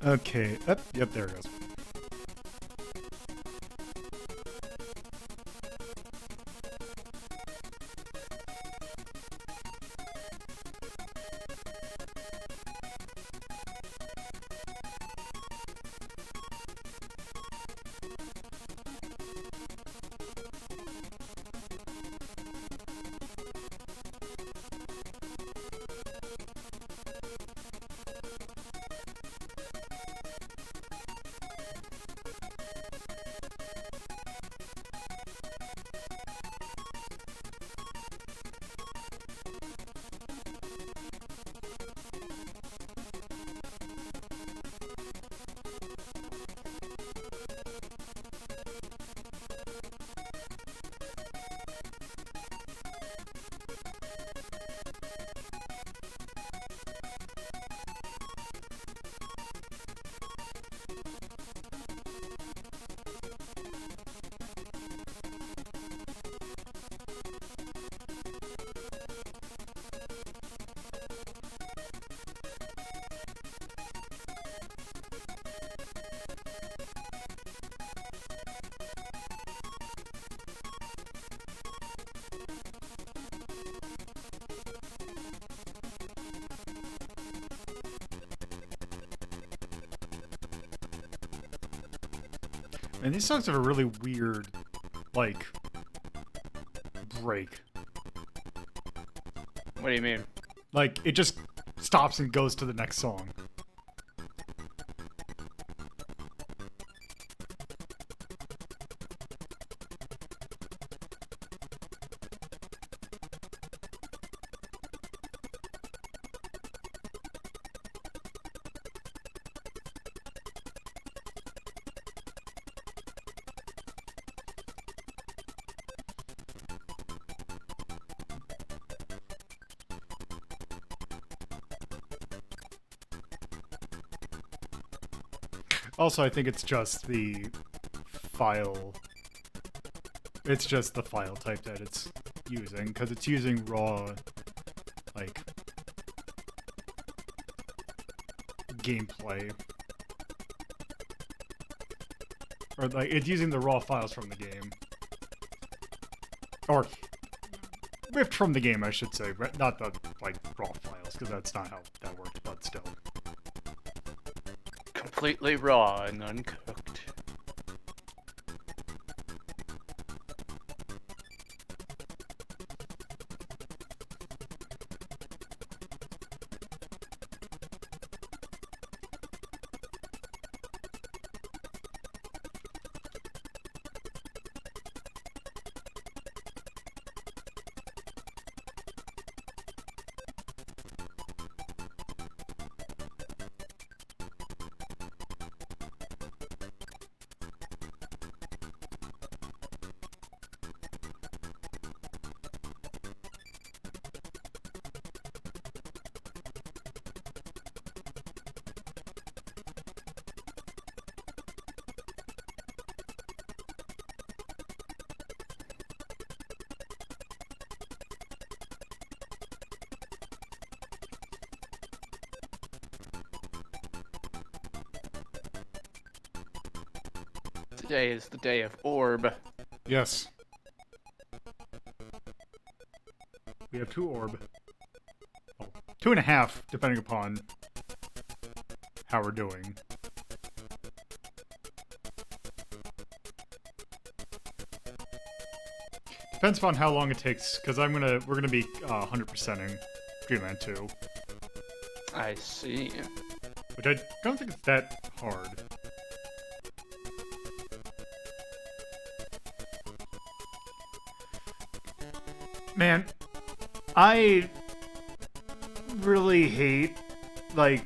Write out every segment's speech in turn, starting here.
Okay. Yep, there it goes. And these songs have a really weird, like, break. What do you mean? Like, it just stops and goes to the next song. Also, I think it's just the file. It's just the file type that it's using, because it's using raw, like, gameplay. Or, like, it's using the raw files from the game. Or, ripped from the game, I should say. Not the, like, raw files, because that's not how that worked, but still. Completely raw and uncooked. Today is the day of Orb. Yes. We have 2 orb. Oh, 2.5, depending upon how we're doing. Depends upon how long it takes, because we're gonna be 100%ing Dreamland 2. I see. Which I don't think it's that hard. Man, I really hate, like,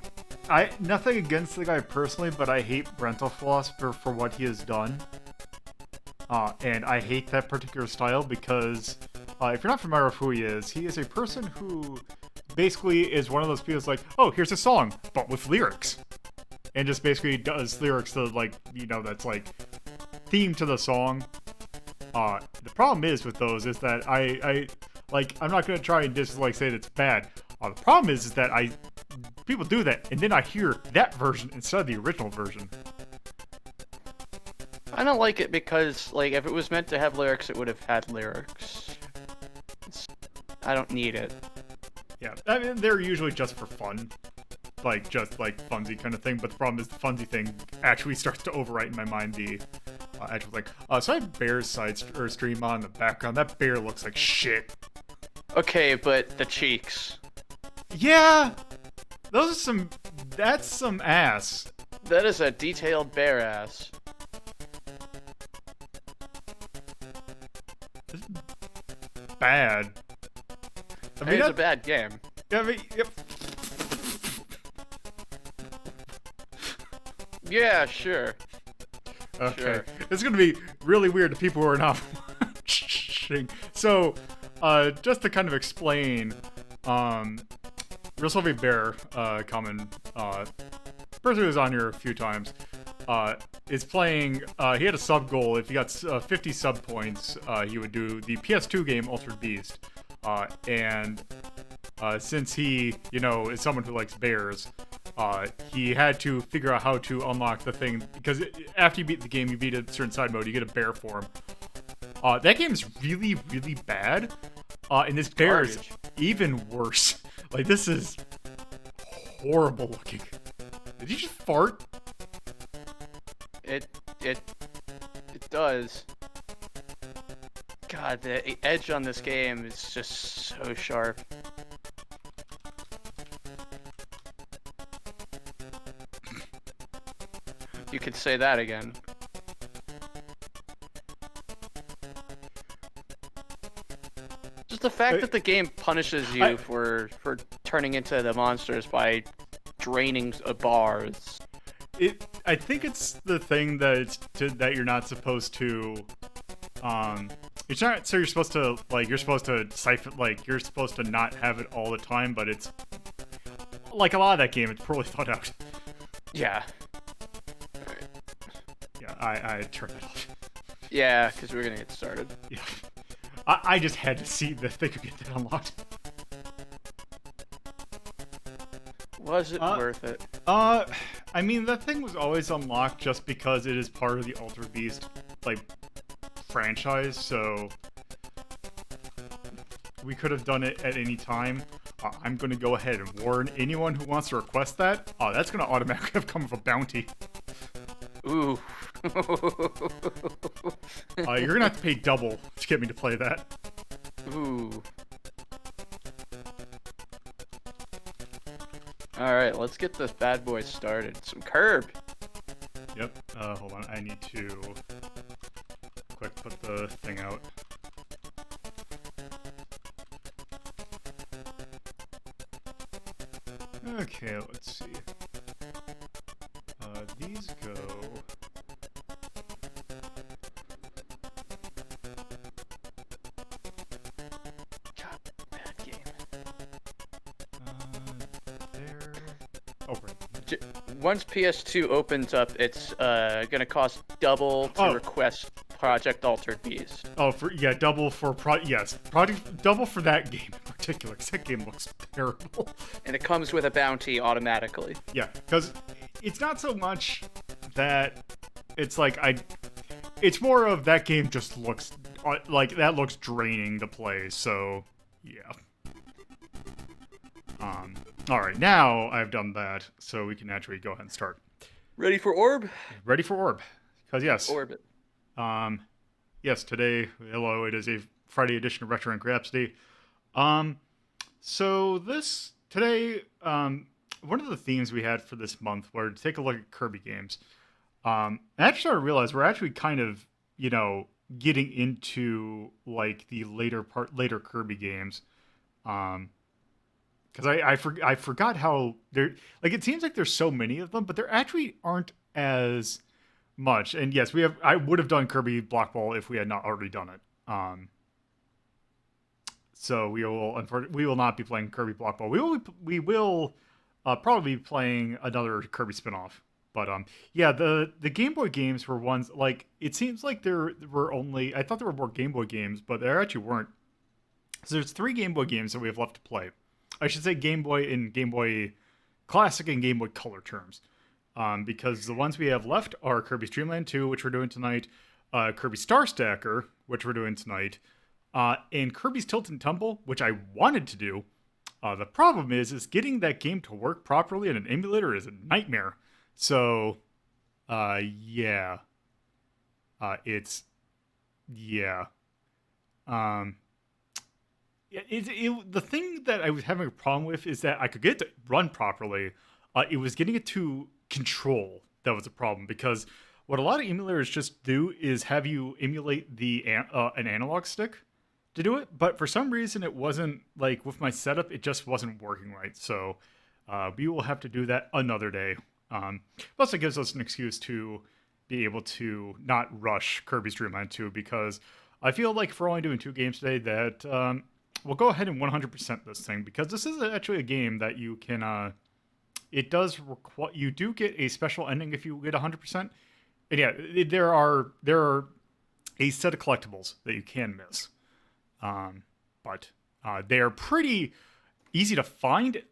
nothing against the guy personally, but I hate Brental Philosopher for what he has done. And I hate that particular style because, if you're not familiar with who he is a person who basically is one of those people that's like, oh, here's a song, but with lyrics. And just basically does lyrics that, like, you know, that's, like, theme to the song. The problem is with those is that I'm not gonna try and just, like, say that it's bad. The problem is that I people do that, and then I hear that version instead of the original version. I don't like it because, like, if it was meant to have lyrics, it would have had lyrics. I don't need it. Yeah, I mean, they're usually just for fun. Like, just, like, funsy kind of thing, but the problem is the funsy thing actually starts to overwrite in my mind the actual thing. So I have Bear's stream on in the background. That bear looks like shit. Okay, but the cheeks. Yeah! Those are some... That's some ass. That is a detailed bear ass. This is bad. I mean, It's a bad game. Yeah, I mean, yep. Yeah, sure. Okay. Sure. It's gonna be really weird to people who are not watching. So, just to kind of explain, Real Sylvie Bear, common, person who's on here a few times, is playing, he had a sub goal. If he got 50 sub points, he would do the PS2 game Altered Beast. Since he, is someone who likes bears, he had to figure out how to unlock the thing, because after you beat the game, you beat a certain side mode, you get a bear form. That game is really, really bad, and this bear is even worse. Like, this is horrible looking. Did you just fart? It does. God, the edge on this game is just so sharp. You could say that again. Just the fact that the game punishes you for turning into the monsters by draining bars. I think it's the thing that that you're not supposed to. It's not. So you're supposed to siphon. Like, you're supposed to not have it all the time, but it's like a lot of that game. It's poorly thought out. Yeah. Yeah, I turned it off. Yeah, because we're gonna get started. Yeah. I just had to see if they could get that unlocked. Was it worth it? I mean, that thing was always unlocked just because it is part of the Altered Beast, like, franchise, so we could have done it at any time. I'm gonna go ahead and warn anyone who wants to request that. That's gonna automatically have come with a bounty. Ooh. You're gonna have to pay double to get me to play that. Ooh. Alright, let's get this bad boy started. Some curb. Yep. Hold on. I need to quick put the thing out. Okay, let's see. These go... God, bad game. There... Oh, right. Once PS2 opens up, it's gonna cost double to request Project Altered Beast. Oh, double for double for that game in particular, because that game looks terrible. And it comes with a bounty automatically. Yeah, because it's not so much that it's like it's more of that game just looks like that looks draining to play. So yeah. All right, now I've done that, so we can actually go ahead and start. Ready for Orb? Ready for Orb, because yes. Orbit. Yes, today, hello, it is a Friday edition of Retro and Rhapsody. So today, one of the themes we had for this month were to take a look at Kirby games. I actually started to realize we're actually kind of, getting into, like, the later Kirby games. Because I forgot how there, like, it seems like there's so many of them, but there actually aren't as much. And yes, I would have done Kirby Block Ball if we had not already done it. So we will not be playing Kirby Block Ball. We will probably be playing another Kirby spinoff. But yeah, the Game Boy games were ones, like, it seems like there were only, I thought there were more Game Boy games, but there actually weren't. So there's 3 Game Boy games that we have left to play. I should say Game Boy and Game Boy Classic and Game Boy Color terms. Because the ones we have left are Kirby's Dream Land 2, which we're doing tonight, Kirby Star Stacker, which we're doing tonight, and Kirby's Tilt and Tumble, which I wanted to do. The problem is getting that game to work properly in an emulator is a nightmare. So, yeah. The thing that I was having a problem with is that I could get it to run properly. It was getting it to control that was a problem, because what a lot of emulators just do is have you emulate an analog stick to do it, but for some reason it wasn't, like, with my setup, it just wasn't working right. So we will have to do that another day. Plus it gives us an excuse to be able to not rush Kirby's Dream Land 2, because I feel like if we're only doing 2 games today, that we'll go ahead and 100% this thing, because this is actually a game that you can, it does require, you do get a special ending if you get 100%. And yeah, there are a set of collectibles that you can miss. But they are pretty easy to find.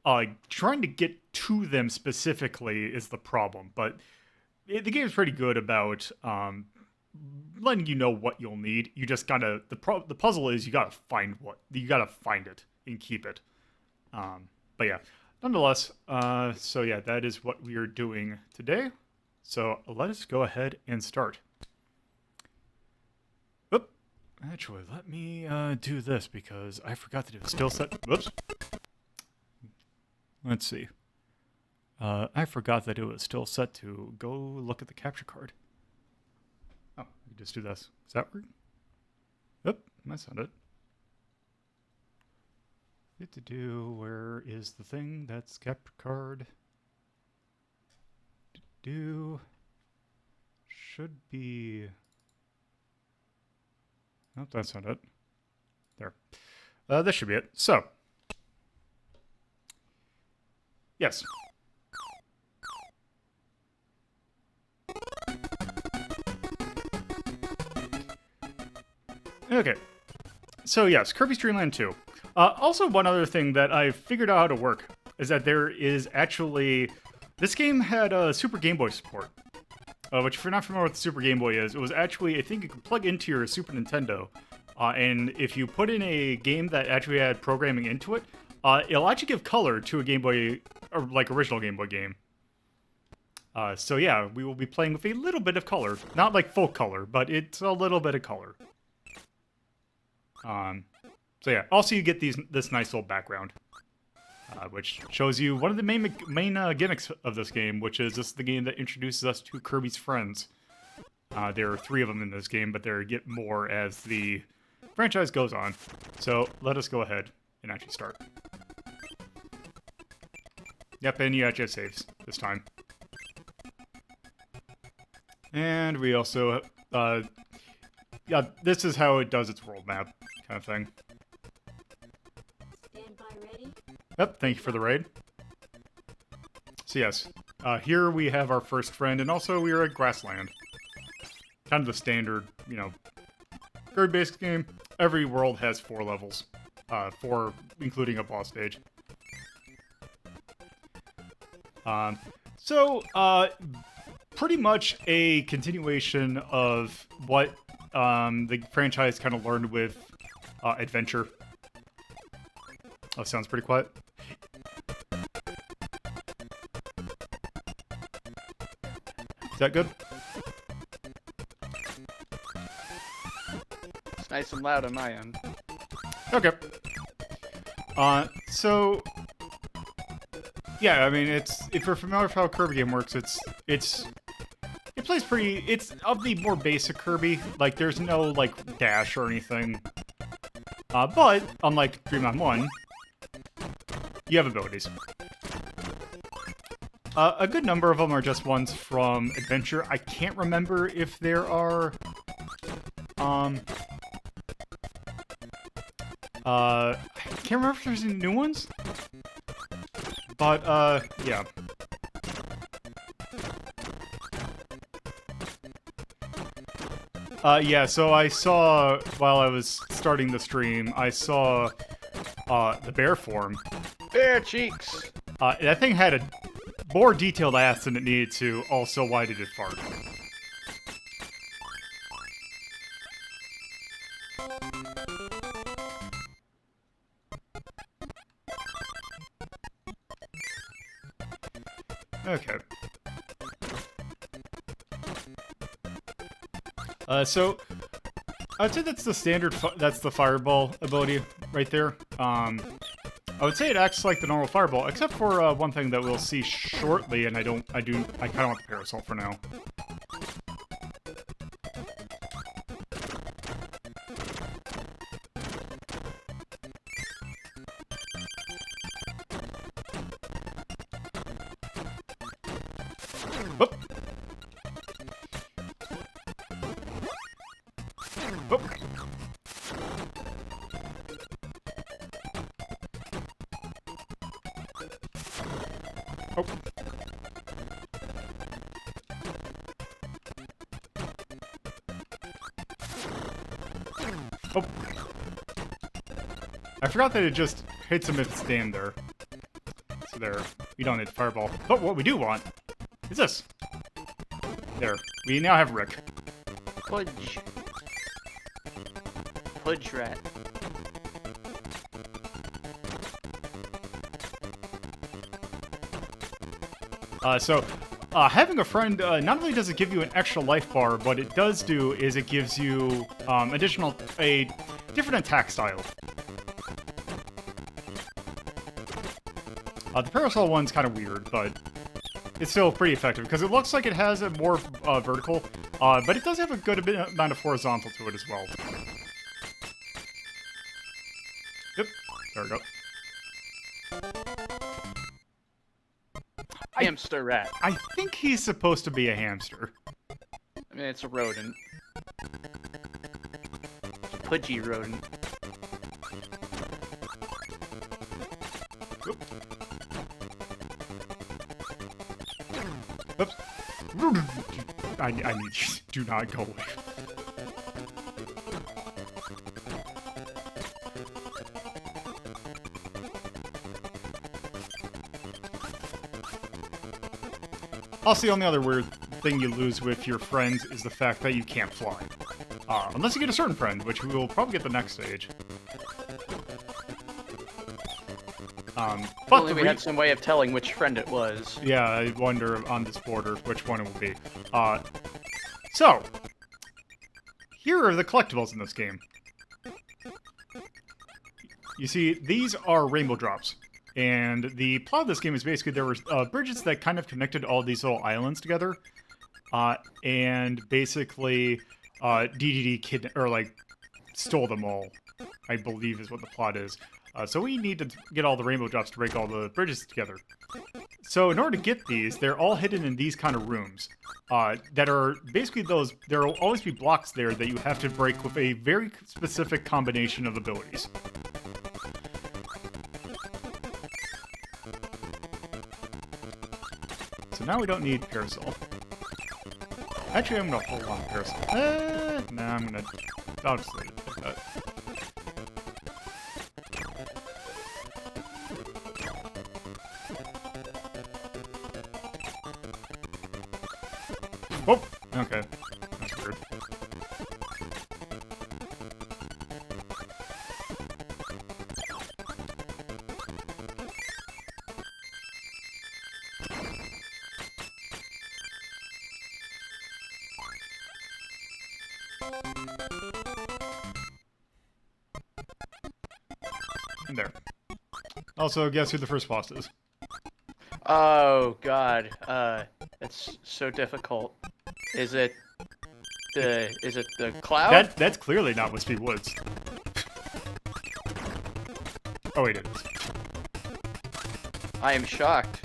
Trying to get to them specifically is the problem, but the game is pretty good about letting you know what you'll need. You just gotta, the puzzle is you gotta find it and keep it. But yeah, nonetheless, so yeah, that is what we are doing today. So let us go ahead and start. Actually, let me do this, because I forgot that it was still set. Whoops. Let's see. I forgot that it was still set to go look at the capture card. Oh, we just do this. Does that work? Oop, that's not it. Where is the thing that's capture card? Should be. Nope, that's not it. There. This should be it. So. Yes. Okay. So yes, Kirby's Dream Land 2. Also, one other thing that I figured out how to work is that there is actually... This game had Super Game Boy support. Which, if you're not familiar with what the Super Game Boy is, it was actually a thing you could plug into your Super Nintendo. And if you put in a game that actually had programming into it, it'll actually give color to a Game Boy, or like original Game Boy game. So yeah, we will be playing with a little bit of color. Not like full color, but it's a little bit of color. So yeah, also you get this nice little background. Which shows you one of the main gimmicks of this game, which is this is the game that introduces us to Kirby's friends. There are 3 of them in this game, but there get more as the franchise goes on. So let us go ahead and actually start. Yep, and you actually have saves this time. And we also, yeah, this is how it does its world map kind of thing. Yep, thank you for the raid. So yes, here we have our first friend, and also we are at Grassland. Kind of the standard, you know, Kirby-based game. Every world has 4 levels, 4 including a boss stage. Pretty much a continuation of what the franchise kind of learned with Adventure. Oh, sounds pretty quiet. Is that good? It's nice and loud on my end. Okay. So yeah, I mean, if you're familiar with how a Kirby game works, it plays pretty. It's of the more basic Kirby. Like, there's no like dash or anything. But unlike Dream Land 1, you have abilities. A good number of them are just ones from Adventure. I can't remember if there are... I can't remember if there's any new ones. But, yeah. Yeah, so I saw, while I was starting the stream, I saw, the bear form. Bear cheeks! That thing had more detailed ass than it needed to. Also, why did it fart? Okay. So I'd say that's the standard. That's the fireball ability right there. I would say it acts like the normal fireball, except for one thing that we'll see shortly, and I kind of want the parasol for now. Whoop. Whoop. Oh. Oh. I forgot that it just hits him if it's stand there. So there. We don't need the fireball. But what we do want is this. There. We now have Rick. Pudge. Pudge rat. Having a friend, not only does it give you an extra life bar, what it does do is it gives you a different attack style. The parasol one's kind of weird, but it's still pretty effective, because it looks like it has a more vertical, but it does have a good amount of horizontal to it as well. Yep, there we go. Hamster rat. I think he's supposed to be a hamster. I mean, it's a rodent. It's a pudgy rodent. Oops. I need you. Do not go away. Also, the only other weird thing you lose with your friends is the fact that you can't fly. Unless you get a certain friend, which we will probably get the next stage. But Only we had some way of telling which friend it was. Yeah, I wonder on this border which one it will be. So, here are the collectibles in this game. You see, these are rainbow drops. And the plot of this game is basically there were bridges that kind of connected all these little islands together. And basically, DDD stole them all, I believe is what the plot is. So we need to get all the rainbow drops to break all the bridges together. So in order to get these, they're all hidden in these kind of rooms. That are basically those, there will always be blocks there that you have to break with a very specific combination of abilities. So now we don't need Parasol. Actually, I'm gonna hold on to Parasol. Nah, I'll just leave it like that. Oh, okay. That's weird. And there. Also, guess who the first boss is? Oh god, it's so difficult. Is it the cloud? That's clearly not Wispy Woods. Oh wait, it is. I am shocked.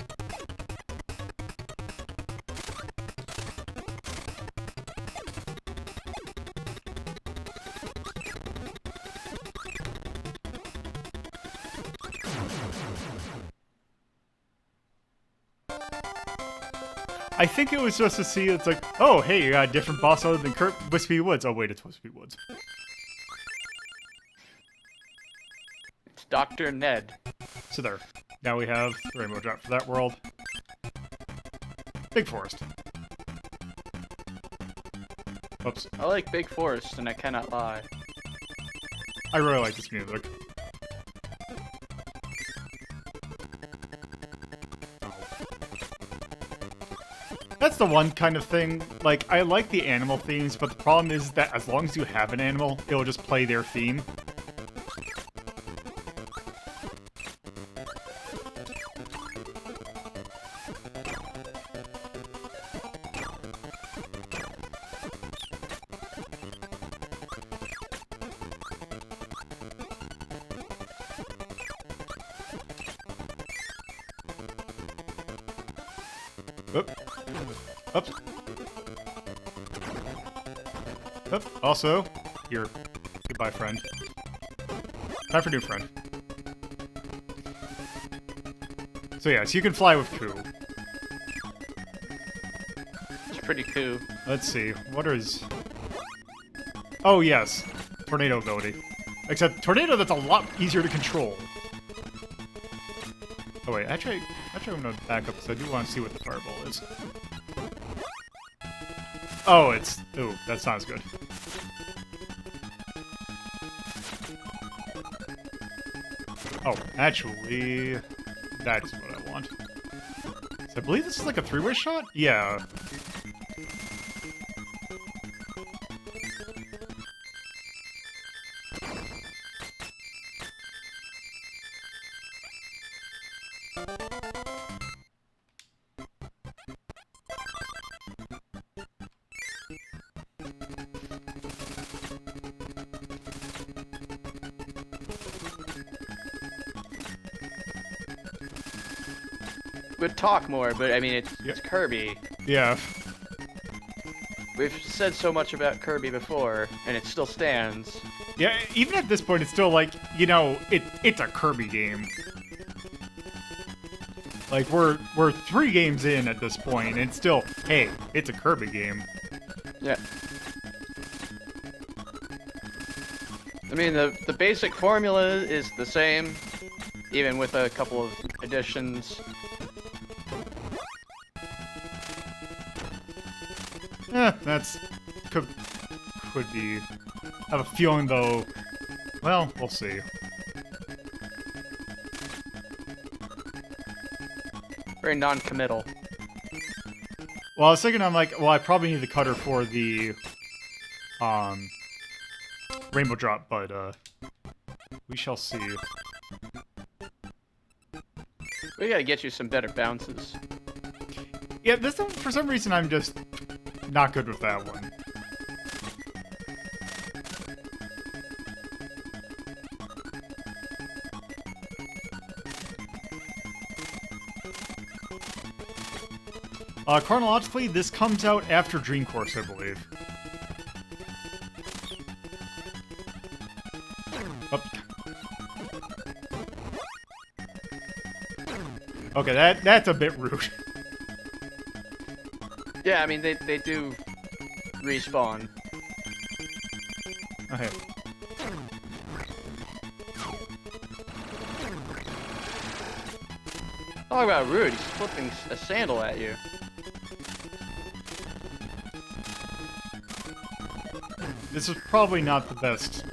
I think it was just to see, it's like, oh, hey, you got a different boss other than Wispy Woods. Oh, wait, it's Wispy Woods. It's Dr. Ned. So there. Now we have the Rainbow Drop for that world. Big Forest. Oops. I like Big Forest, and I cannot lie. I really like this music. That's the one kind of thing, like, I like the animal themes, but the problem is that as long as you have an animal, it'll just play their theme. Oop. Oops. Oop. Also, here. Goodbye, friend. Time for new friend. So yeah, so you can fly with Ku. It's pretty cool. Let's see, what is... Oh yes, tornado ability. Except tornado that's a lot easier to control. Oh wait, actually I'm gonna back up because I do want to see what the fireball is. Oh, it's... Ooh, that's not as good. Oh, actually... That's what I want. So I believe this is like a three-way shot? Yeah. Would talk more, but I mean, it's Kirby. Yeah. We've said so much about Kirby before, and it still stands. Yeah, even at this point, it's still like, you know, it's a Kirby game. Like, we're 3 games in at this point, and it's still, hey, it's a Kirby game. Yeah. I mean, the basic formula is the same, even with a couple of additions. That's... could be... I have a feeling, though... Well, we'll see. Very non-committal. Well, I was thinking, I'm like, well, I probably need the cutter for the... Rainbow Drop, but, we shall see. We gotta get you some better bounces. Yeah, this one, for some reason, I'm just not good with that one. Chronologically, this comes out after Dream Course, I believe. Oh. Okay, that's a bit rude. Yeah, I mean, they do respawn. Okay. Talk about rude, he's flipping a sandal at you. This is probably not the best.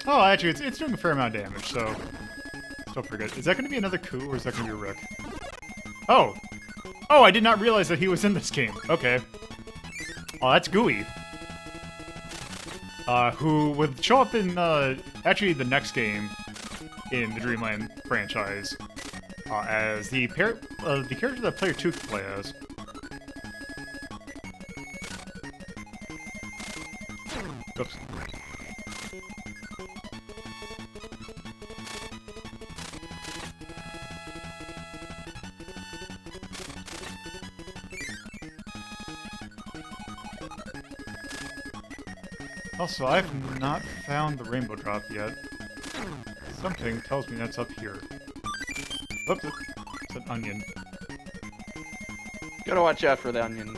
Oh, actually, it's doing a fair amount of damage, so... Still pretty good. Is that going to be another Ku, or is that going to be a Rick? Oh! Oh, I did not realize that he was in this game. Okay. Oh, that's Gooey. Who would show up in, actually the next game in the Dreamland franchise, as the character that Player 2 could play as. Oops. Also, I've not found the rainbow drop yet. Something tells me that's up here. Oops, it's an onion. Gotta watch out for the onion.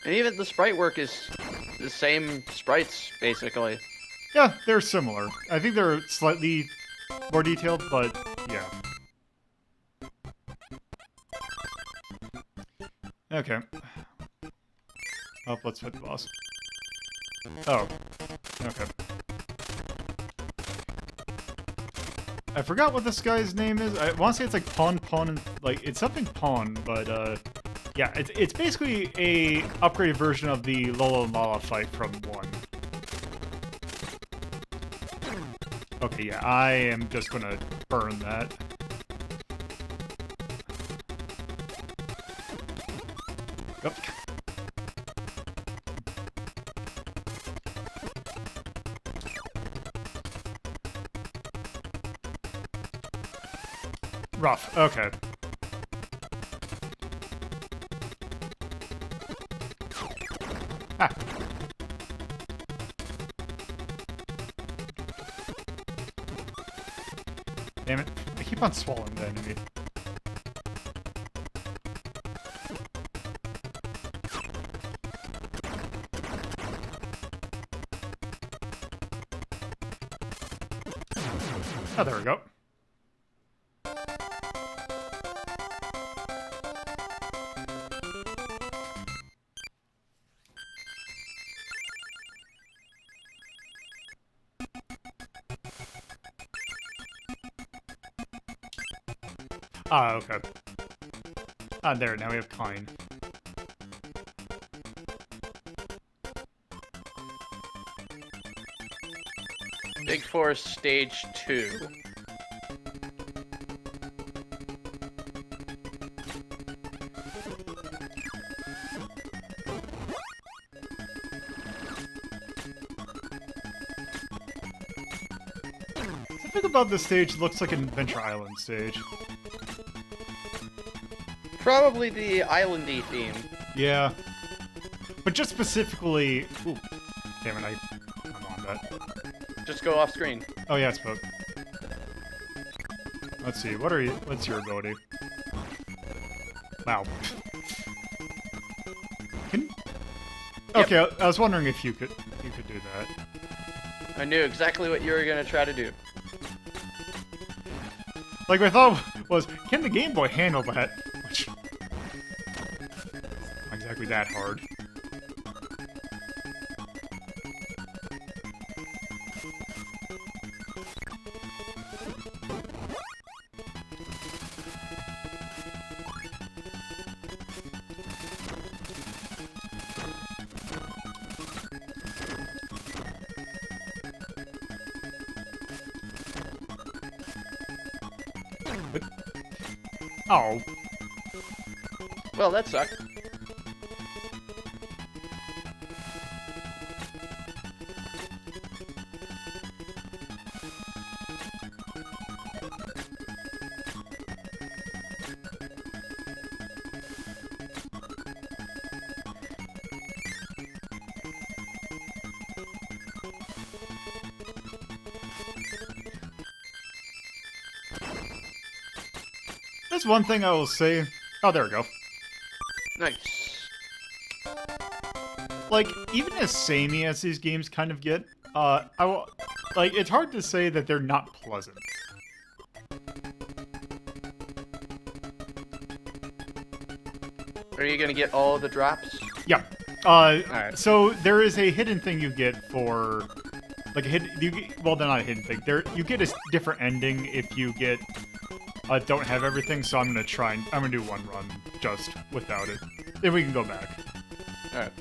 And even the sprite work is the same sprites, basically. Yeah, they're similar. I think they're slightly more detailed, but yeah. Okay. Oh, let's hit the boss. Oh. Okay. I forgot what this guy's name is. I want to say it's like Pawn, like, it's something Pawn, but, yeah, it's basically a upgraded version of the Lola and Lala fight from 1. Okay, yeah, I am just gonna burn that. Yep. Rough, okay. Ah. Damn it. I keep on swallowing the enemy. Oh, there we go. Ah, okay. Ah, there, now we have Kine. Big Forest Stage 2. Something about this stage looks like an Adventure Island stage. Probably the islandy theme. Yeah. But just specifically... Ooh. Damn it, I'm on that. Just go off screen. Oh yeah, it's both. Let's see, what's your ability? Wow. Can... Okay, Yep. I was wondering if you could do that. I knew exactly what you were gonna try to do. Like, my thought was, can the Game Boy handle that? Which... not exactly that hard. Oh. Well, that sucked. That's one thing I will say. Oh, there we go. Nice. Like, even as samey as these games kind of get, like, it's hard to say that they're not pleasant. Are you gonna get all the drops? Yeah. Alright. So there is a hidden thing you get for, like, a hidden, well, they're not a hidden thing. You get a different ending if you get, don't have everything, so I'm gonna do one run just without it. Then we can go back. Alright.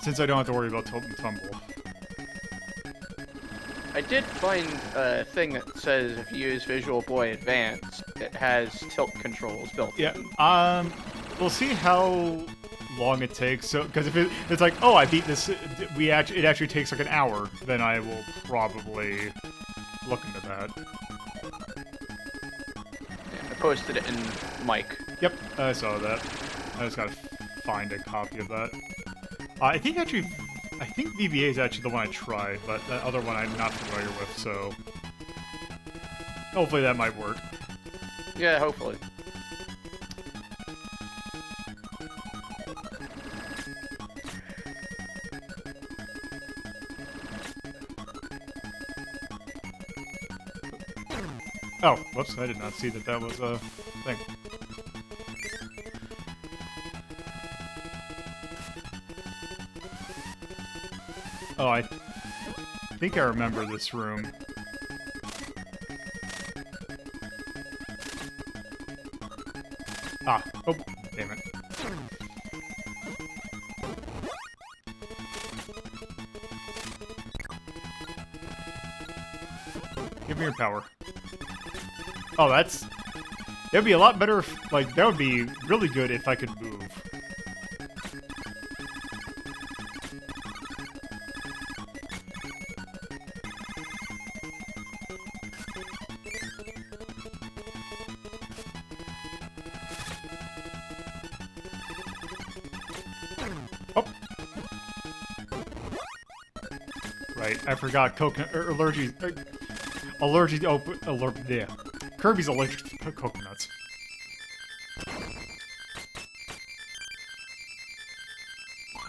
Since I don't have to worry about Tumble. I did find a thing that says if you use Visual Boy Advance, it has tilt controls built in. Yeah, we'll see how long it takes. So, because if it's like, oh, I beat this, it actually takes like an hour, then I will probably look into that. Yeah, I posted it in Mike. Yep, I saw that. I just gotta find a copy of that. I think VBA is actually the one I tried, but that other one I'm not familiar with, so hopefully that might work. Yeah, hopefully. Oh, whoops, I did not see that that was a thing. Oh, I think I remember this room. Ah, oh, damn it. Give me your power. Oh, that'd be a lot better if, like, that would be really good if I could move. Oh. Right, I forgot coconut, allergic, yeah. Kirby's allergic to coconuts.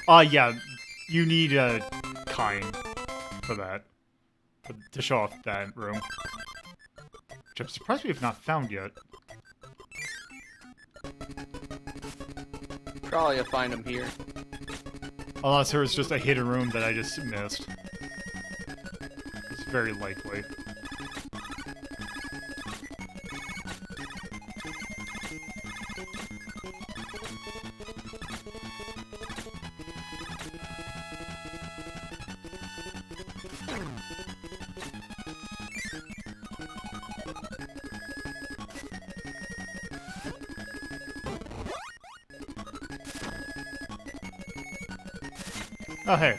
Yeah, you need a kind for that. To show off that room. Which I'm surprised we have not found yet. Probably you'll find them here. Unless there was just a hidden room that I just missed. It's very likely. Oh, hey.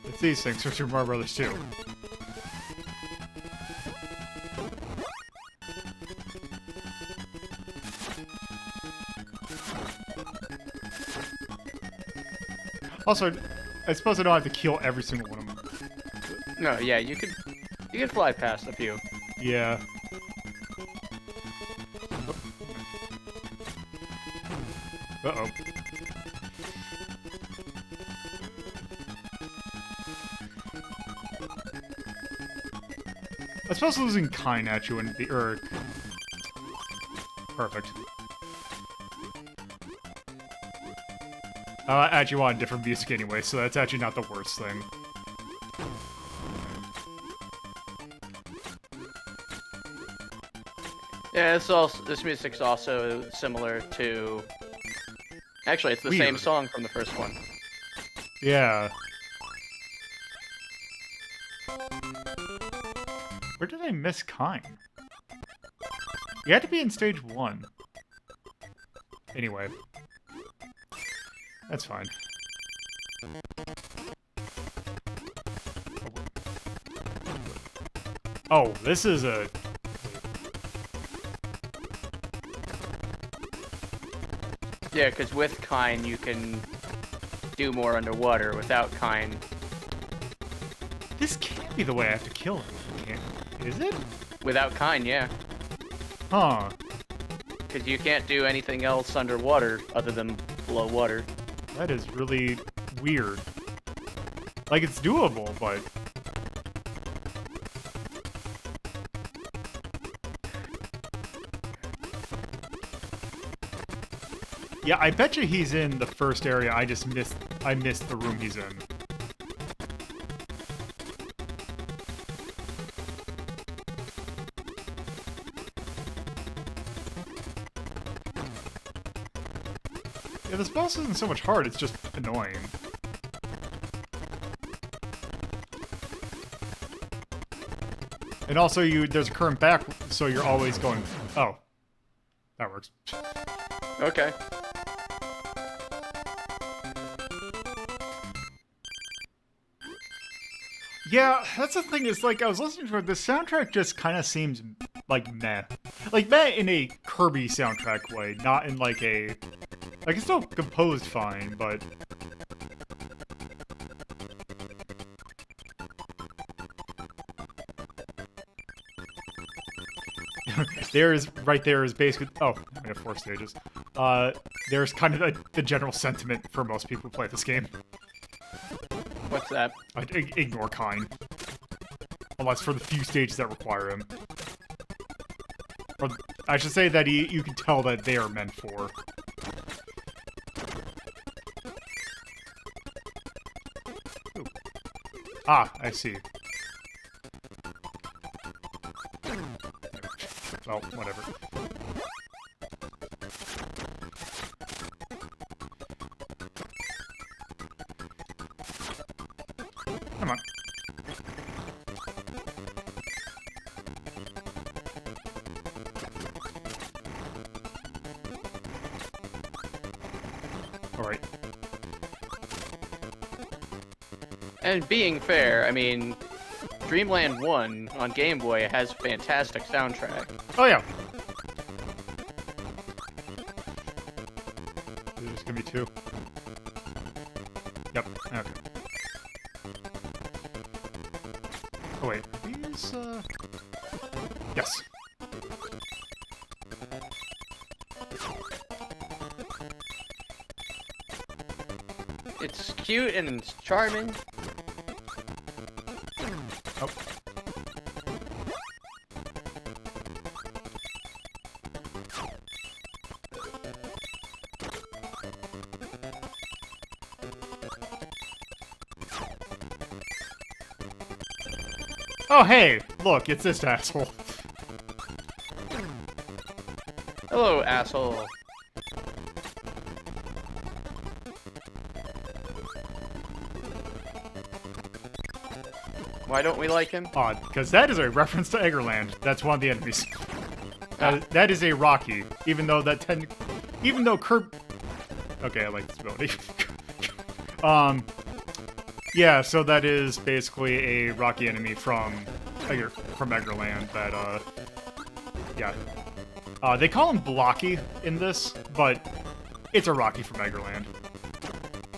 It's these things for Super Mario Brothers 2. Also, I suppose I don't have to kill every single one of them. No, yeah, you could fly past a few. Yeah. Uh-oh. I suppose losing Kine at you wouldn't be... Perfect. I actually want different music anyway, so that's actually not the worst thing. Yeah, this music's also similar to... Actually, it's the same song from the first one. Yeah. Where did I miss Kine? You had to be in stage 1. Anyway. That's fine. Oh, this is a... Yeah, because with Kine you can do more underwater. Without Kine... This can't be the way I have to kill him. Is it? Without Kine, yeah. Huh. Because you can't do anything else underwater other than below water. That is really weird. Like, it's doable, but... Yeah, I bet you he's in the first area. I missed the room he's in. Yeah, this boss isn't so much hard, it's just annoying. And also, there's a current back, so you're always going... Oh. That works. Okay. Yeah, that's the thing, is like, I was listening to it, the soundtrack just kind of seems like meh. Like, meh in a Kirby soundtrack way, not in like a... Like, it's still composed fine, but... right there is basically... Oh, I have 4 stages. There's kind of the general sentiment for most people who play this game. What's that? Ignore Kine. Unless for the few stages that require him. Or I should say that you can tell that they are meant for. Ooh. Ah, I see. Well, whatever. Come on. Alright. And being fair, I mean, Dreamland 1 on Game Boy has fantastic soundtrack. Oh yeah. There's gonna be 2. Yep, okay. Oh wait, are these, yes. It's cute and it's charming. Oh. Oh hey, look, it's this asshole. Hello, asshole. Why don't we like him? Odd, because that is a reference to Eggerland. That's one of the enemies. That is a Rocky, even though Kirby. Okay, I like this ability. Yeah, so that is basically a Rocky enemy from Eggerland. That yeah. They call him Blocky in this, but it's a Rocky from Eggerland.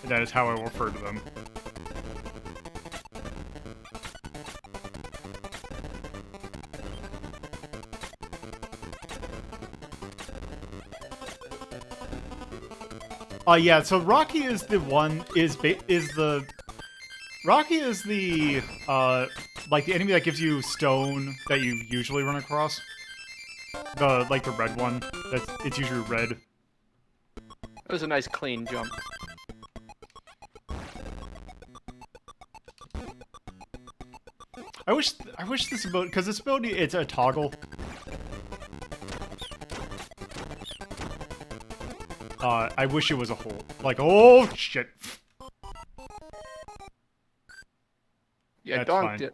That is how I will refer to them. Yeah, so Rocky is the one, Rocky is the, like, the enemy that gives you stone that you usually run across. Like, the red one. It's usually red. That was a nice clean jump. I wish this ability, because this ability, it's a toggle. I wish it was a hole. Like, oh, shit. Yeah, that's donked fine. it.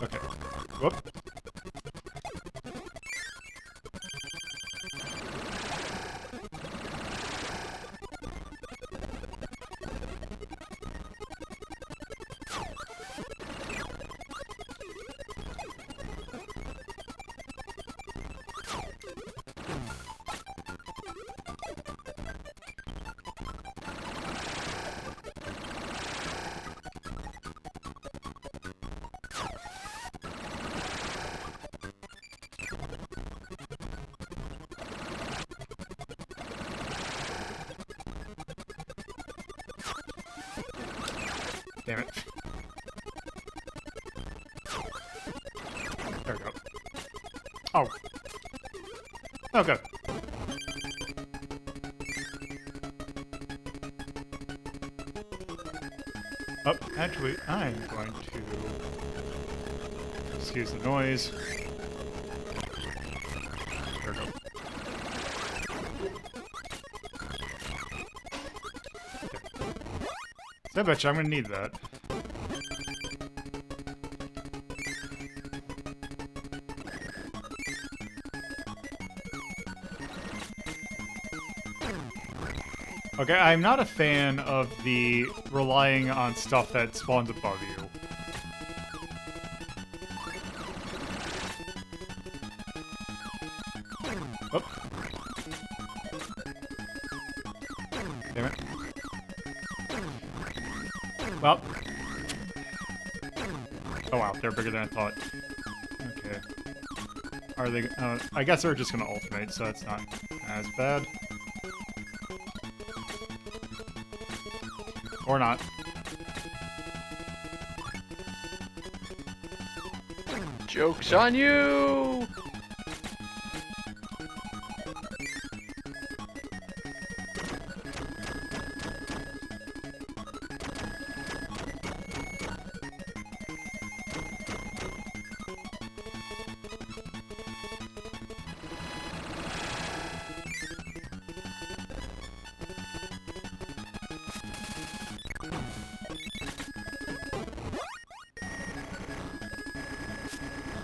Okay. Whoop. Damn it. There we go. Oh. Okay. Oh, actually, I'm going to excuse the noise. There we go. I bet you I'm gonna need that. Okay, I'm not a fan of the relying on stuff that spawns above you. Oh. Damn it. Well. Oh wow, they're bigger than I thought. Okay. are they? I guess they're just gonna alternate, so it's not as bad. Or not. Joke's on you!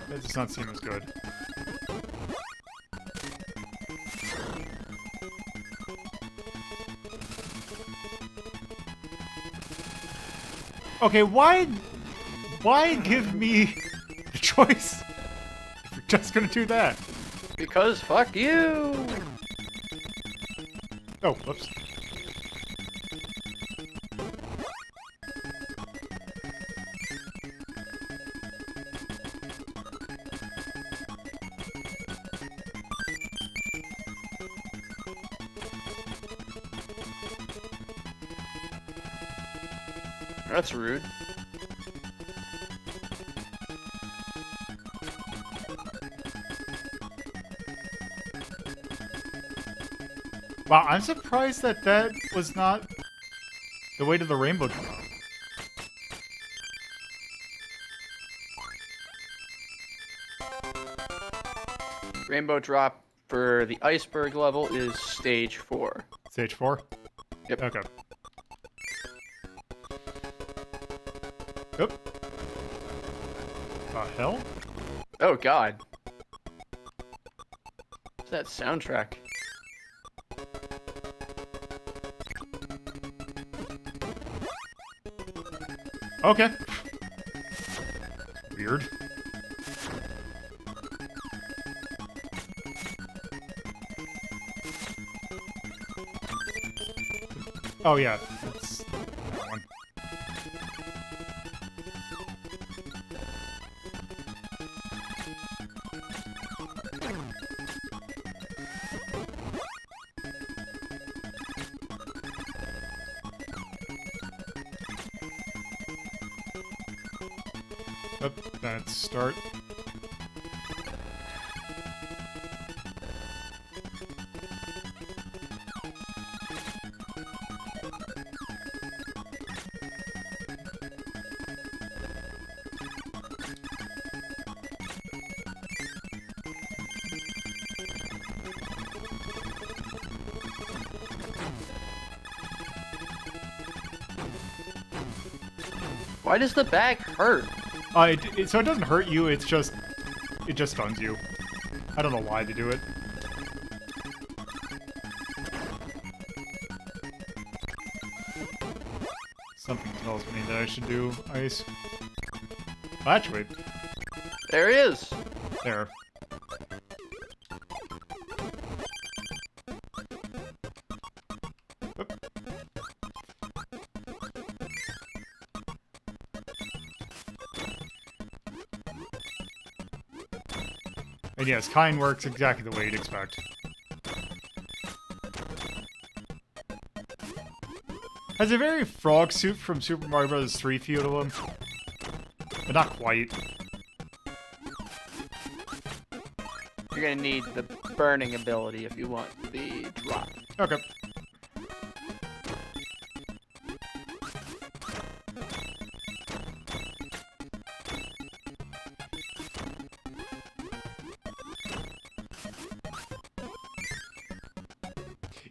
That does not seem as good. Okay, why give me the choice if you're just gonna do that? Because fuck you! Oh, whoops. That's rude. Wow, I'm surprised that that was not the way to the rainbow drop. Rainbow drop for the iceberg level is stage 4. Stage 4? Yep. Okay. Oop. Hell? Oh god. What's that soundtrack? Okay. Weird. Oh yeah, that's that one. Oh, that's start. Why does the bag hurt? So it doesn't hurt you, it just stuns you. I don't know why they do it. Something tells me that I should do ice. Actually, There he is! there. Oop. And yes, kind works exactly the way you'd expect. Has a very frog suit from Super Mario Bros. 3 feel to him. But not quite. You're gonna need the burning ability if you want the drop. Okay.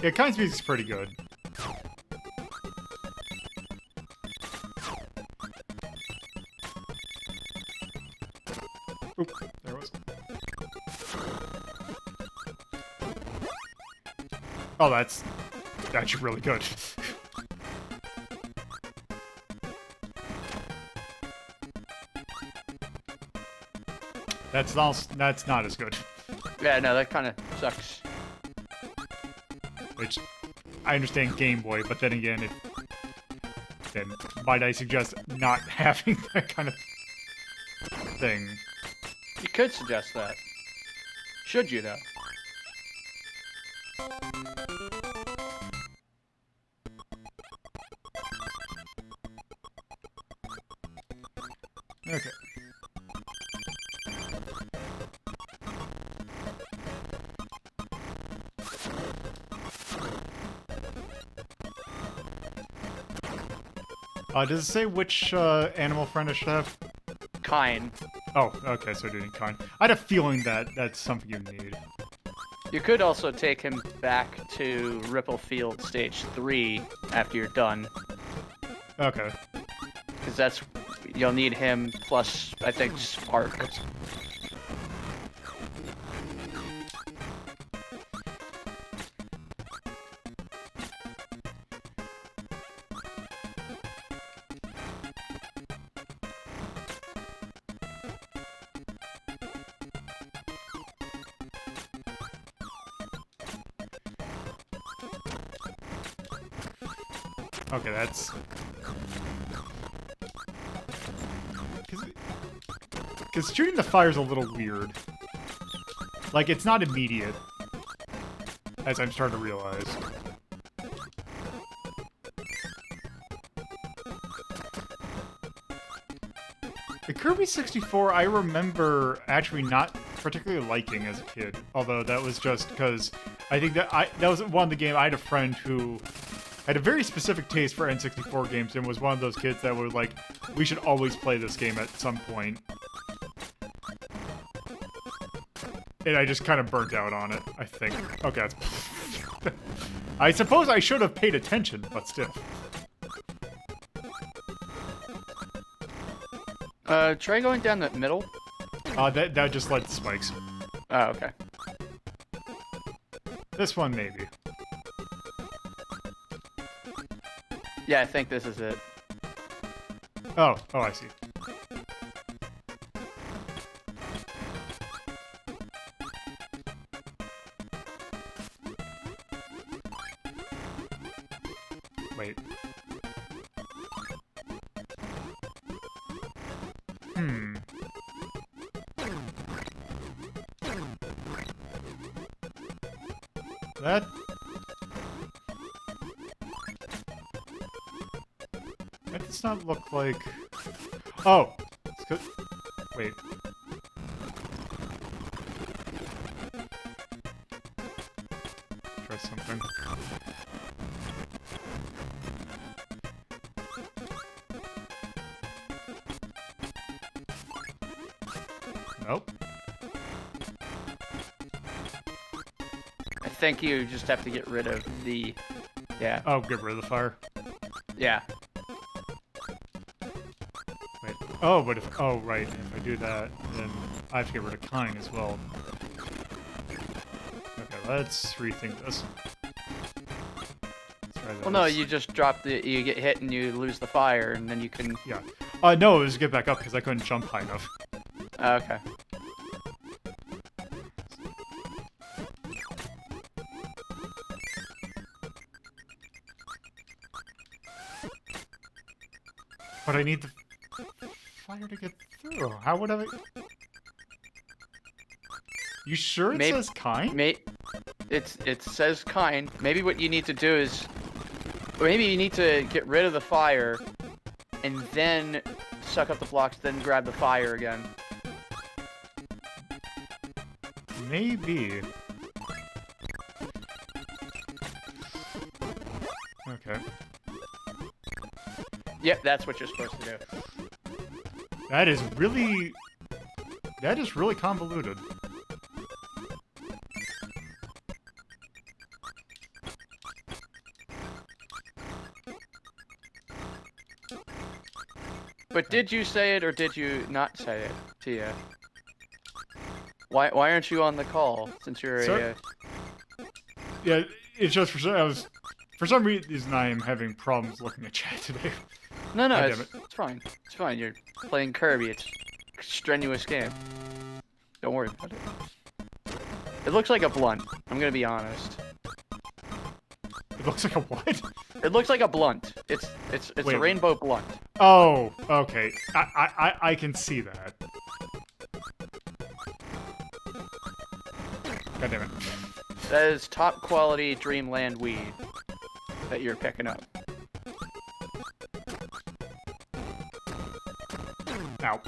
Yeah, Kind's music's pretty good. Oop, there it was. Oh, that's actually really good. That's not as good. Yeah, no, that kind of sucks. Which I understand Game Boy, but then again, then might I suggest not having that kind of thing? You could suggest that. Should you, though? Okay. Does it say which animal friend I should have? Kine. Oh, okay, so doing kind. I had a feeling that that's something you need. You could also take him back to Ripple Field Stage 3 after you're done. Okay. Because that's... You'll need him plus, I think, Spark. Oops. Okay, that's... Because shooting the fire's a little weird. Like, it's not immediate. As I'm starting to realize. The Kirby 64, I remember actually not particularly liking as a kid. Although that was just because I think that was one of the games I had a friend who had a very specific taste for N64 games and was one of those kids that was like, we should always play this game at some point. And I just kind of burnt out on it, I think. Okay, that's... I suppose I should have paid attention, but still. Try going down the middle. That just led to spikes. Oh, okay. This one, maybe. Yeah, I think this is it. Oh, I see. Wait. That... That does not look like... Oh! It's good. Wait. Try something. Nope. I think you just have to get rid of the... Yeah. Oh, get rid of the fire. Yeah. Wait. Oh, but if... Oh, right. If I do that, then I have to get rid of Kine as well. Okay, let's rethink this. Let's try this. Well, no, you just drop the... You get hit and you lose the fire, and then you can... Yeah. No, it was get back up because I couldn't jump high enough. Okay. But I need the fire to get through. How would I... You sure it says kind? It says kind. Maybe what you need to do is... Maybe you need to get rid of the fire, and then suck up the blocks, then grab the fire again. Maybe. Okay. Yep, that's what you're supposed to do. That is really convoluted. But did you say it or did you not say it, Tia? Why aren't you on the call since you're a... Yeah, it's just for some reason I am having problems looking at chat today. No, God it's fine. It's fine. You're playing Kirby. It's a strenuous game. Don't worry about it. It looks like a blunt. I'm gonna be honest. It looks like a what? It looks like a blunt. It's Wait, a rainbow blunt. Oh, okay. I can see that. God damn it. That is top quality Dreamland weed that you're picking up. Ow.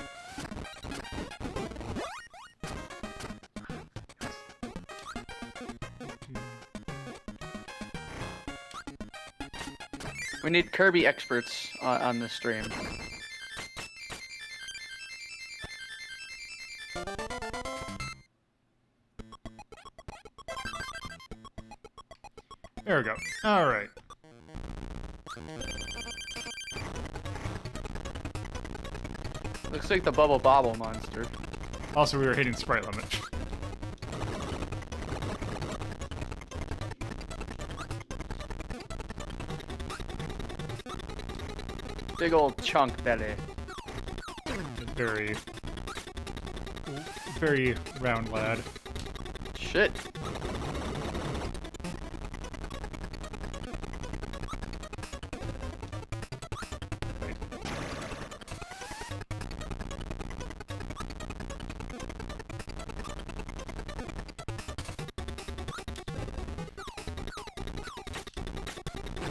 We need Kirby experts on this stream. There we go. Alright. Looks like the Bubble Bobble monster. Also, we were hitting sprite limit. Big old chunk belly. Very... very round lad. Shit.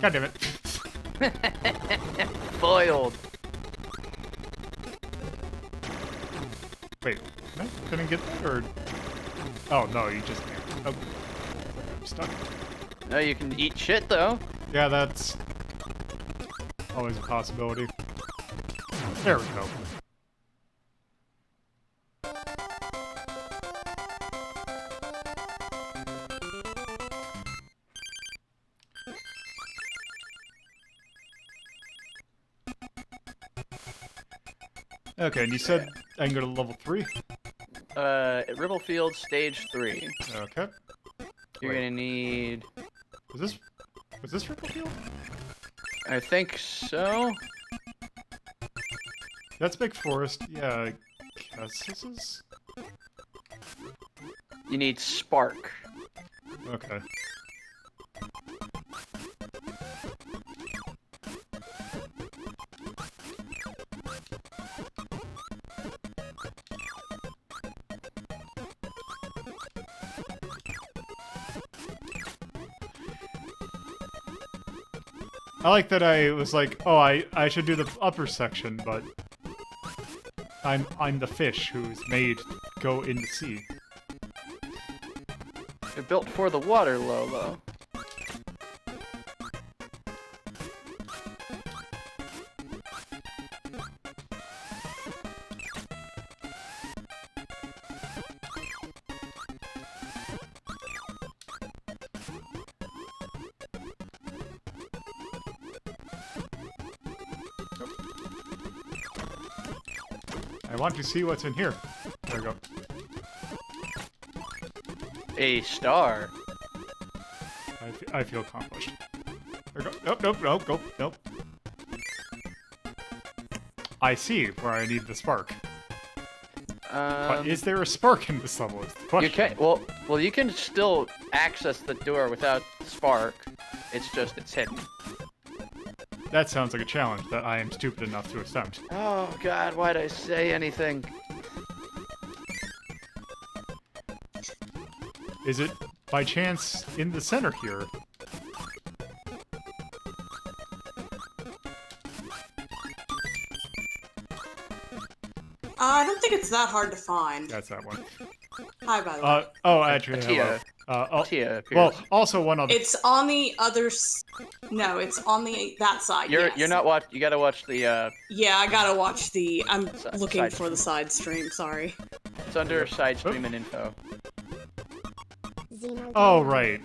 God damn it. Foiled. Wait, I couldn't get that, or... Oh, no, you just can't. Oh. I'm stuck. No, you can eat shit, though. Yeah, that's... always a possibility. There we go. Okay, and you said I can go to level 3? At Ribblefield Stage 3. Okay. You're gonna need... Was this Ripplefield? I think so. That's Big Forest. Yeah, I guess this is... You need Spark. Okay. I like that I was like, oh, I should do the upper section, but I'm the fish who's made to go in the sea. They're built for the water, Lolo. I want to see what's in here. There we go. A star. I feel accomplished. There we go. Nope, nope, nope, nope, nope. I see where I need the spark. But is there a spark in this level? Is the question. You can well you can still access the door without spark. It's just it's hidden. That sounds like a challenge that I am stupid enough to attempt. Oh god, why'd I say anything? Is it by chance in the center here? I don't think it's that hard to find. That's that one. Hi, by the way. Oh, actually, Tia. hello. Tia appears. Well, also one other. It's on the other. No, it's on that side. You're not watch. You gotta watch the. Yeah, I gotta watch the. I'm looking side for the side stream. Sorry. It's under side stream and info. Oh, right.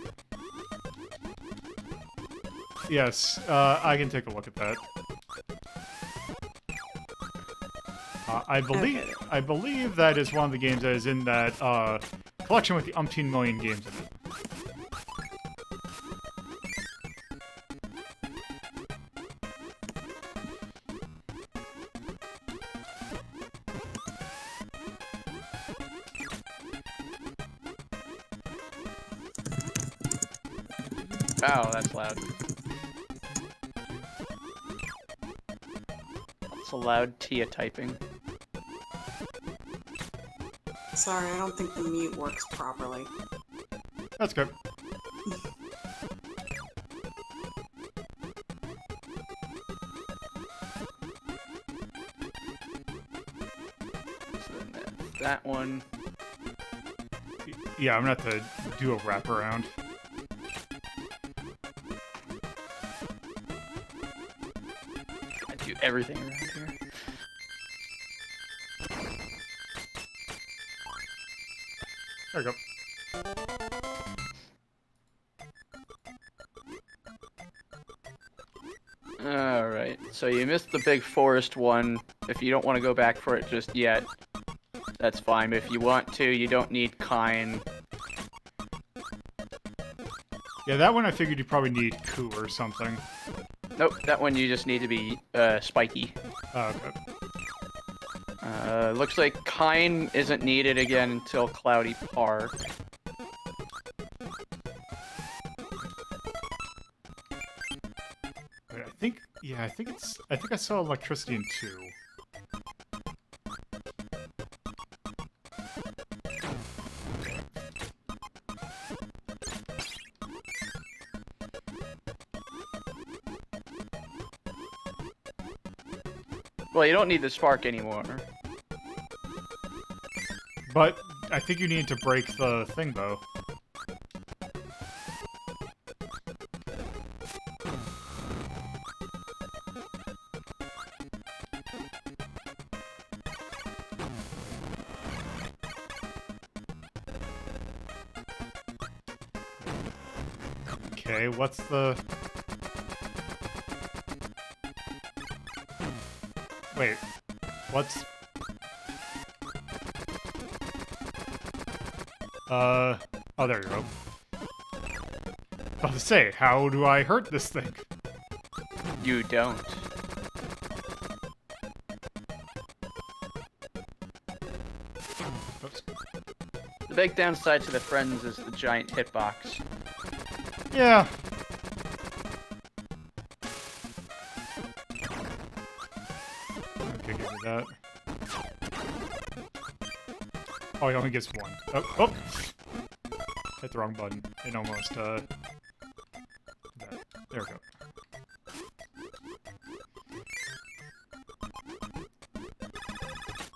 Yes, I can take a look at that. I believe that is one of the games that is in that collection with the umpteen million games in it. Wow, that's loud. That's a loud Tia typing. Sorry, I don't think the mute works properly. That's good. So then that's that one. Yeah, I'm gonna have to do a wraparound. I do everything around here. There we go. Alright, so you missed the big forest one. If you don't want to go back for it just yet, that's fine. But if you want to, you don't need Kine. Yeah, that one I figured you probably need Ku or something. Nope, that one you just need to be spiky. Oh, okay. Looks like Kine isn't needed again until Cloudy Park. Wait, I think I think I saw electricity in 2. Well, you don't need the spark anymore. But I think you need to break the thing though. Okay, what's the... Wait, what's... Oh, there you go. I was about to say, how do I hurt this thing? You don't. Oops. The big downside to the friends is the giant hitbox. Yeah. Okay, give me that. Oh, he only gets one. Oh, oh! Hit the wrong button. It almost, there we go.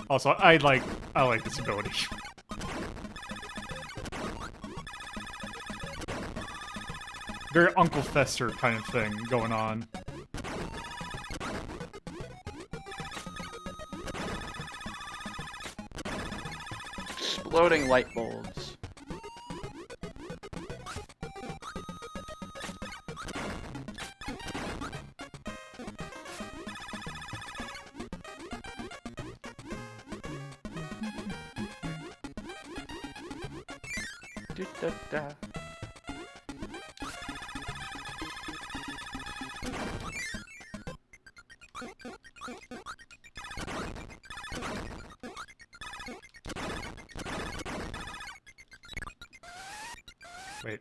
Also, I like this ability. Very Uncle Fester kind of thing going on. Exploding light bulbs. Da-da-da. Wait.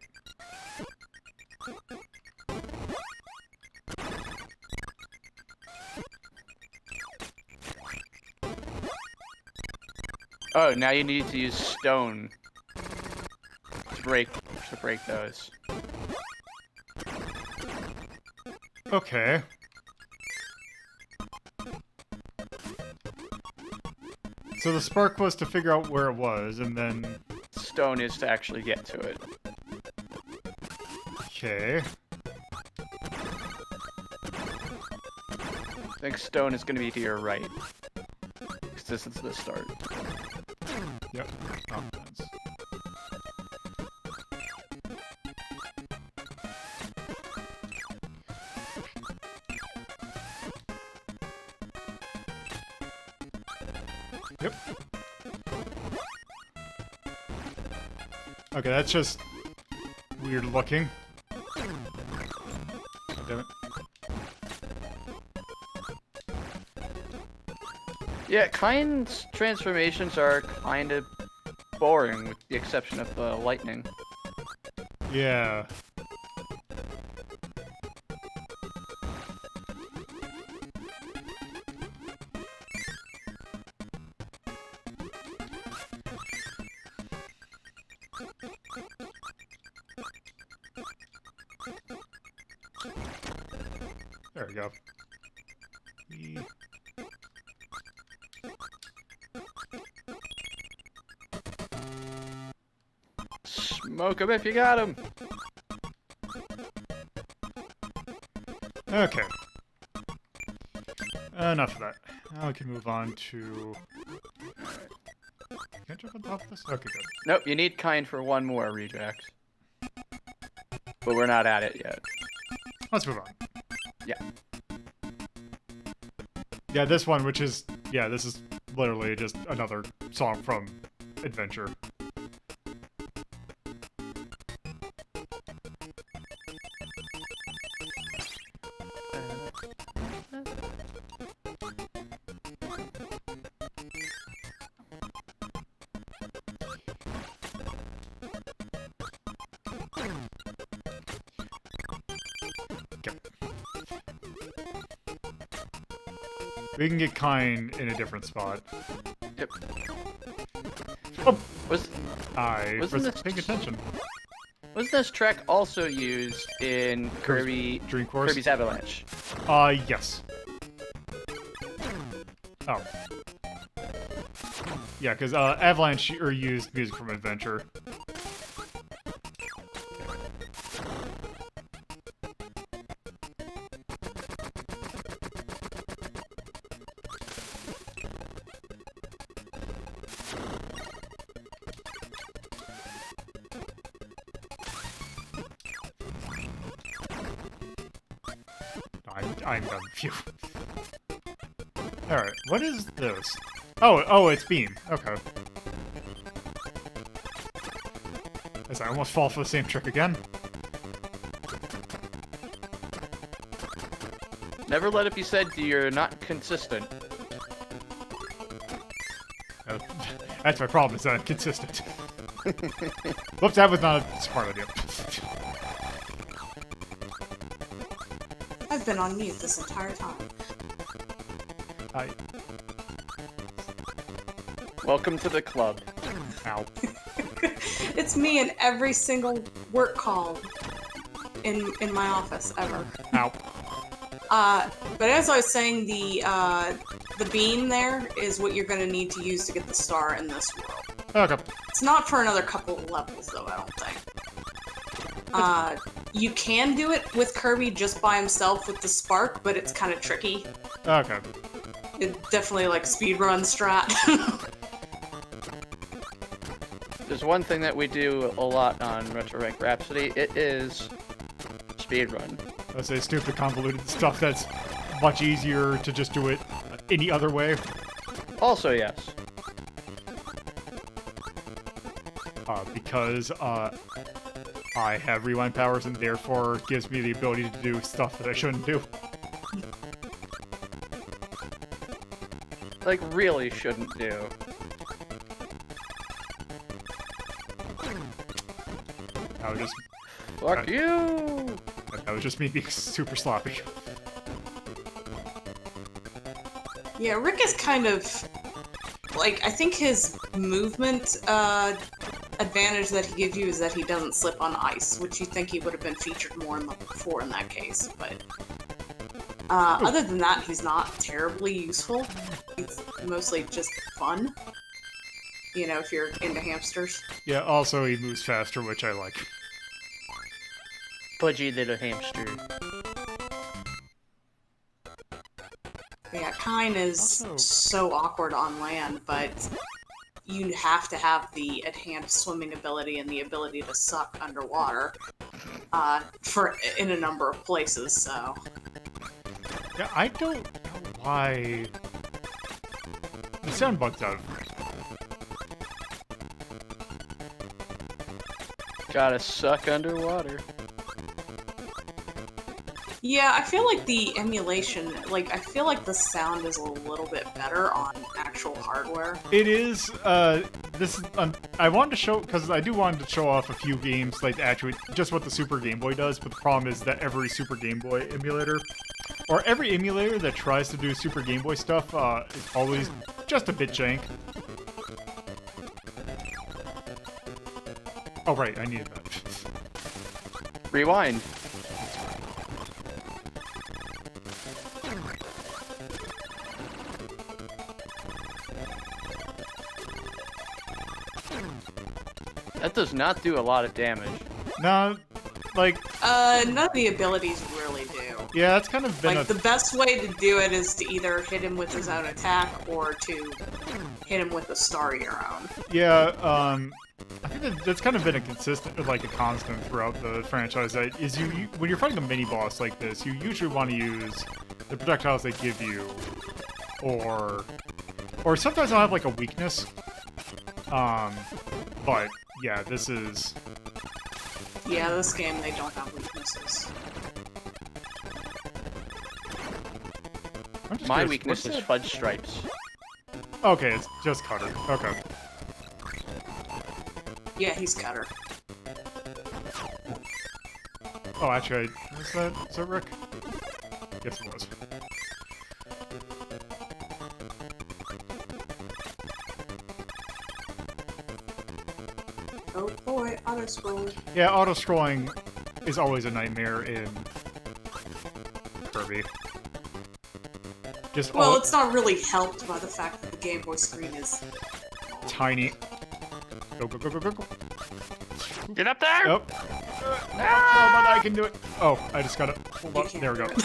Oh, now you need to use stone to break those. Okay. So the spark was to figure out where it was, and then... Stone is to actually get to it. Okay. I think stone is going to be to your right. Because this is the start. Yep. Oh, that's... Yep. Okay, that's just weird looking. Damn it. Yeah, Kine's transformations are kind of boring, with the exception of the lightning. Yeah. There we go. E. Smoke him if you got him. Okay. Enough of that. Now we can move on to... Can I jump on top of this? Okay, good. Nope, you need kind for one more reject. But we're not at it yet. Let's move on. Yeah. Yeah, this one, which is... Yeah, this is literally just another song from Adventure. We can get Kine in a different spot. Yep. Oh! I wasn't was this- paying attention. Wasn't this track also used in Kirby Dream Course? Kirby's Avalanche? Yes. Oh. Yeah, because Avalanche used music from Adventure. I'm done with you. Alright, what is this? Oh, it's Beam. Okay. As I almost fall for the same trick again. Never let it be said you're not consistent. That's my problem, is that I'm consistent. Whoops, that was not a smart idea. I've been on mute this entire time. Welcome to the club. Ow. It's me in every single work call in my office ever. Ow. But as I was saying, the beam there is what you're going to need to use to get the star in this world. Okay. It's not for another couple of levels, though, I don't think. You can do it with Kirby just by himself with the spark, but it's kind of tricky. Okay. It's definitely like speedrun strat. There's one thing that we do a lot on Retro Rank Rhapsody. It is speedrun. I say stupid convoluted stuff that's much easier to just do it any other way. Also, yes. Because I have rewind powers and therefore gives me the ability to do stuff that I shouldn't do. Like, really shouldn't do. That was just Fuck you! that was just me being super sloppy. Yeah, Rick is kind of... Like, I think his movement advantage that he gives you is that he doesn't slip on ice, which you think he would have been featured more in level 4 in that case, but... other than that, he's not terribly useful. He's mostly just fun. You know, if you're into hamsters. Yeah, also he moves faster, which I like. Pudgy little hamster. Yeah, Kine is Also- so awkward on land, but you have to have the enhanced swimming ability and the ability to suck underwater in a number of places, so... Yeah, I don't know why... The sound bugs out of me. Gotta suck underwater. Yeah, I feel like the emulation, like, I feel like the sound is a little bit better on actual hardware. It is, this is, I wanted to show, because I do want to show off a few games, like, actually, just what the Super Game Boy does, but the problem is that every Super Game Boy emulator, or every emulator that tries to do Super Game Boy stuff, is always just a bit jank. Oh, right, I needed that. Rewind. does not do a lot of damage. No, like... None of the abilities really do. Yeah, that's kind of been Like, the best way to do it is to either hit him with his own attack or to hit him with a star of your own. Yeah, I think that's kind of been a consistent, like a constant throughout the franchise. That is, when you're fighting a mini boss like this, you usually want to use the projectiles they give you, or sometimes I'll have like a weakness. But yeah, this is. Yeah, this game they don't have weaknesses. My weakness is fudge stripes. Okay, it's just Cutter. Okay. Yeah, he's Cutter. Oh, actually, is that Rick? Yes, it was. Oh boy, auto-scrolling. Yeah, auto-scrolling is always a nightmare in Kirby. Just Well, it's not really helped by the fact that the Game Boy screen is... tiny. Go, go, go, go, go, go. Get up there! Oh. Oh, but I can do it. Oh, I just gotta hold You on. can't There we go. do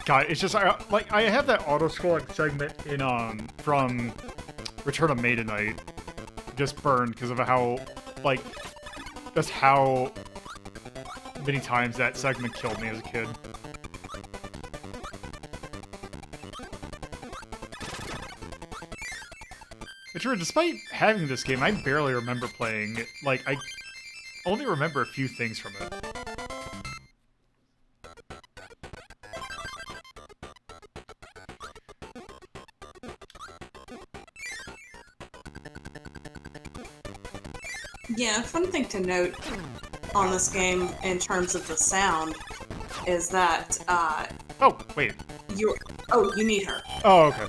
God, it's just I have that auto-scrolling segment in from Return of Maiden Knight just burned because of how just how many times that segment killed me as a kid. It's true, despite having this game, I barely remember playing it. Like, I only remember a few things from it. Yeah, a fun thing to note on this game in terms of the sound is that, Oh, wait. you need her. Oh, okay.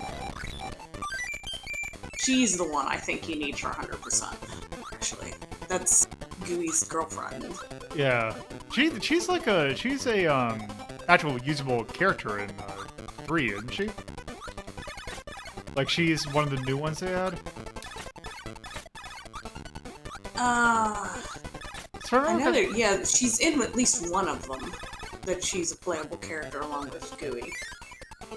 She's the one I think you need for 100%, actually. That's Gooey's girlfriend. Yeah. She's a actual usable character in 3, isn't she? Like, she's one of the new ones they had? I know that, yeah, she's in at least one of them, that she's a playable character along with Gooey.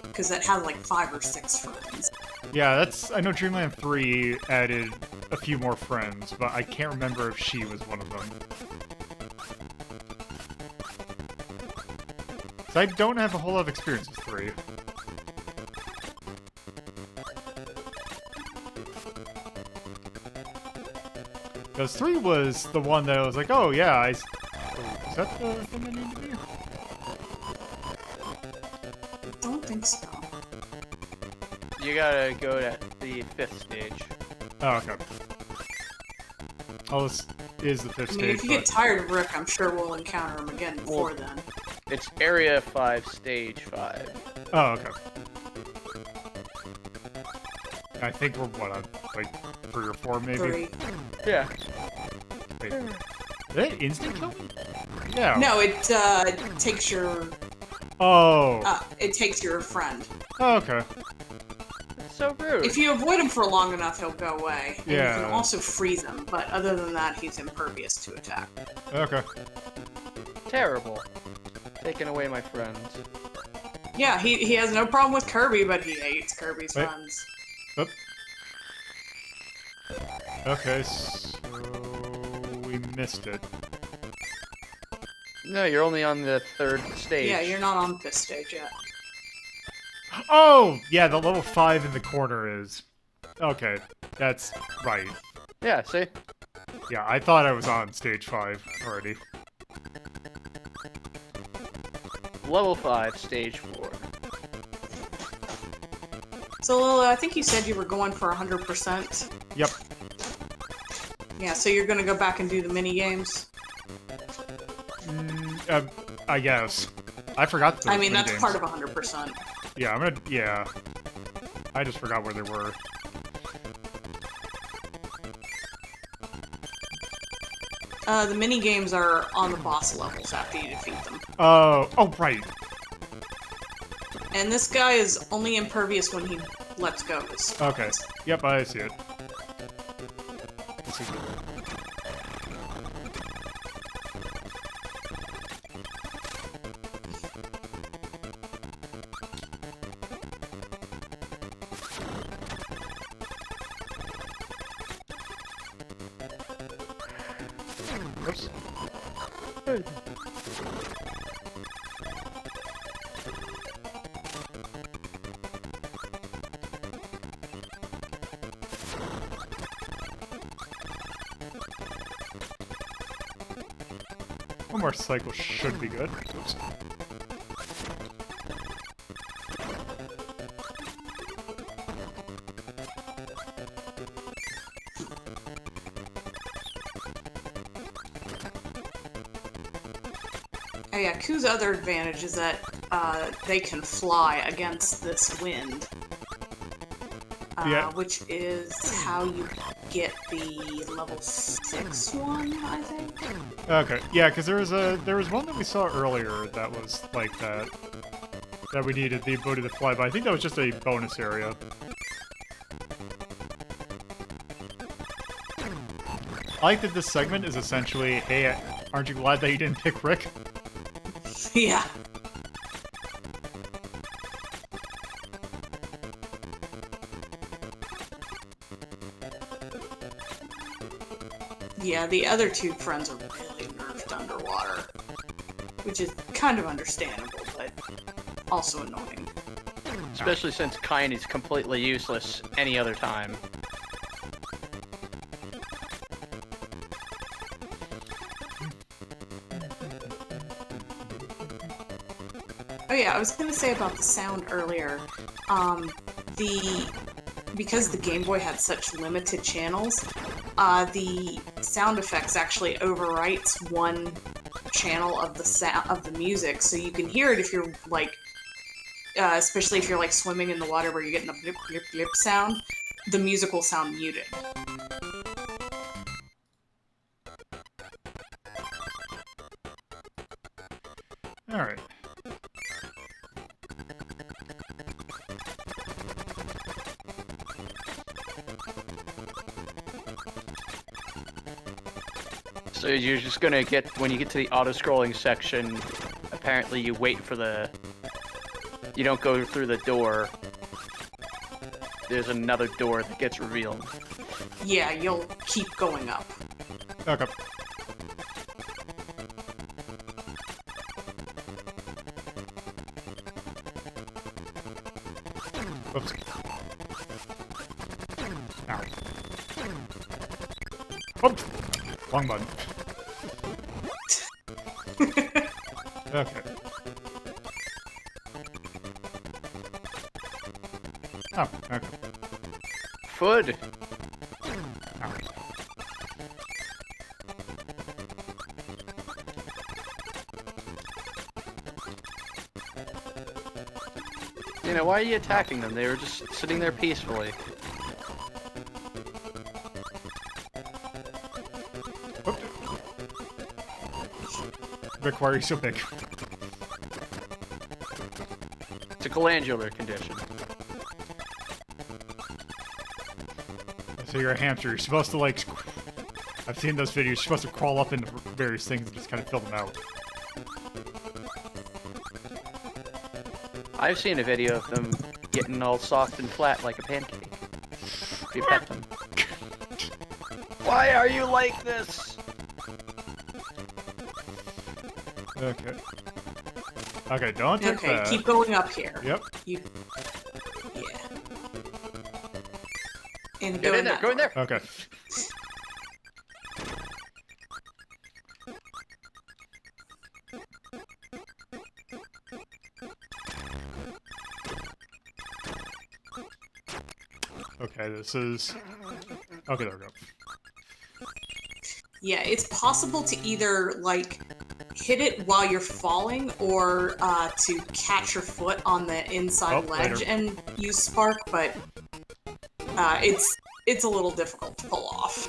Because it has like 5 or 6 friends. Yeah, I know Dreamland 3 added a few more friends, but I can't remember if she was one of them. So I don't have a whole lot of experience with 3. Because 3 was the one that I was like, oh yeah, is that the thing I need to do? I don't think so. You gotta go to the 5th stage. Oh, okay. Oh, this is the 5th I mean, stage, if you get tired of Rick, I'm sure we'll encounter him again before then. It's Area 5, Stage 5. Oh, okay. I think we're, what, on, like, 3 or 4, maybe? 3. Yeah. Wait. Did it instant kill me? Yeah. No, it takes your... Oh. it takes your friend. Oh, okay. It's so rude. If you avoid him for long enough, he'll go away. And Yeah. you can also freeze him, but other than that, he's impervious to attack. Okay. Terrible. Taking away my friends. Yeah, he has no problem with Kirby, but he hates Kirby's Wait. friends. Oop. Okay, so we missed it. No, you're only on the 3rd stage. Yeah, you're not on this stage yet. Oh! Yeah, the level 5 in the corner is... Okay, that's right. Yeah, see? Yeah, I thought I was on stage 5 already. Level 5, Stage 4. So, Lila, I think you said you were going for 100%. Yep. Yeah, so you're gonna go back and do the mini games. I guess. I forgot the I mean, that's games. part of 100%. Yeah, yeah. I just forgot where they were. The mini games are on the boss levels after you defeat them. Oh, right. And this guy is only impervious when he lets go of his Okay. Yep, I see it. this is it. Oops. One more cycle should be good. Oops. Oh yeah, Ku's other advantage is that they can fly against this wind. Yeah. Which is how you get the level 6 one, I think. Okay, yeah, because there was one that we saw earlier that was like that. That we needed the ability to fly, but I think that was just a bonus area. I like that this segment is essentially, hey, aren't you glad that you didn't pick Rick? Yeah. Yeah, the other two friends are really nerfed underwater, which is kind of understandable, but also annoying. Especially since Kine is completely useless any other time. Oh yeah, I was gonna say about the sound earlier. Because the Game Boy had such limited channels, the sound effects actually overwrites one channel of the music, so you can hear it if you're like, especially if you're like swimming in the water where you're getting the blip blip blip sound. The music will sound muted. All right. So you're just gonna get, when you get to the auto-scrolling section, apparently you wait for you don't go through the door. There's another door that gets revealed. Yeah, you'll keep going up. Okay. Oops. Ow. Oops! Wrong button. Okay. Oh, okay. Food! Ow. You know, why are you attacking them? They were just sitting there peacefully. Rick, why are you so big? It's a glandular condition. So you're a hamster. You're supposed to, like... I've seen those videos. You're supposed to crawl up into various things and just kind of fill them out. I've seen a video of them getting all soft and flat like a pancake. If you pet them. Why are you like this? Okay. Okay, don't take Okay, that. keep going up here. Yep. Yeah. And Get in there, go in there! Okay. Okay, this is... Okay, there we go. Yeah, it's possible to either, like, hit it while you're falling, or to catch your foot on the inside ledge later. and use Spark, but it's a little difficult to pull off.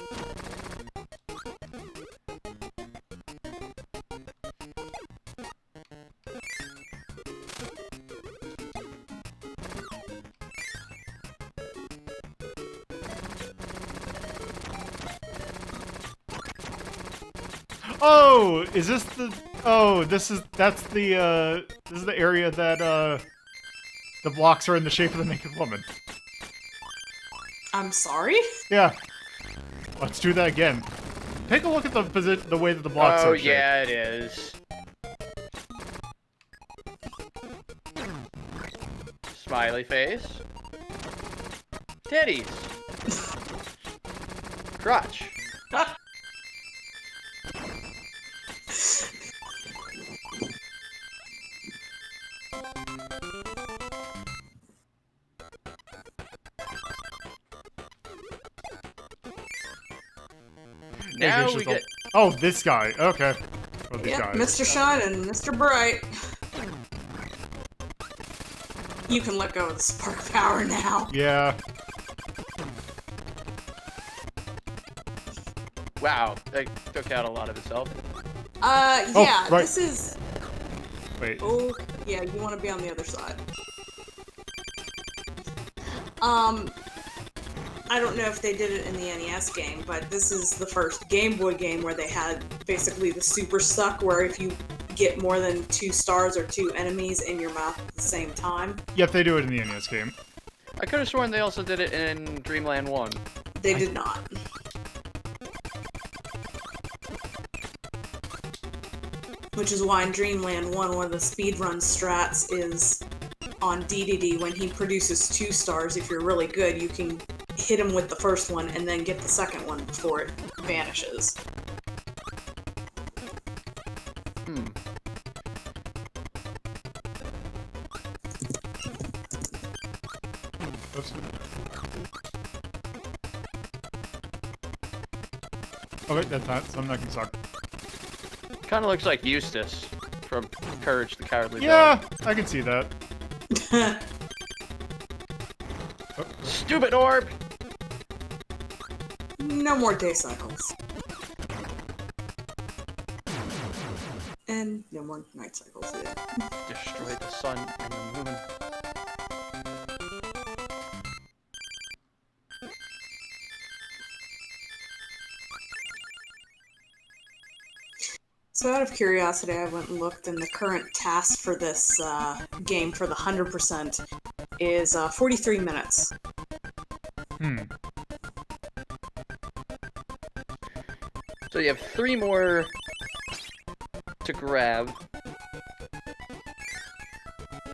Oh, is this the... Oh, that's the, this is the area that, the blocks are in the shape of the naked woman. I'm sorry? Yeah. Let's do that again. Take a look at the way that the blocks are shaped. Oh, yeah, it is. Smiley face. Titties. Crotch. Now we get... Oh, this guy. Okay. Oh, these Yep, guys. Mr. Shine and Mr. Bright. You can let go of the spark power now. Yeah. Wow, that took out a lot of itself. Yeah, right. this is... Wait. Oh, yeah, you want to be on the other side. I don't know if they did it in the NES game, but this is the first Game Boy game where they had basically the super suck, where if you get more than 2 stars or 2 enemies in your mouth at the same time. Yep, they do it in the NES game. I could have sworn they also did it in Dreamland 1. They did not. Which is why in Dreamland 1, one of the speedrun strats is on DDD, when he produces 2 stars, if you're really good, you can hit him with the first one and then get the second one before it vanishes. Oops. Okay, that's not. So I'm not gonna suck. Kind of looks like Eustace from Courage the Cowardly Yeah, Dog. I can see that. Stupid orb! No more day cycles. And no more night cycles either. Destroy the sun and the moon. So out of curiosity, I went and looked, and the current task for this game for the 100% is 43 minutes. So you have 3 more to grab.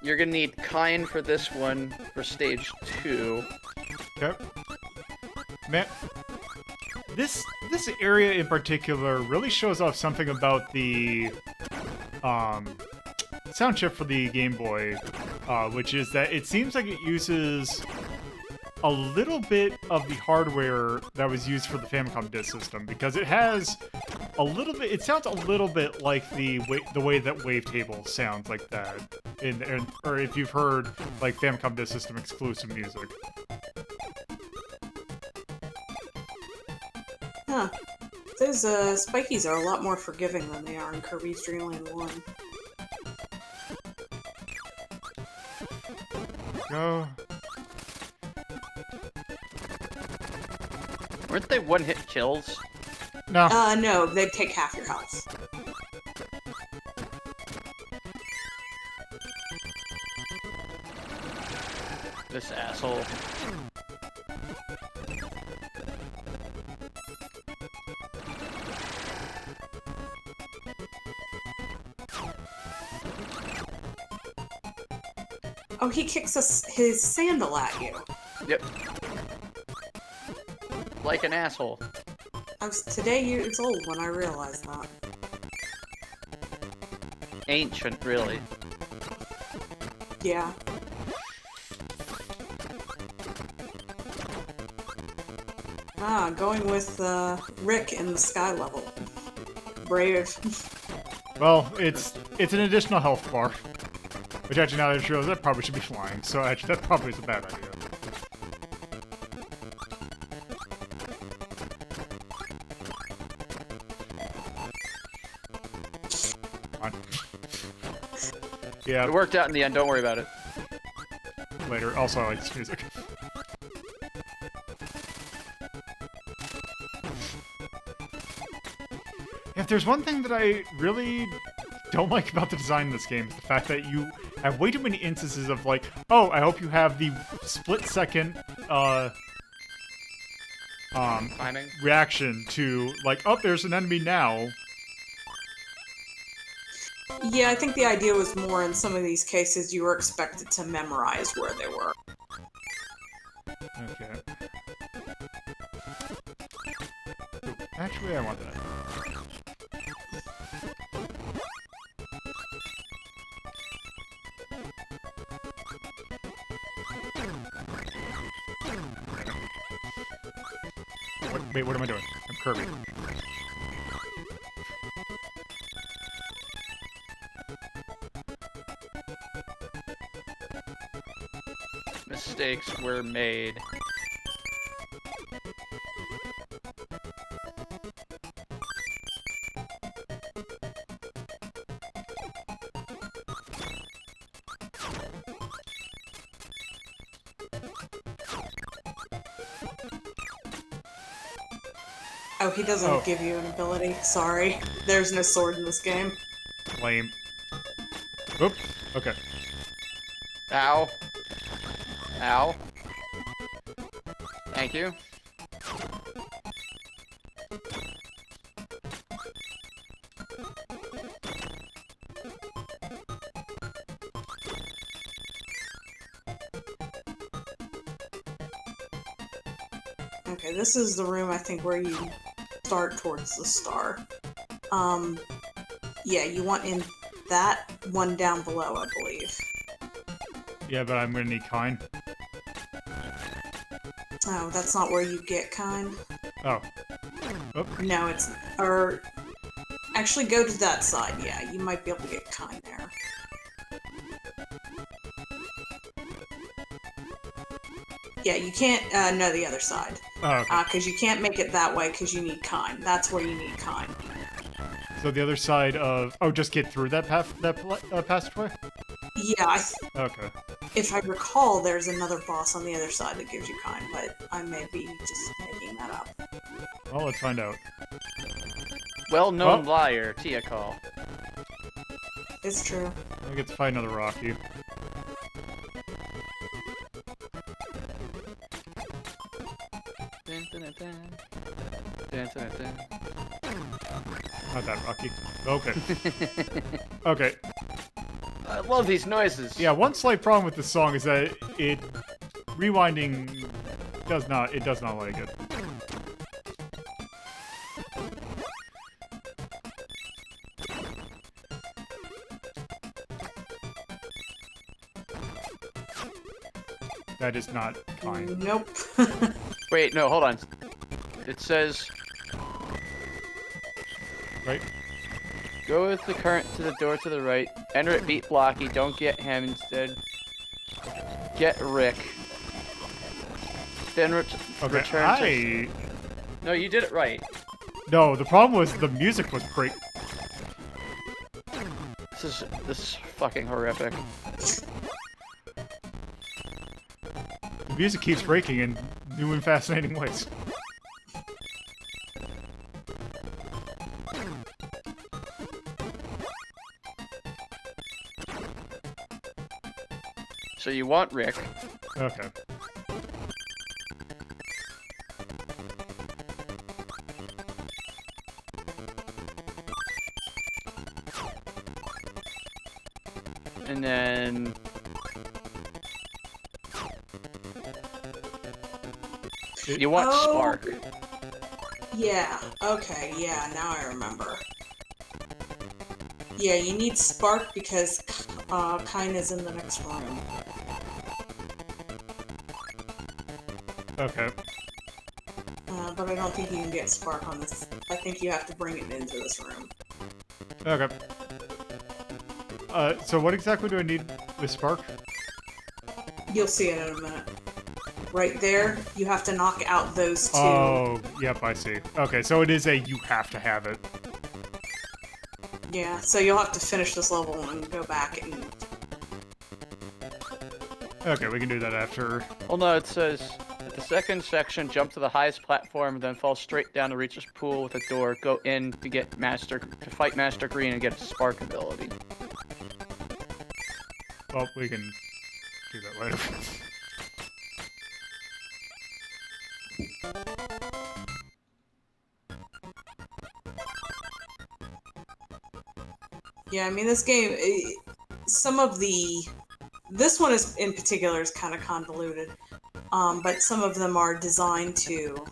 You're gonna need Kind for this one for stage 2. Yep. Man, this area in particular really shows off something about the sound chip for the Game Boy, which is that it seems like it uses a little bit of the hardware that was used for the Famicom Disk System, because it has a little bit. It sounds a little bit like the way that Wavetable sounds like that, or if you've heard like Famicom Disk System exclusive music. Huh. Those spikies are a lot more forgiving than they are in Kirby's Dream Land 1. Go. Weren't they one-hit kills? No. No, they take half your health. This asshole. Oh, he kicks his sandal at you. Yep. Like an asshole. I was today years old when I realized that. Ancient, really. Yeah. Going with Rick in the sky level. Brave. Well, it's an additional health bar. Which actually, now that I realize, that probably should be flying. So actually, that probably is a bad idea. Come on. Yeah. It worked out in the end, don't worry about it. Later. Also, I like this music. If there's one thing that I really don't like about the design of this game, is the fact that you have way too many instances of like, oh, I hope you have the split-second, Timing? reaction to, like, oh, there's an enemy now. Yeah, I think the idea was more in some of these cases you were expected to memorize where they were. Okay. Ooh, actually, I want that. Wait, what am I doing? I'm Kirby. Mistakes were made. Oh, he doesn't give you an ability. Sorry. There's no sword in this game. Lame. Oop. Okay. Ow. Ow. Thank you. Okay, this is the room, I think, where you start towards the star. Yeah, you want in that one down below, I believe. Yeah, but I'm gonna need kind. Oh, that's not where you get kind. Oh. Oop. No, it's... Or... Actually, go to that side, yeah. You might be able to get kind there. Yeah, you can't... no, the other side. Oh, okay. Because you can't make it that way because you need kind. That's where you need kind. So the other side of... Oh, just get through that passageway? Yeah, Okay. if I recall, there's another boss on the other side that gives you kind, but I may be just making that up. Well, let's find out. Well-known Oh. liar, Tia Call. It's true. I get to fight another Rocky. Dun, dun, dun, dun. Dun, dun, dun, dun. Not that Rocky. Okay. Okay. I love these noises. Yeah, one slight problem with this song is that it... Rewinding does not like it. That is not kind. Nope. Wait, no, hold on. It says, Right? go with the current to the door to the right. Enter it, beat Blocky. Don't get him instead. Get Rick. Then Okay, return to... No, you did it right. No, the problem was the music was great. This is fucking horrific. The music keeps breaking in new and fascinating ways. So you want Rick. Okay. And then... You want Oh. Spark. Yeah, okay, yeah, now I remember. Yeah, you need Spark because Kine is in the next room. Okay. But I don't think you can get Spark on this. I think you have to bring it into this room. Okay. So what exactly do I need with Spark? You'll see it in a minute. Right there, you have to knock out those two. Oh, yep, I see. Okay, so it is a you have to have it. Yeah, so you'll have to finish this level and go back and... Okay, we can do that after. Well, no, it says the second section, jump to the highest platform, then fall straight down to reach this pool with a door. Go in to fight Master Green and get his spark ability. Well, we can do that later. Yeah, I mean, this game, this one is in particular is kind of convoluted, but some of them are designed to.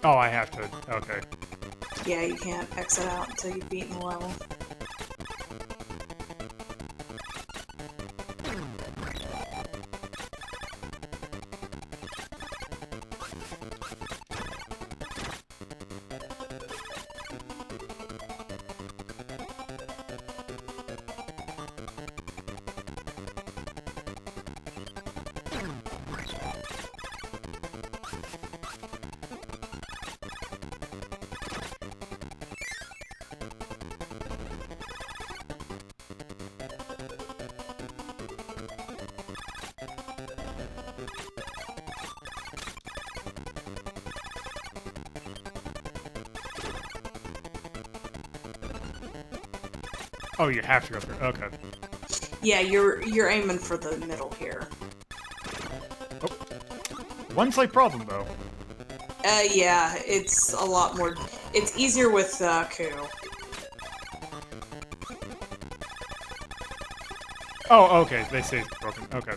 Oh, I have to. Okay. Yeah, you can't exit out until you've beaten the level. Oh, you have to go through. Okay. Yeah, you're aiming for the middle here. Oh. One slight problem, though. Yeah, it's a lot more. It's easier with Ku. Oh, okay. They say it's broken. Okay.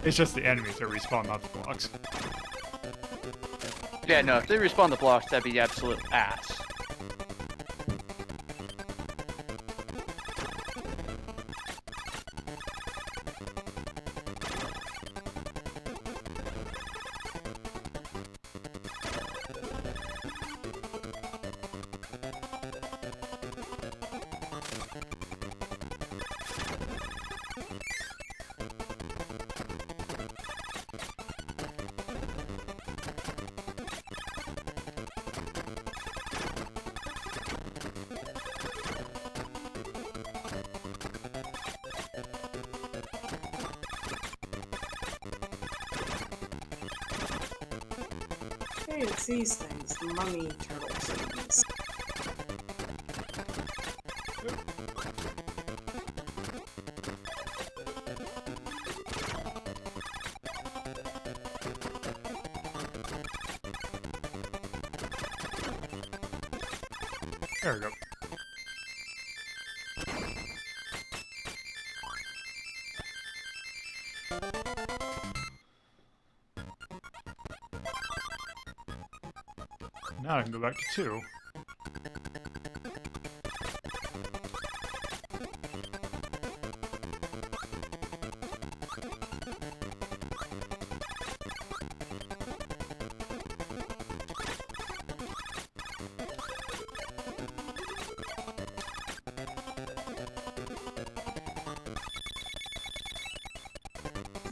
It's just the enemies that respawn, not the blocks. Yeah, no, if they respawn the blocks, that'd be absolute ass. Hey, it's these things, the mummy turtle things. There we go. Now I can go back to 2.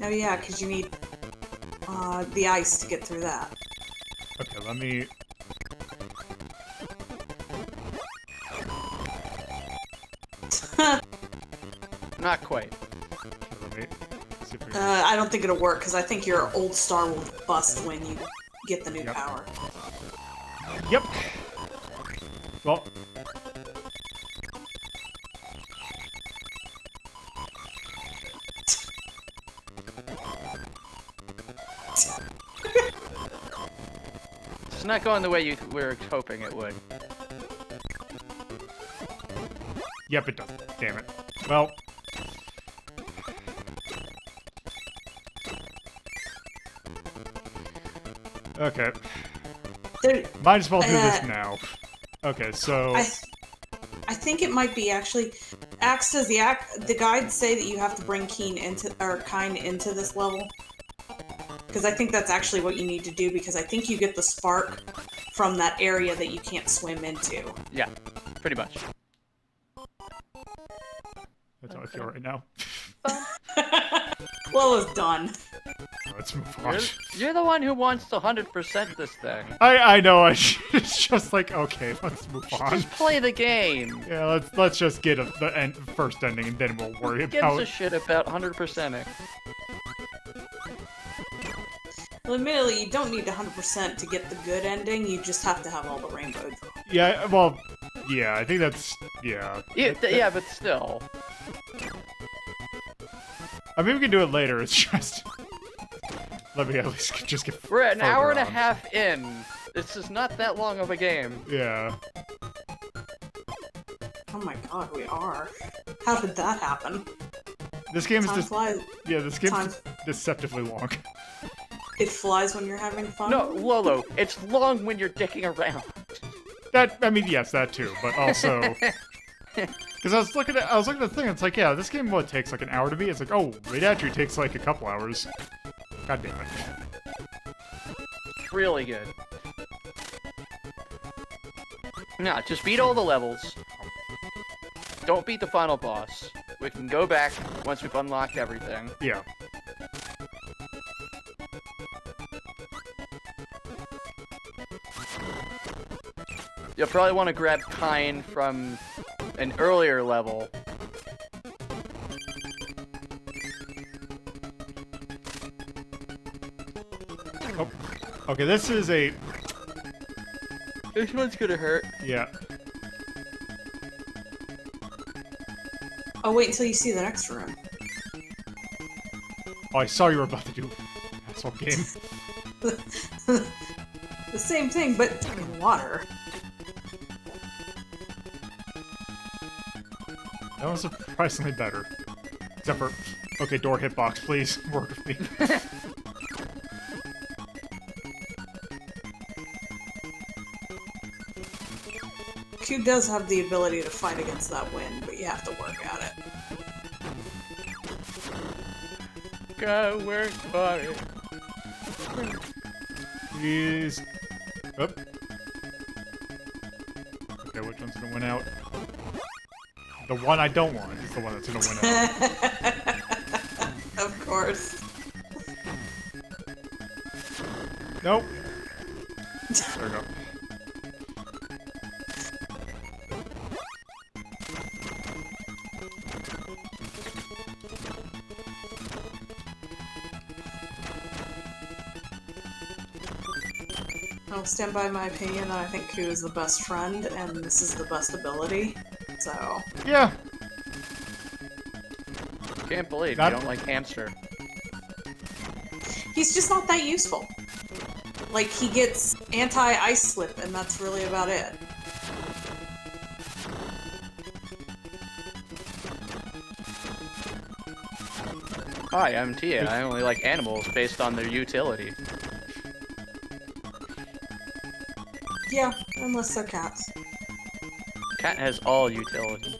Oh yeah, because you need the ice to get through that. Okay, let me... Not quite. Okay, let me see if we I don't think it'll work, because I think your old star will bust when you get the new power. Yep. Well... It's not going the way you were hoping it would. Yep, it does. Damn it. Well... Okay. Might as well do this now. Okay, so... I think it might be actually... Axe, does the guide say that you have to bring Kine into this level? Because I think that's actually what you need to do, because I think you get the spark from that area that you can't swim into. Yeah, pretty much. That's how I feel right now. Well, it's done. Let's move on. You're the one who wants to 100% this thing. I know. It's just like, okay, let's move on. Just play the game. Yeah, let's just get the first ending, and then we'll worry Who gives about. a shit about 100%ing? Well, admittedly, you don't need 100% to get the good ending. You just have to have all the rainbows. Yeah, well, yeah, I think that's yeah. Yeah, but still. I mean, we can do it later. It's just let me at least just get. We're an hour and a on. half in. This is not that long of a game. Yeah. Oh my god, we are. How did that happen? This game is Time just flies. yeah. This game Time. is deceptively long. It flies when you're having fun? No, Lolo, it's long when you're dicking around. That I mean, yes, that too, but also because I was looking at the thing. It's like, yeah, this game takes like an hour to beat. It's like, oh, it actually takes like a couple hours. God damn it. Really good. Nah, just beat all the levels. Don't beat the final boss. We can go back once we've unlocked everything. Yeah. You'll probably want to grab Kine from an earlier level. Oh. Okay, this is a This one's gonna hurt. yeah. Oh, wait until you see the next room. Oh, I saw you were about to do asshole game. The same thing, but in water. That was surprisingly better. Except for okay, door hitbox, please work with me. Q does have the ability to fight against that wind, but you have to work at it. Gotta work for it. Please. Oh. Okay, which one's gonna win out? The one I don't want is the one that's gonna win out. Of course. Nope. There we go. I'll stand by my opinion that I think Q is the best friend, and this is the best ability. So. Yeah. Can't believe Not- you don't like Hamster. He's just not that useful. Like, he gets anti-ice slip, and that's really about it. Hi, I'm Tia, and I only like animals based on their utility. Yeah, unless they're cats. Cat has all utility.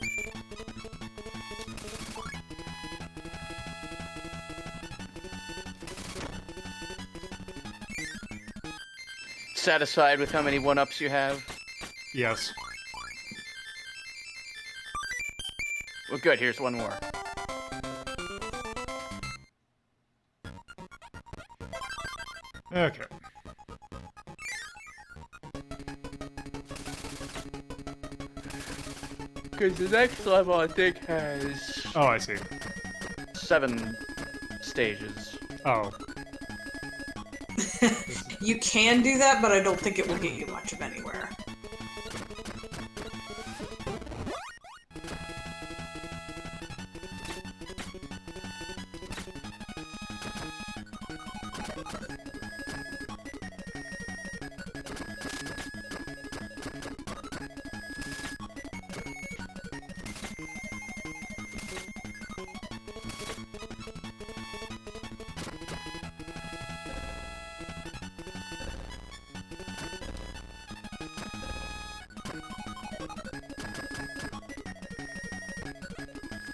Satisfied with how many one-ups you have? Yes. Well, good, here's one more. Okay. Because the next level, I think, has Oh, I see. 7 stages. Oh. You can do that, but I don't think it will get you much of anywhere.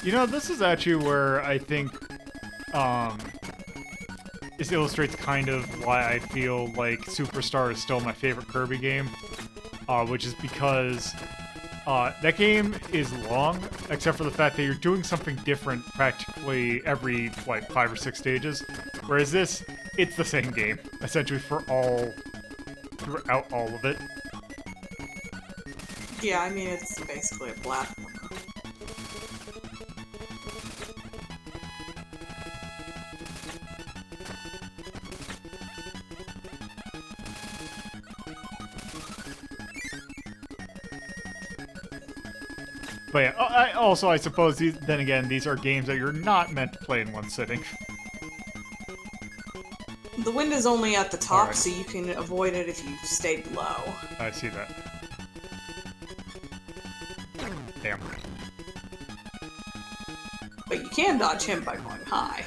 You know, this is actually where I think this illustrates kind of why I feel like Superstar is still my favorite Kirby game, which is because that game is long, except for the fact that you're doing something different practically every, like, 5 or 6 stages, whereas this, it's the same game, essentially throughout all of it. Yeah, I mean, it's basically a platformer. But yeah, I suppose, then again, these are games that you're not meant to play in one sitting. The wind is only at the top, Alright. so you can avoid it if you stay below. I see that. Damn. But you can dodge him by going high.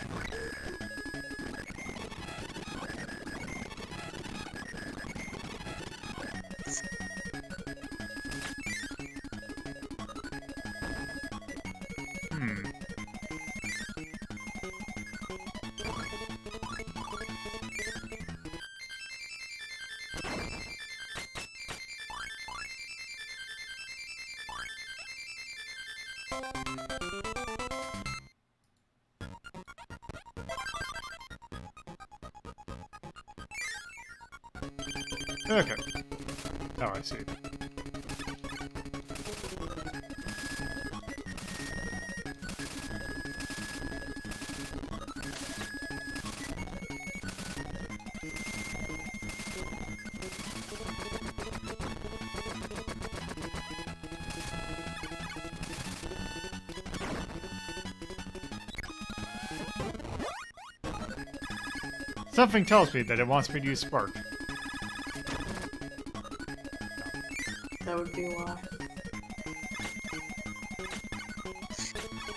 Okay. Oh, I see. Something tells me that it wants me to use Spark. That would be why.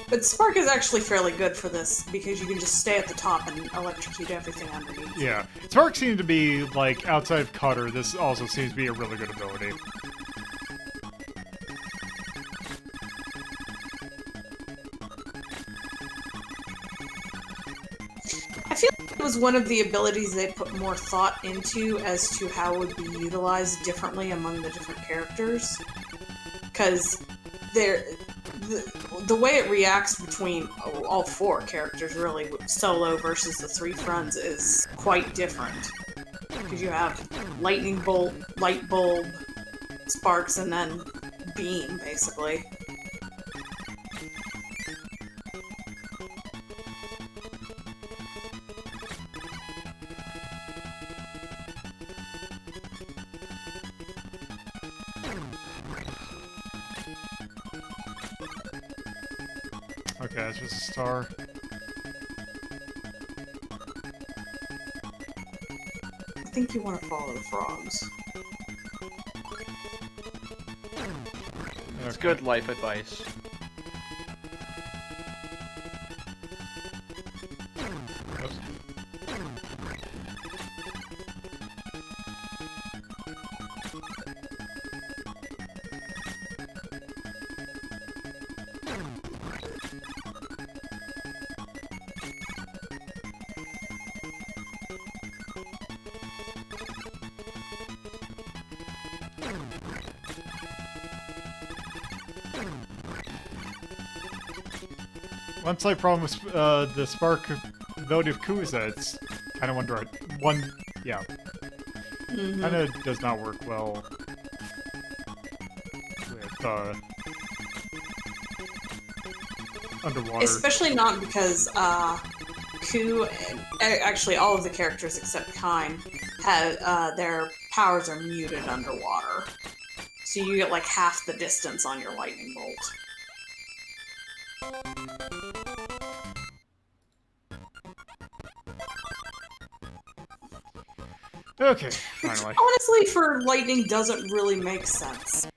But Spark is actually fairly good for this, because you can just stay at the top and electrocute everything underneath. Yeah. Spark seems to be, like, outside of Cutter, this also seems to be a really good ability. I feel like it was one of the abilities they put more thought into as to how it would be utilized differently among the different characters. Because the way it reacts between all 4 characters, really, Solo versus the 3 friends, is quite different. Because you have lightning bolt, light bulb, sparks, and then beam, basically. Okay, that's just a star. I think you want to follow the frogs. It's good life advice. Oops. One slight problem with the Spark ability of Ku is that it's kind of yeah, kind of does not work well with underwater. Especially not because Ku, and actually all of the characters except Kine, have their powers are muted underwater. So you get like half the distance on your lightning bolt. Okay, Which finally. honestly for lightning doesn't really make sense.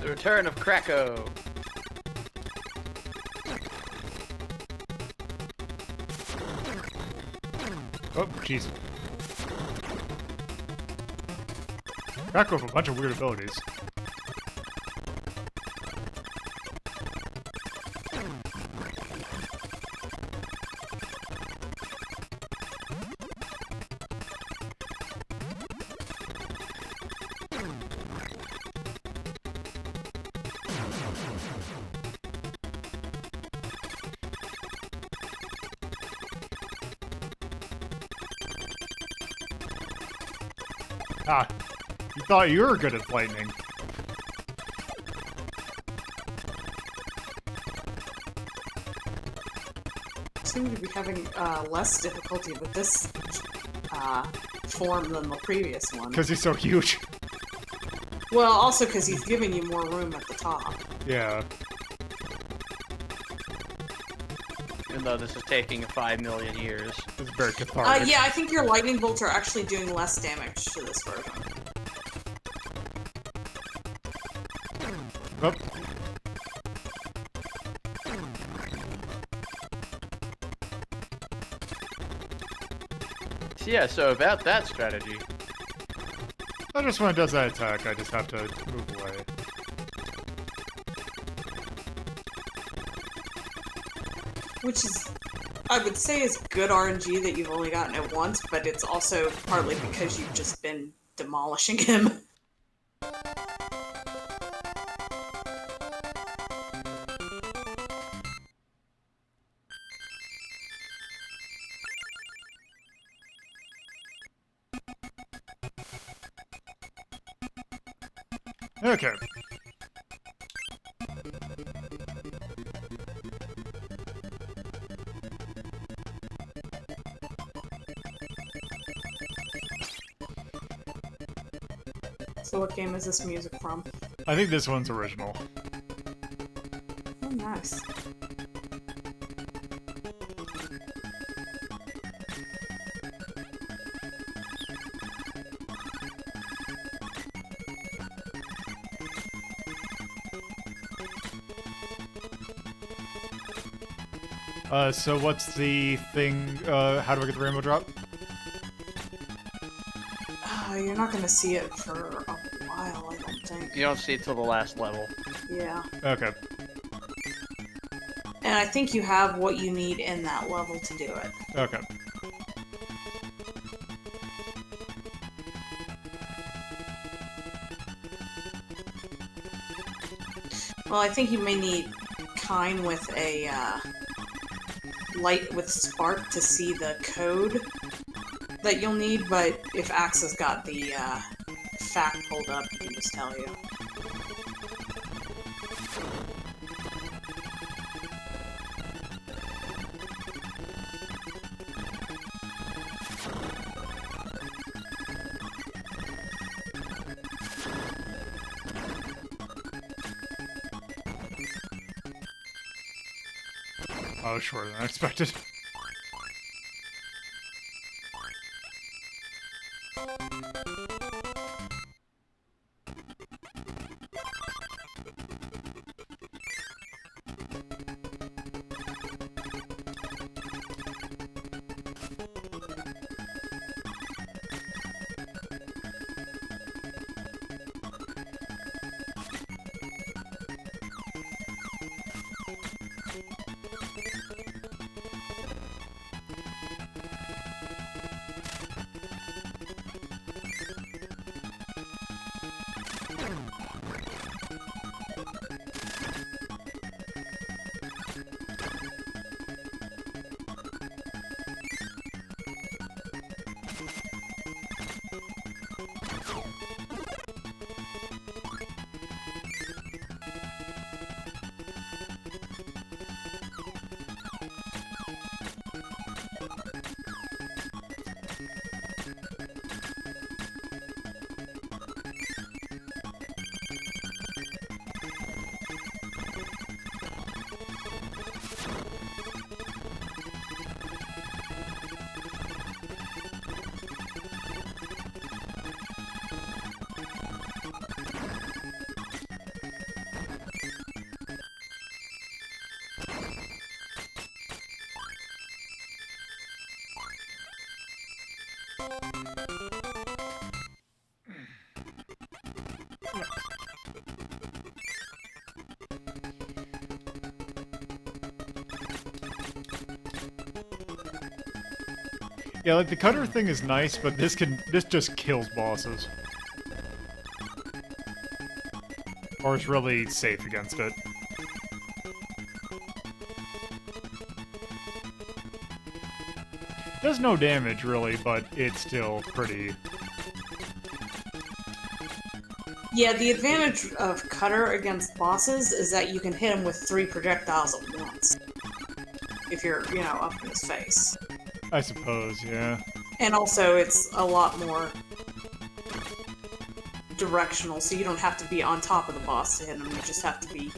The return of Kracko. Oh, jeez. Back with a bunch of weird abilities. Ah, you thought you were good at lightning. Seem to be having less difficulty with this form than the previous one. Because he's so huge. Well, also because he's giving you more room at the top. Yeah. Even though this is taking 5 million years. It's very cathartic. Yeah, I think your lightning bolts are actually doing less damage to this version. Oh. Yeah, so about that strategy. I just when it does that attack, I just have to move away. Which is, I would say, is good RNG that you've only gotten it once, but it's also partly because you've just been demolishing him. Okay. So what game is this music from? I think this one's original. Oh, nice. So what's the thing, how do I get the rainbow drop? You're not gonna see it for a while, I don't think. You don't see it till the last level. Yeah. Okay. And I think you have what you need in that level to do it. Okay. Well, I think you may need Kine with a, light with Spark to see the code that you'll need, but if Axe has got the, fact pulled up, he can just tell you. Oh, shorter than I expected. Yeah, like the cutter thing is nice, but this just kills bosses. Or is really safe against it. Does no damage really, but it's still pretty. Yeah, the advantage of Cutter against bosses is that you can hit him with 3 projectiles at once. If you're, you know, up in his face. I suppose, yeah. And also, it's a lot more directional, so you don't have to be on top of the boss to hit him. You just have to be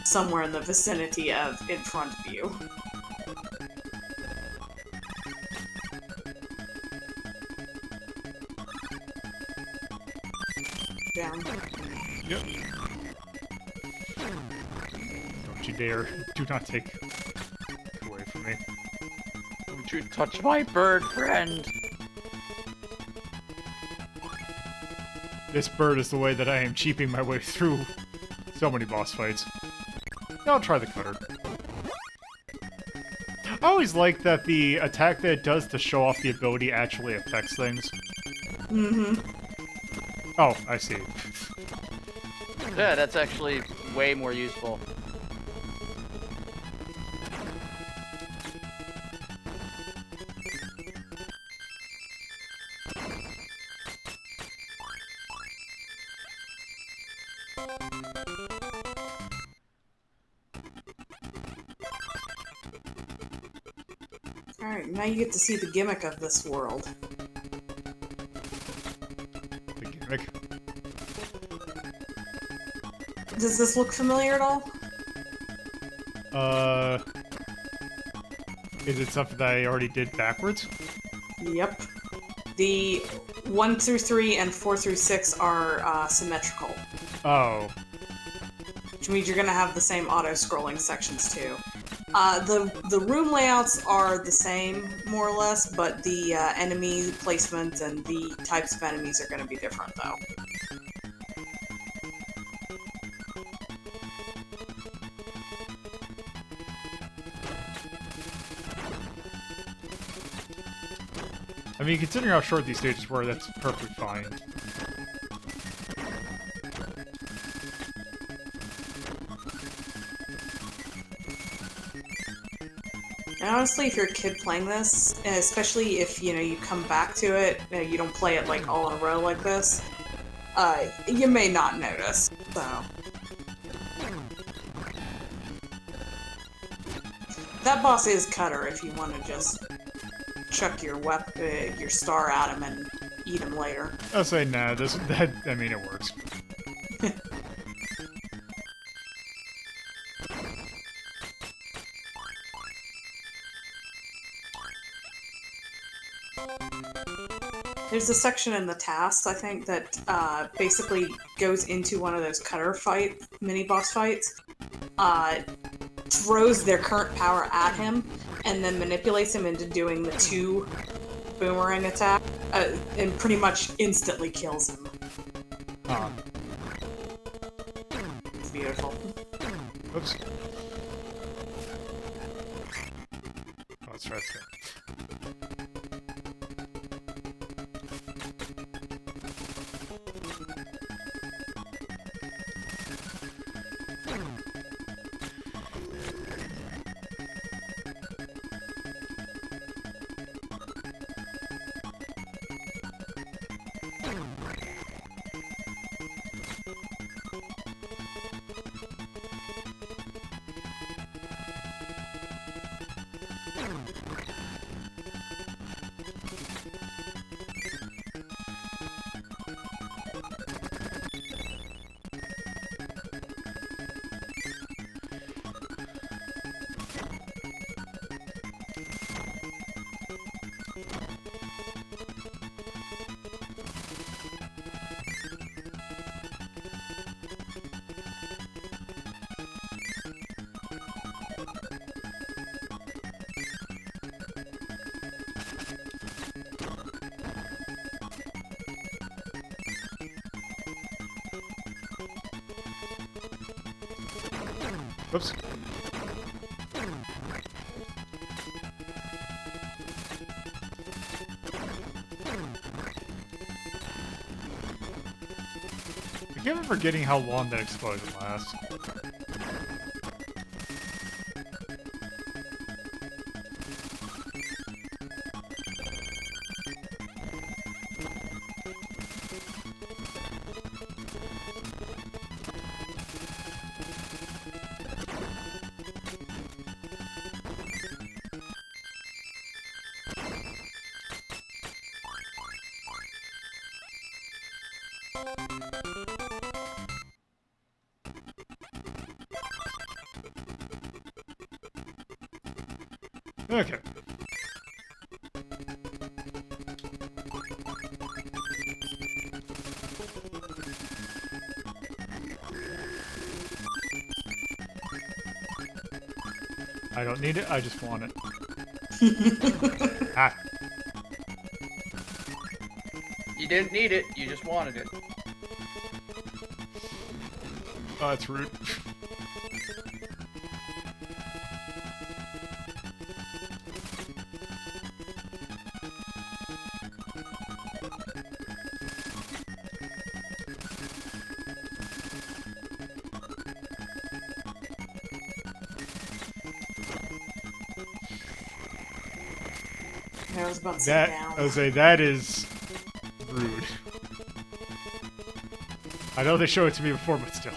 somewhere in the vicinity of in front of you. Down. Yep. Don't you dare. Do not take it away from me. Don't you touch my bird friend! This bird is the way that I am cheaping my way through so many boss fights. I'll try the cutter. I always like that the attack that it does to show off the ability actually affects things. Mm-hmm. Oh, I see. Yeah, that's actually way more useful. Alright, now you get to see the gimmick of this world. The gimmick. Does this look familiar at all? Is it something that I already did backwards? Yep. The 1 through 3 and 4 through 6 are symmetrical, Oh. which means you're gonna have the same auto-scrolling sections too. The room layouts are the same, more or less, but the enemy placement and the types of enemies are gonna be different, though. I mean, considering how short these stages were, that's perfectly fine. And honestly, if you're a kid playing this, and especially if, you know, you come back to it, you don't play it, like, all in a row like this, you may not notice, so... That boss is Cutter if you want to just chuck your your star at him and eat him later. I'll say nah, I mean, it works. There's a section in the tasks, I think, that basically goes into one of those Cutter mini-boss fights, throws their current power at him, and then manipulates him into doing the 2 boomerang attack, and pretty much instantly kills him. It's beautiful. Oops. Oh, let's try this again. Oops. I keep forgetting how long that explosion lasts. Okay. I don't need it, I just want it. Ah. You didn't need it, you just wanted it. Oh, that's rude. I was about to sit That, down. I was say, that is rude. I know they showed it to me before, but still.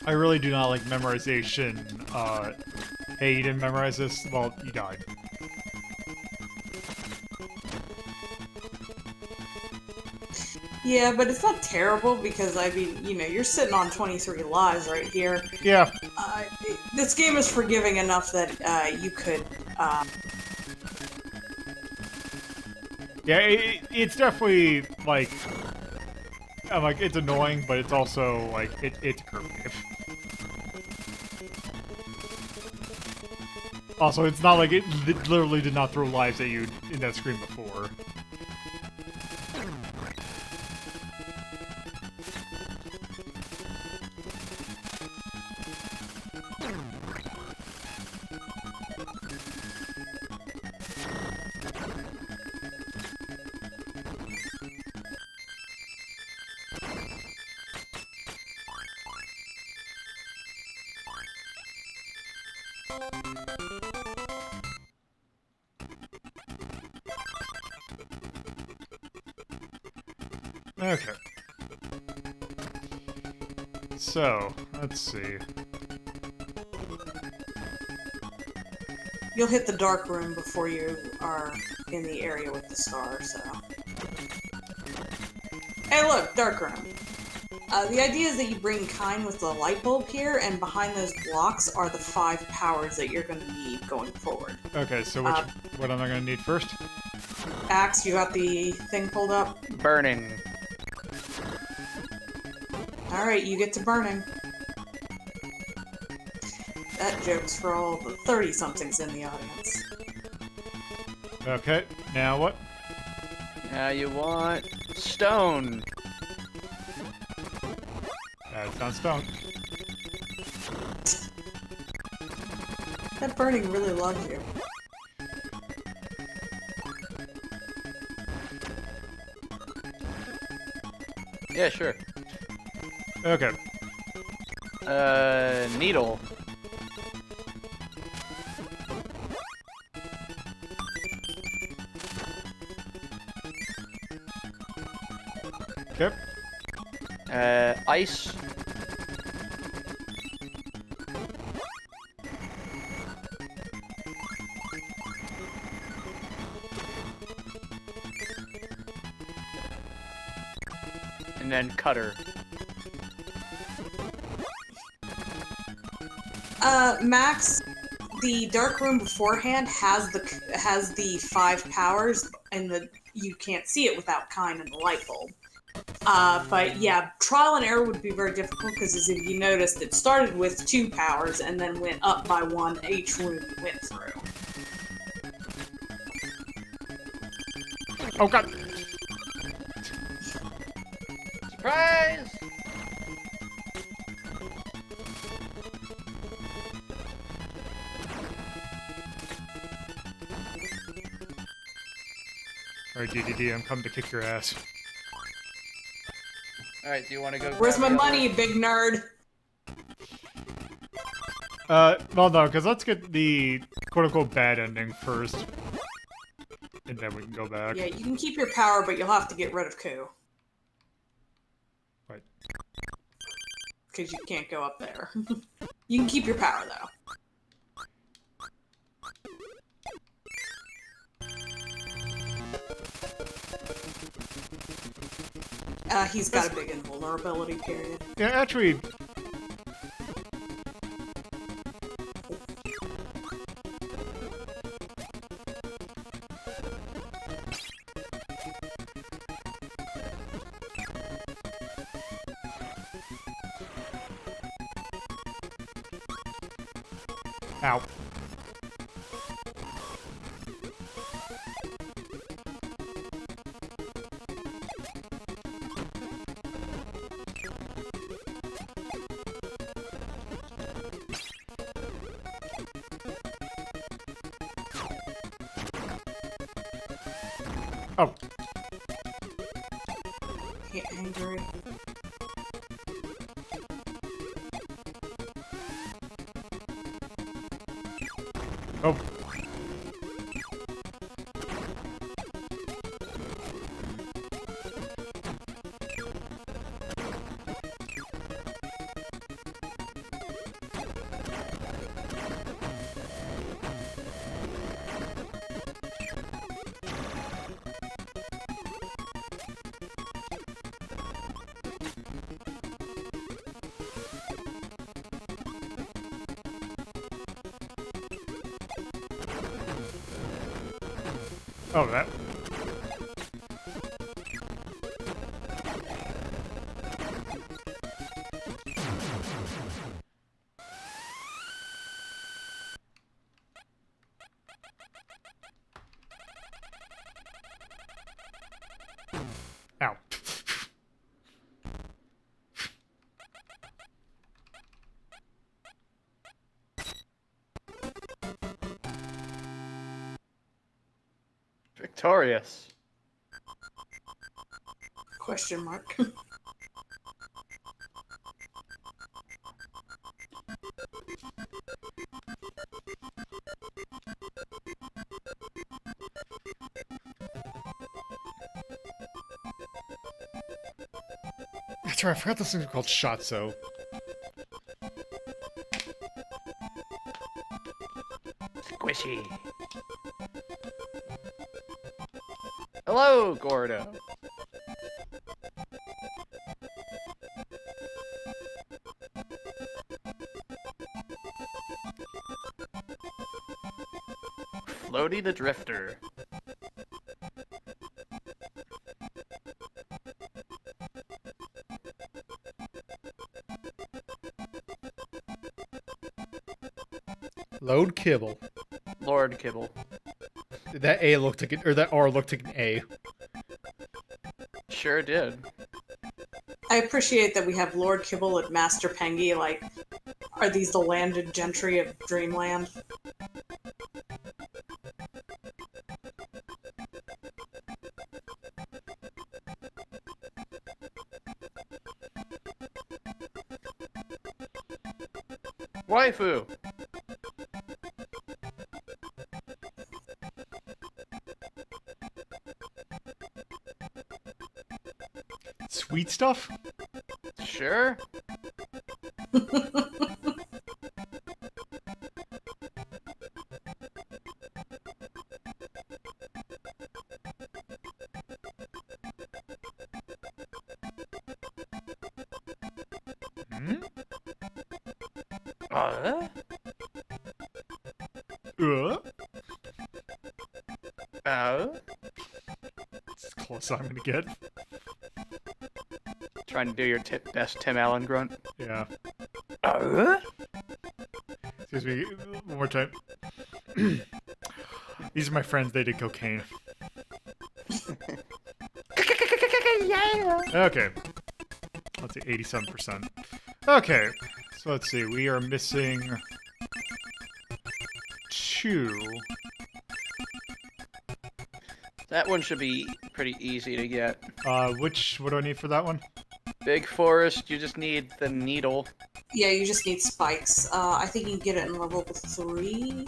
I really do not like memorization. Hey, you didn't memorize this? Well, you died. Yeah, but it's not terrible because, I mean, you know, you're sitting on 23 lives right here. Yeah. This game is forgiving enough that you could. Yeah, it's definitely, like... I'm like, it's annoying, but it's also, like, it's curvative. Also, it's not like it literally did not throw lives at you in that screen before. Okay. So, let's see. You'll hit the dark room before you are in the area with the star, so. Hey, look, dark room. The idea is that you bring kind with the light bulb here, and behind those blocks are the 5 powers that you're going to need going forward. Okay, so what am I going to need first? Axe, you got the thing pulled up? Burning. Alright, you get to burning. That joke's for all the 30-somethings in the audience. Okay, now what? Now you want stone. It's not stone. That burning really loves you. Yeah, sure. Okay. Needle. Okay. Ice. And then cutter. Max, the dark room beforehand has the 5 powers, and you can't see it without kind and the light bulb. But yeah, trial and error would be very difficult because, as if you noticed, it started with 2 powers and then went up by 1 each room you went through. Oh god! Surprise! Alright, DDD, I'm coming to kick your ass. Alright, do you want to go? Where's my grab the money, other- you big nerd? Well, no, because let's get the quote-unquote bad ending first. And then we can go back. Yeah, you can keep your power, but you'll have to get rid of Ku. Right. Because you can't go up there. You can keep your power, though. He's got a big invulnerability period. Yeah, actually... Ow. Oh. Get angry. Oh. Oh, that. Ow. Victorious. Question mark. That's right, I forgot this thing was called Shatso. Squishy. Hello, Gordo. Floaty the Drifter. Load kibble. Lord Kibble. That A looked like an, or that R looked like an A. Sure did. I appreciate that we have Lord Kibble and Master Pengy, like, are these the landed gentry of Dreamland? Waifu. Sweet stuff? Sure. Hmm? Uh? Uh? Oh? It's as close as I'm gonna get. Trying to do your best Tim Allen grunt. Yeah. Oh? Excuse me, one more time. These are my friends, they did cocaine. Okay. Let's see, 87%. Okay. So let's see, we are missing 2. That one should be pretty easy to get. What do I need for that one? Big forest, you just need the needle. Yeah, you just need spikes. I think you can get it in level 3.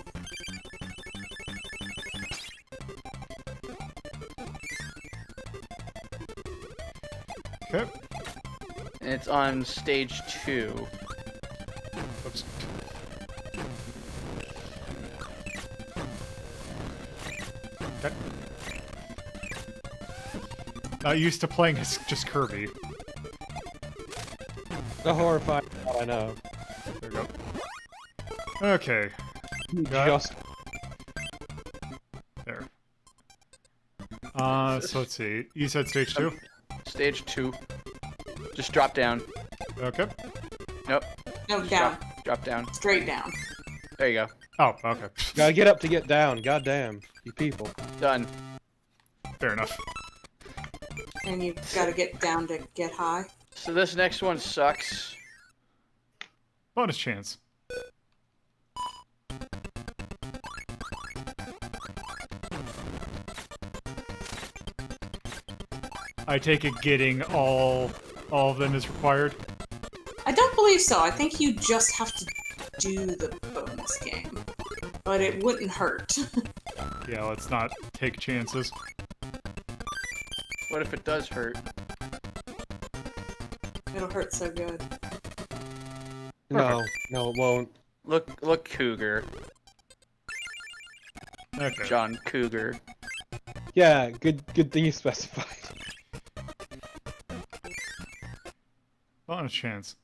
Okay. And it's on stage 2. Oops. Okay. Not used to playing as just Kirby. The horrifying thought I know. There we go. Okay. Just There. So let's see. You said stage 2? Stage 2. Just drop down. Okay. Nope. No, down. Drop down. Straight down. There you go. Oh, okay. gotta get up to get down. Goddamn, you people. Done. Fair enough. And you've got to get down to get high. So this next one sucks. Bonus chance. I take it getting all of them is required? I don't believe so. I think you just have to do the bonus game. But it wouldn't hurt. Yeah, let's not take chances. What if it does hurt? It'll hurt so good. No, no, it won't. Look, Cougar. Okay. John Cougar. Yeah, good thing you specified. Bonus chance.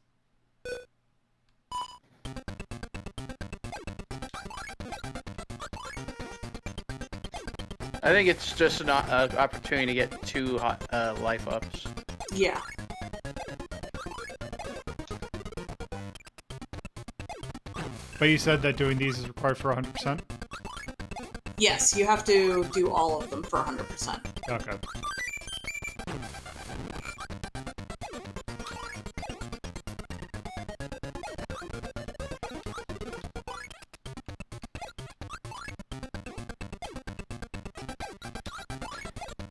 I think it's just an opportunity to get 2 life ups. Yeah. But you said that doing these is required for 100%? Yes, you have to do all of them for 100%. Okay.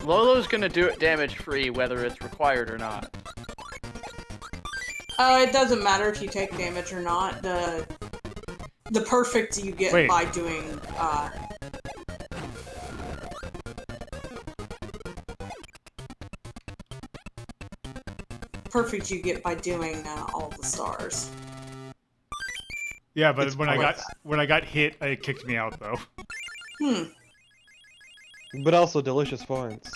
Lolo's gonna do it damage free whether it's required or not. It doesn't matter if you take damage or not. The perfect you get Wait. by doing perfect you get by doing all the stars. Yeah, but It's when I got hit, it kicked me out though. Hmm. But also delicious points.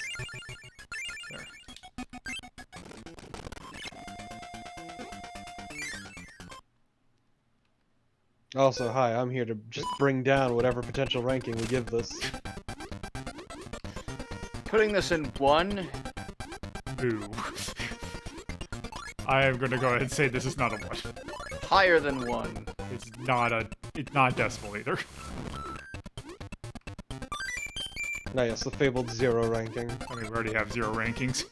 There. Also, hi, I'm here to just bring down whatever potential ranking we give this. Putting this in 1, Boo. I am gonna go ahead and say this is not a 1. higher than 1. It's not decimal either. No, yes, the fabled 0 ranking. I mean, we already have 0 rankings.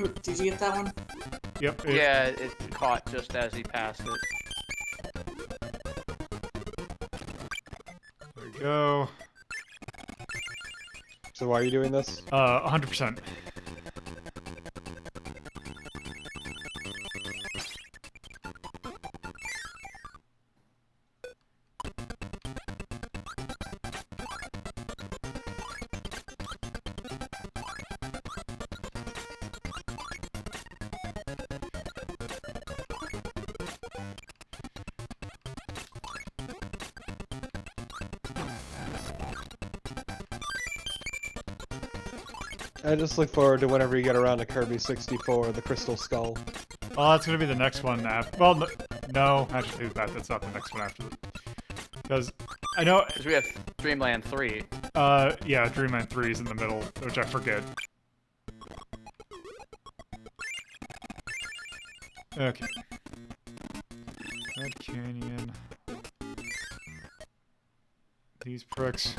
Ooh, did you get that one? Yep. Yeah, it caught just as he passed it. There we go. So why are you doing this? 100%. I just look forward to whenever you get around to Kirby 64, the Crystal Skull. Oh, that's gonna be the next one after. Well, no, actually, that's not the next one after. Because I know. Because we have Dreamland 3. Yeah, Dreamland 3 is in the middle, which I forget. Okay. Red Canyon. These pricks.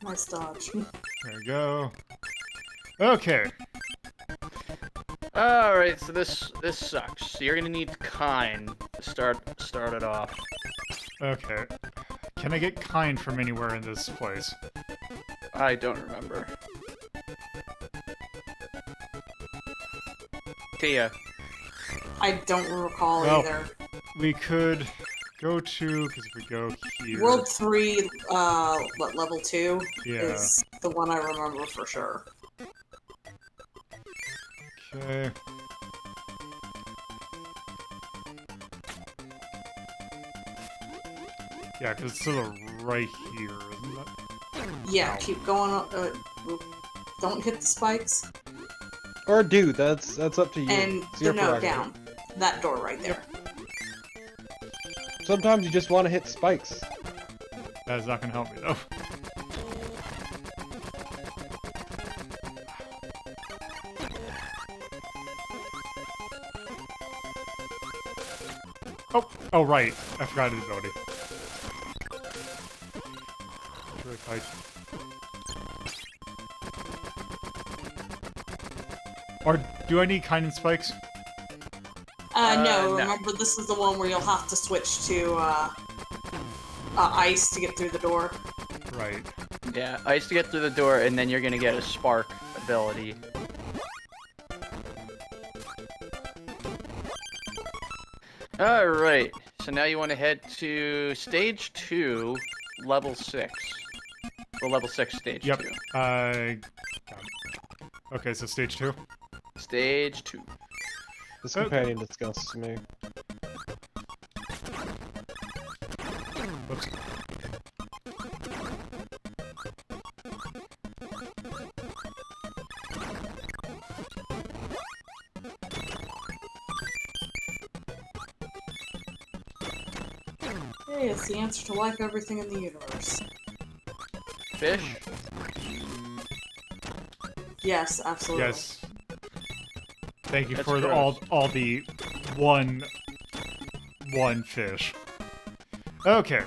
Nice dodge. There we go. Okay. Alright, so this sucks. So you're gonna need Kind to start it off. Okay. Can I get kind from anywhere in this place? I don't remember. Tia. I don't recall Well, either. We could go to, because if we go here... World 3, what, level 2? Yeah. Is the one I remember for sure. Okay. Yeah, because it's sort of right here, isn't it? Yeah, Ow. keep going. Don't hit the spikes. Or do, that's up to you. And It's your no, prerogative. down. That door right there. Sometimes you just want to hit spikes. That is not going to help me, though. Oh, right. I forgot his ability. Really tight. Or do I need kind and spikes? No, no. remember this is the one where you'll have to switch to, ice to get through the door. Right. Yeah, ice to get through the door, and then you're gonna get a spark ability. Alright, so now you want to head to stage 2, level 6. The level 6 stage Yep. 2. Got it. Okay, so stage 2. Stage 2. This companion disgusts me. Whoops. Hey, it's the answer to like everything in the universe. Fish? Yes, absolutely. Yes. Thank you That's for gross. all the one fish. Okay.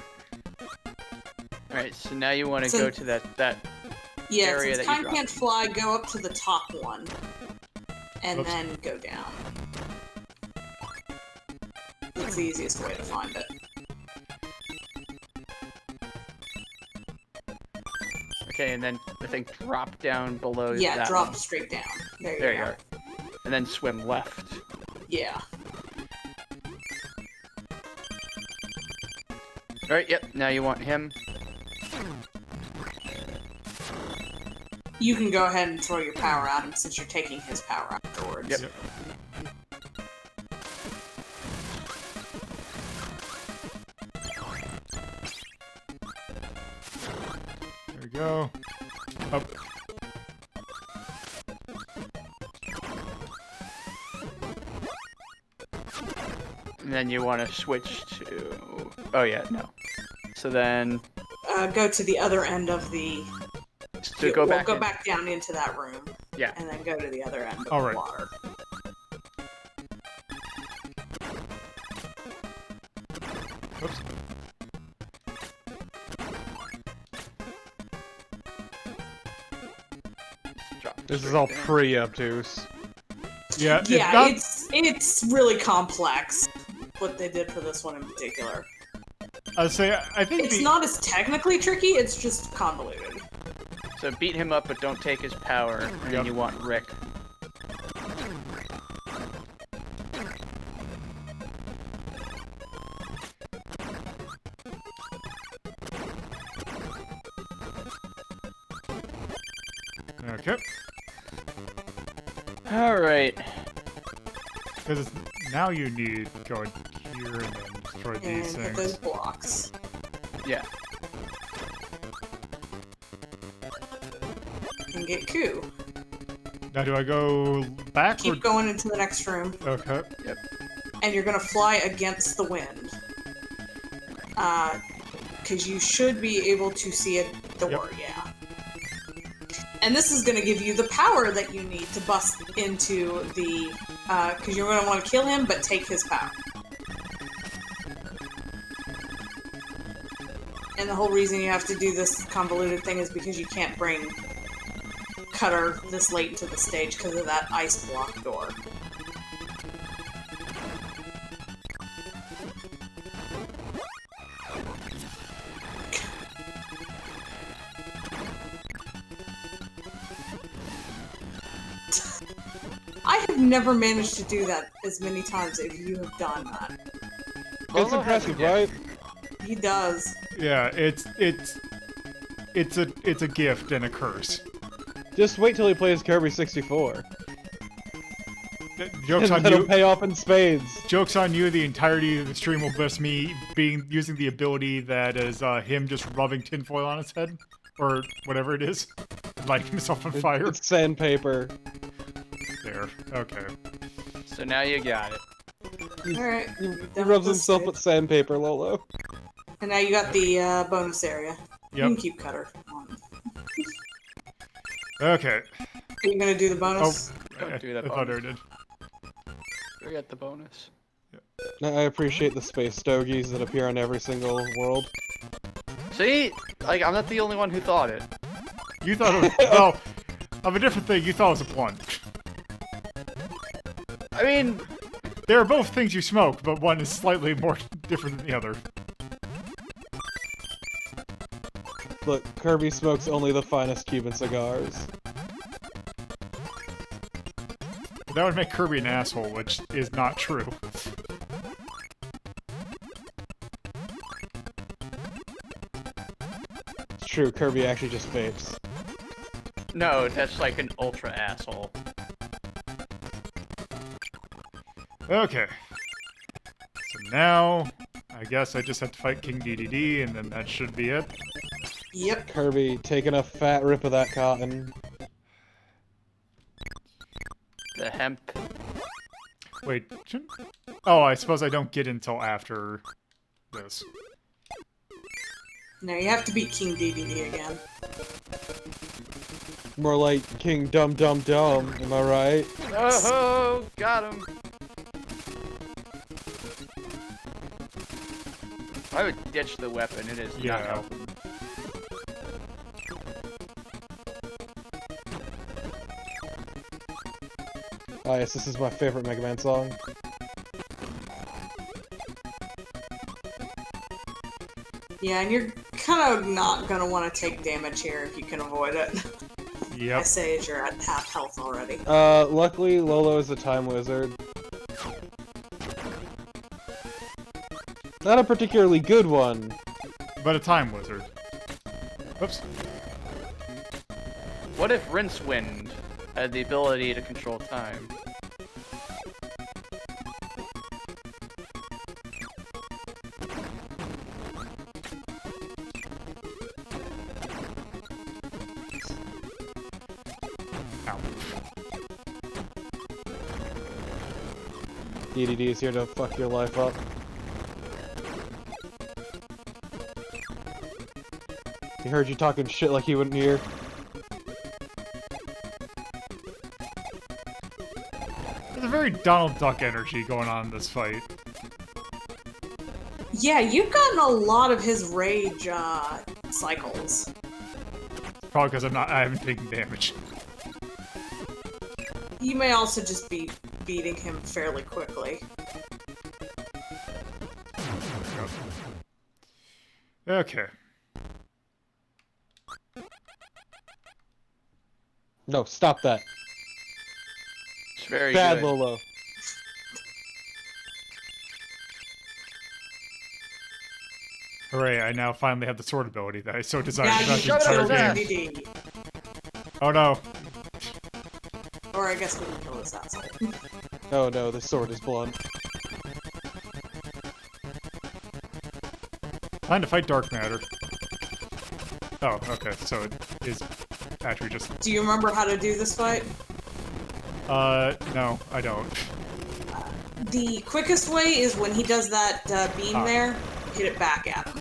Alright, so now you want to So- go to that Yeah, area since that you Kind dropped. can't fly, go up to the top one. And Oops. then go down. It's the easiest way to find it. Okay, and then I think drop down below Yeah, that drop one. straight down. There There you you go. are. And then swim left. Yeah. Alright, yep, now you want him. You can go ahead and throw your power at him since you're taking his power afterwards. Yep. Yep. There we go. Up. And then you want to switch to... Oh yeah, no. So then... Go to the other end of the... To go back in- back down into that room. Yeah. And then go to the other end of All the right. water. Oops. Drop This is straight all down. pretty obtuse. Yeah. Yeah, not- it's really complex. What they did for this one in particular. I'd say I think It's not as technically tricky, it's just convoluted. So beat him up, but don't take his power. And then Yep. you want Rick. Okay. Alright. Because now you need to go in here and then destroy And these hit those things. blocks. Yeah. And get Coup. Now do I go back or... Keep going into the next room. Okay. And you're gonna fly against the wind. Because you should be able to see a door, yeah. And this is gonna give you the power that you need to bust into the... because you're gonna want to kill him, but take his power. And the whole reason you have to do this convoluted thing is because you can't bring Cutter this late into the stage because of that ice block door. I have never managed to do that as many times as you have done that. It's Lolo impressive, has- right? He does. Yeah, it's a gift and a curse. Just wait till he plays Kirby 64. Joke's on That'll you. pay off in spades. Joke's on you. The entirety of the stream will just me using the ability that is him just rubbing tinfoil on his head, or whatever it is, lighting himself on fire. It's sandpaper. There. Okay. So now you got it. Alright. He rubs himself with sandpaper, Lolo. And now you got the bonus area. You Yep. can keep Cutter on. Okay. Are you gonna do the bonus? Don't do that I thought I bonus. did. Forget the bonus. I appreciate the space stogies that appear on every single world. See? Like, I'm not the only one who thought it. You thought it was, well, of a different thing. You thought it was a plunge. I mean, They are both things you smoke, but one is slightly more different than the other. Look, Kirby smokes only the finest Cuban cigars. That would make Kirby an asshole, which is not true. It's true, Kirby actually just vapes. no, that's like an ultra asshole. Okay. So now, I guess I just have to fight King DDD, and then that should be it. Yep. Kirby taking a fat rip of that cotton. The hemp. Wait. Oh, I suppose I don't get until after this. No, you have to beat King DDD again. More like King Dum Dum Dum, am I right? Oh, got him. I would ditch the weapon. It is Yeah. not helping. Ah yes, this is my favorite Mega Man song. Yeah, and you're kind of not gonna want to take damage here if you can avoid it. I Yep. say as you're at half health already. Luckily Lolo is a time wizard. Not a particularly good one. But a time wizard. Oops. What if Rincewind had the ability to control time? Ow. DDD is here to fuck your life up. He heard you talking shit like he wouldn't hear. There's a very Donald Duck energy going on in this fight. Yeah, you've gotten a lot of his rage cycles. Probably because I haven't taken damage. You may also just be beating him fairly quickly. Okay. No, stop that. It's very Bad good. Lolo. Hooray, I now finally have the sword ability that I so desired Now throughout you the shut entire up, game. Zach. DDD. Oh no. Or I guess we can kill this asshole. Oh no, the sword is blunt. Time to fight dark matter. Oh, okay, so it is actually just... Do you remember how to do this fight? No, I don't. The quickest way is when he does that beam there, hit it back at him.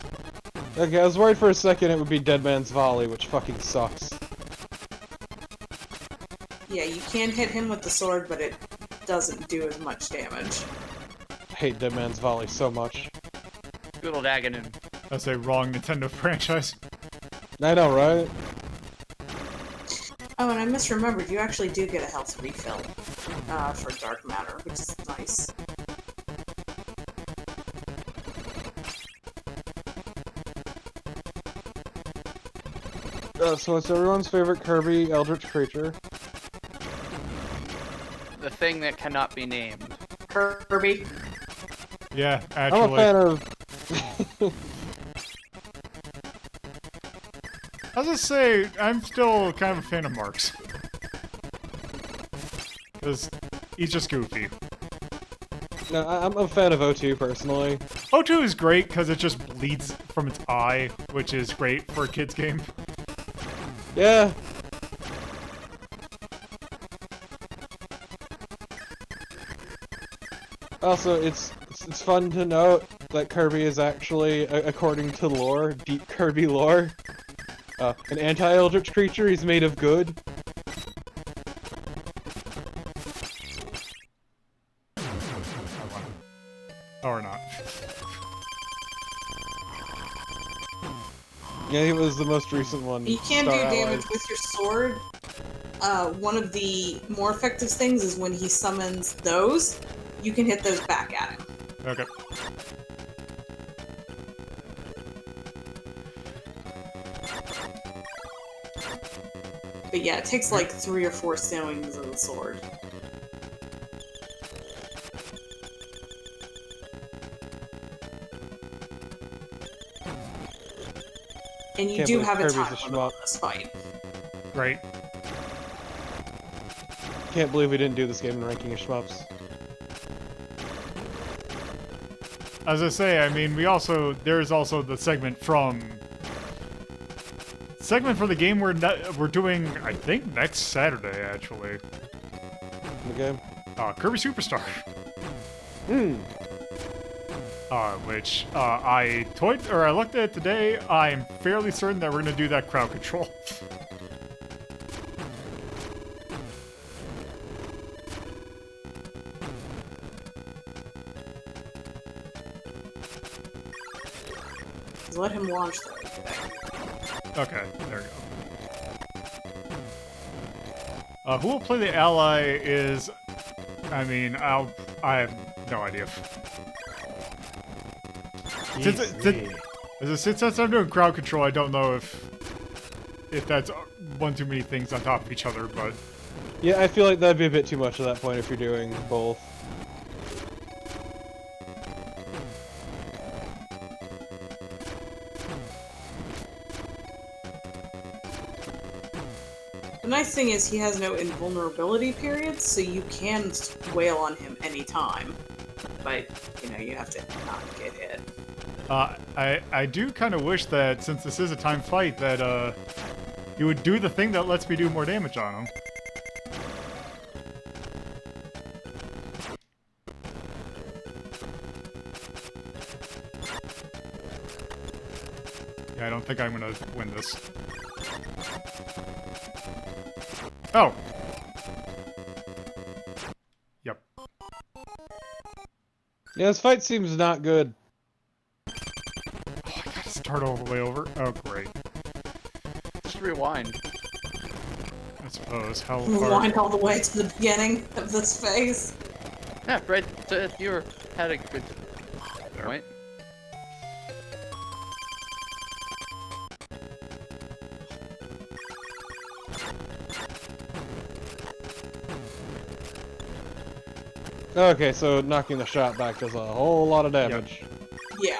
Okay, I was worried for a second it would be Dead Man's Volley, which fucking sucks. Yeah, you can hit him with the sword, but it doesn't do as much damage. I hate Dead Man's Volley so much. Good old Aghanim. That's a wrong Nintendo franchise. I know, right? Oh, and I misremembered, you actually do get a health refill for Dark Matter, which is nice. So it's everyone's favorite Kirby Eldritch creature. The thing that cannot be named. Kirby. Yeah, I'm a actually. fan of... I was gonna say, I'm still kind of a fan of Mark's. Because he's just goofy. No, I'm a fan of O2 personally. O2 is great because it just bleeds from its eye, which is great for a kid's game. Yeah. Also, it's fun to note that Kirby is actually, according to lore, deep Kirby lore, an anti-Eldritch creature. He's made of good. Or not. Yeah, he was the most recent one. You can do Star damage Allies. with your sword. One of the more effective things is when he summons those, you can hit those back at him. Okay. But yeah, it takes like 3 or 4 swings of the sword. And you Can't do believe have a Kirby's time a limit on schmuck. this fight. Right. Can't believe we didn't do this game in ranking of shmups. As I say, I mean, there's also the segment for the game we're doing, I think, next Saturday, actually. The game. Kirby Superstar. Hmm. Which, I looked at it today. I'm fairly certain that we're gonna do that crowd control. Let him launch though. Okay, there we go. Who will play the ally is... I mean, I have no idea. Since I'm doing crowd control, I don't know if that's one too many things on top of each other, but... Yeah, I feel like that'd be a bit too much at that point if you're doing both. The nice thing is he has no invulnerability periods, so you can wail on him anytime. But, you know, you have to not get hit. I do kind of wish that, since this is a timed fight, that, you would do the thing that lets me do more damage on him. Yeah, I don't think I'm gonna win this. Oh! Yep. Yeah, this fight seems not good. Oh, I gotta start all the way over. Oh, great. Just rewind. I suppose. How hard... Rewind all the way to the beginning of this phase. Yeah, Brett, you had a good point. Okay, so knocking the shot back does a whole lot of damage. Yeah.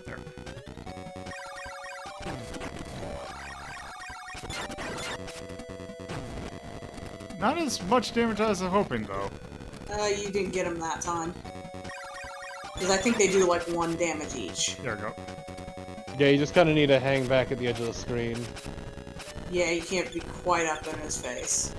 There. Not as much damage as I was hoping, though. You didn't get him that time. Because I think they do like 1 damage each. There we go. Yeah, you just kind of need to hang back at the edge of the screen. Yeah, you can't be quite up in his face.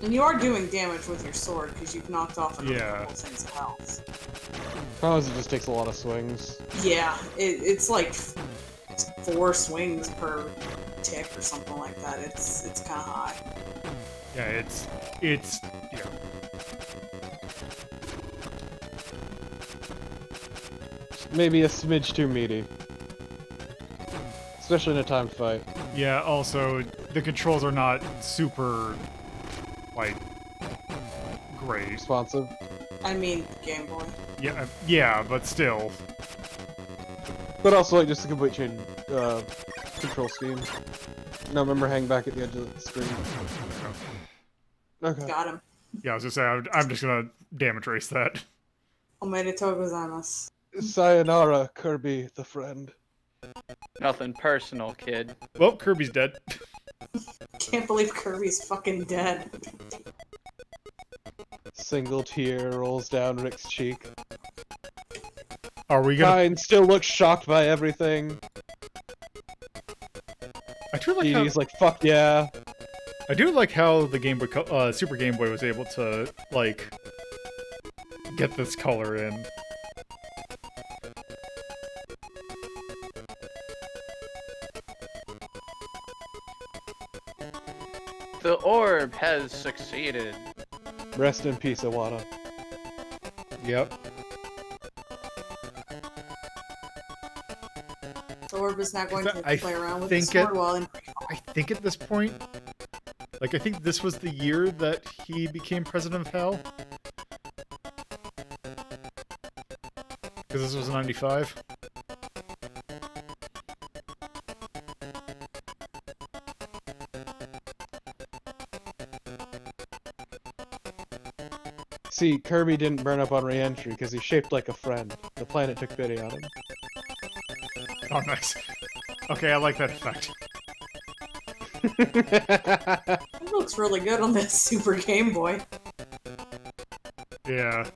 And you are doing damage with your sword because you've knocked off a couple things else. Problem is it just takes a lot of swings. Yeah, it's like 4 swings per tick or something like that. It's kind of high. Yeah, it's yeah. Maybe a smidge too meaty. Especially in a timed fight. Yeah, also, the controls are not super, like, great. Responsive. I mean, Game Boy. Yeah, but still. But also, like, just a complete change control scheme. No, remember hang back at the edge of the screen. Okay. Got him. Yeah, I was just saying, I'm just gonna damage race that. Omerito gozaimasu. Sayonara, Kirby, the friend. Nothing personal, kid. Well, Kirby's dead. Can't believe Kirby's fucking dead. Single tear rolls down Rick's cheek. Are we gonna... Kine still looks shocked by everything. I do like how... He's like, fuck yeah. I do like how the Game Boy, Super Game Boy was able to, like, get this color in. The orb has succeeded. Rest in peace, Iwata. Yep. The orb is not going to I play around with think the sword while in... I think at this point, like, I think this was the year that he became president of Hell. Because this was 95. See, Kirby didn't burn up on re-entry because he's shaped like a friend. The planet took pity on him. Oh, nice. Okay, I like that effect. It looks really good on this Super Game Boy. Yeah.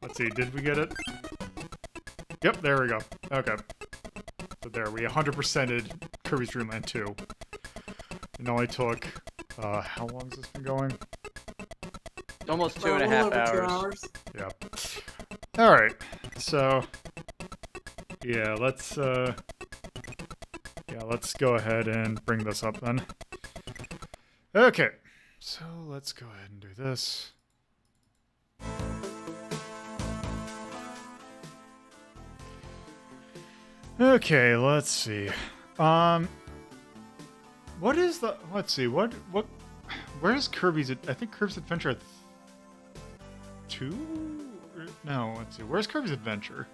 Let's see, did we get it? Yep, there we go. Okay. So there, we 100%ed Kirby's Dream Land 2. It only took, how long has this been going? Almost Well, a 2.5 little over 2 hours. hours. Yeah. Alright. So, yeah, let's go ahead and bring this up then. Okay. So, let's go ahead and do this. Okay, let's see. What is the... Let's see, where's Kirby's... I think Kirby's Adventure 2? No, let's see. Where's Kirby's Adventure?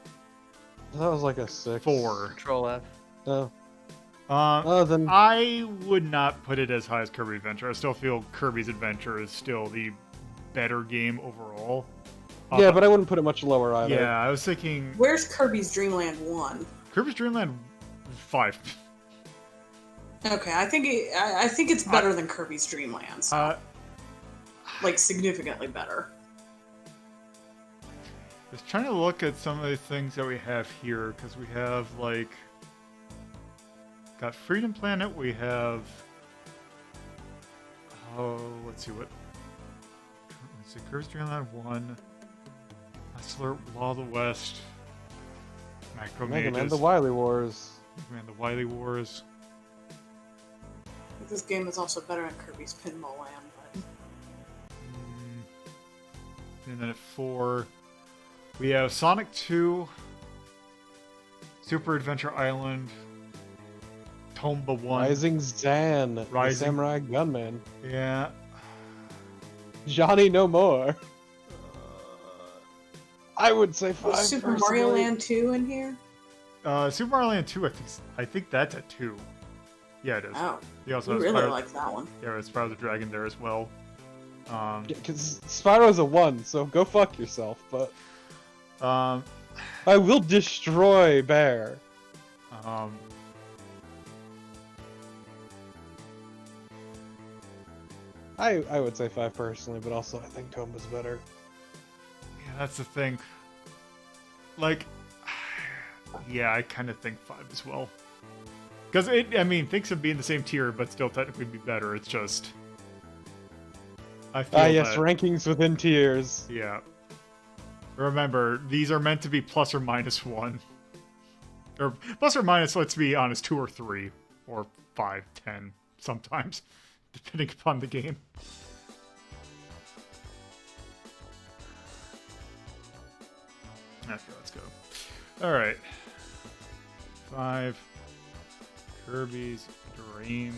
That was like a 6. 4. Control F. No. Then I would not put it as high as Kirby's Adventure. I still feel Kirby's Adventure is still the better game overall. Yeah, but I wouldn't put it much lower either. Yeah, I was thinking... Where's Kirby's Dream Land 1? Kirby's Dream Land 5. Okay, I think it's better than Kirby's Dream Land. So, like, significantly better. Just trying to look at some of the things that we have here, because we have, like... Got Freedom Planet, we have... Oh, let's see what... Let's see, Kirby's Dream Land 1... Hustler, Law of the West... Macro Mega Man, Mages... the Wily Wars. Mega Man, the Wily Wars... This game is also better than Kirby's Pinball Land, but... And then at 4... We have Sonic 2... Super Adventure Island... Tumble 1... Rising Zan, the Rising- Samurai Gunman. Yeah... Johnny No More. I would say 5. Was Super Mario Land 2 in here? Super Mario Land 2, I think that's at 2. Yeah, it is. Oh, He also you has really Spyro, like that one. yeah, there's Spyro the Dragon there as well. Because Spyro's a 1, so go fuck yourself, but... Um, I will destroy Bear. I would say 5 personally, but also I think Tomba's better. yeah, that's the thing. Like, yeah, I kind of think 5 as well. Because I mean, thinks of being the same tier, but still technically be better. It's just, I feel Ah, yes, that. rankings within tiers. Yeah. Remember, these are meant to be plus or minus 1. Or plus or minus, let's be honest, 2 or 3. Or 5, 10, sometimes. Depending upon the game. Okay, let's go. Alright. 5. Kirby's Dream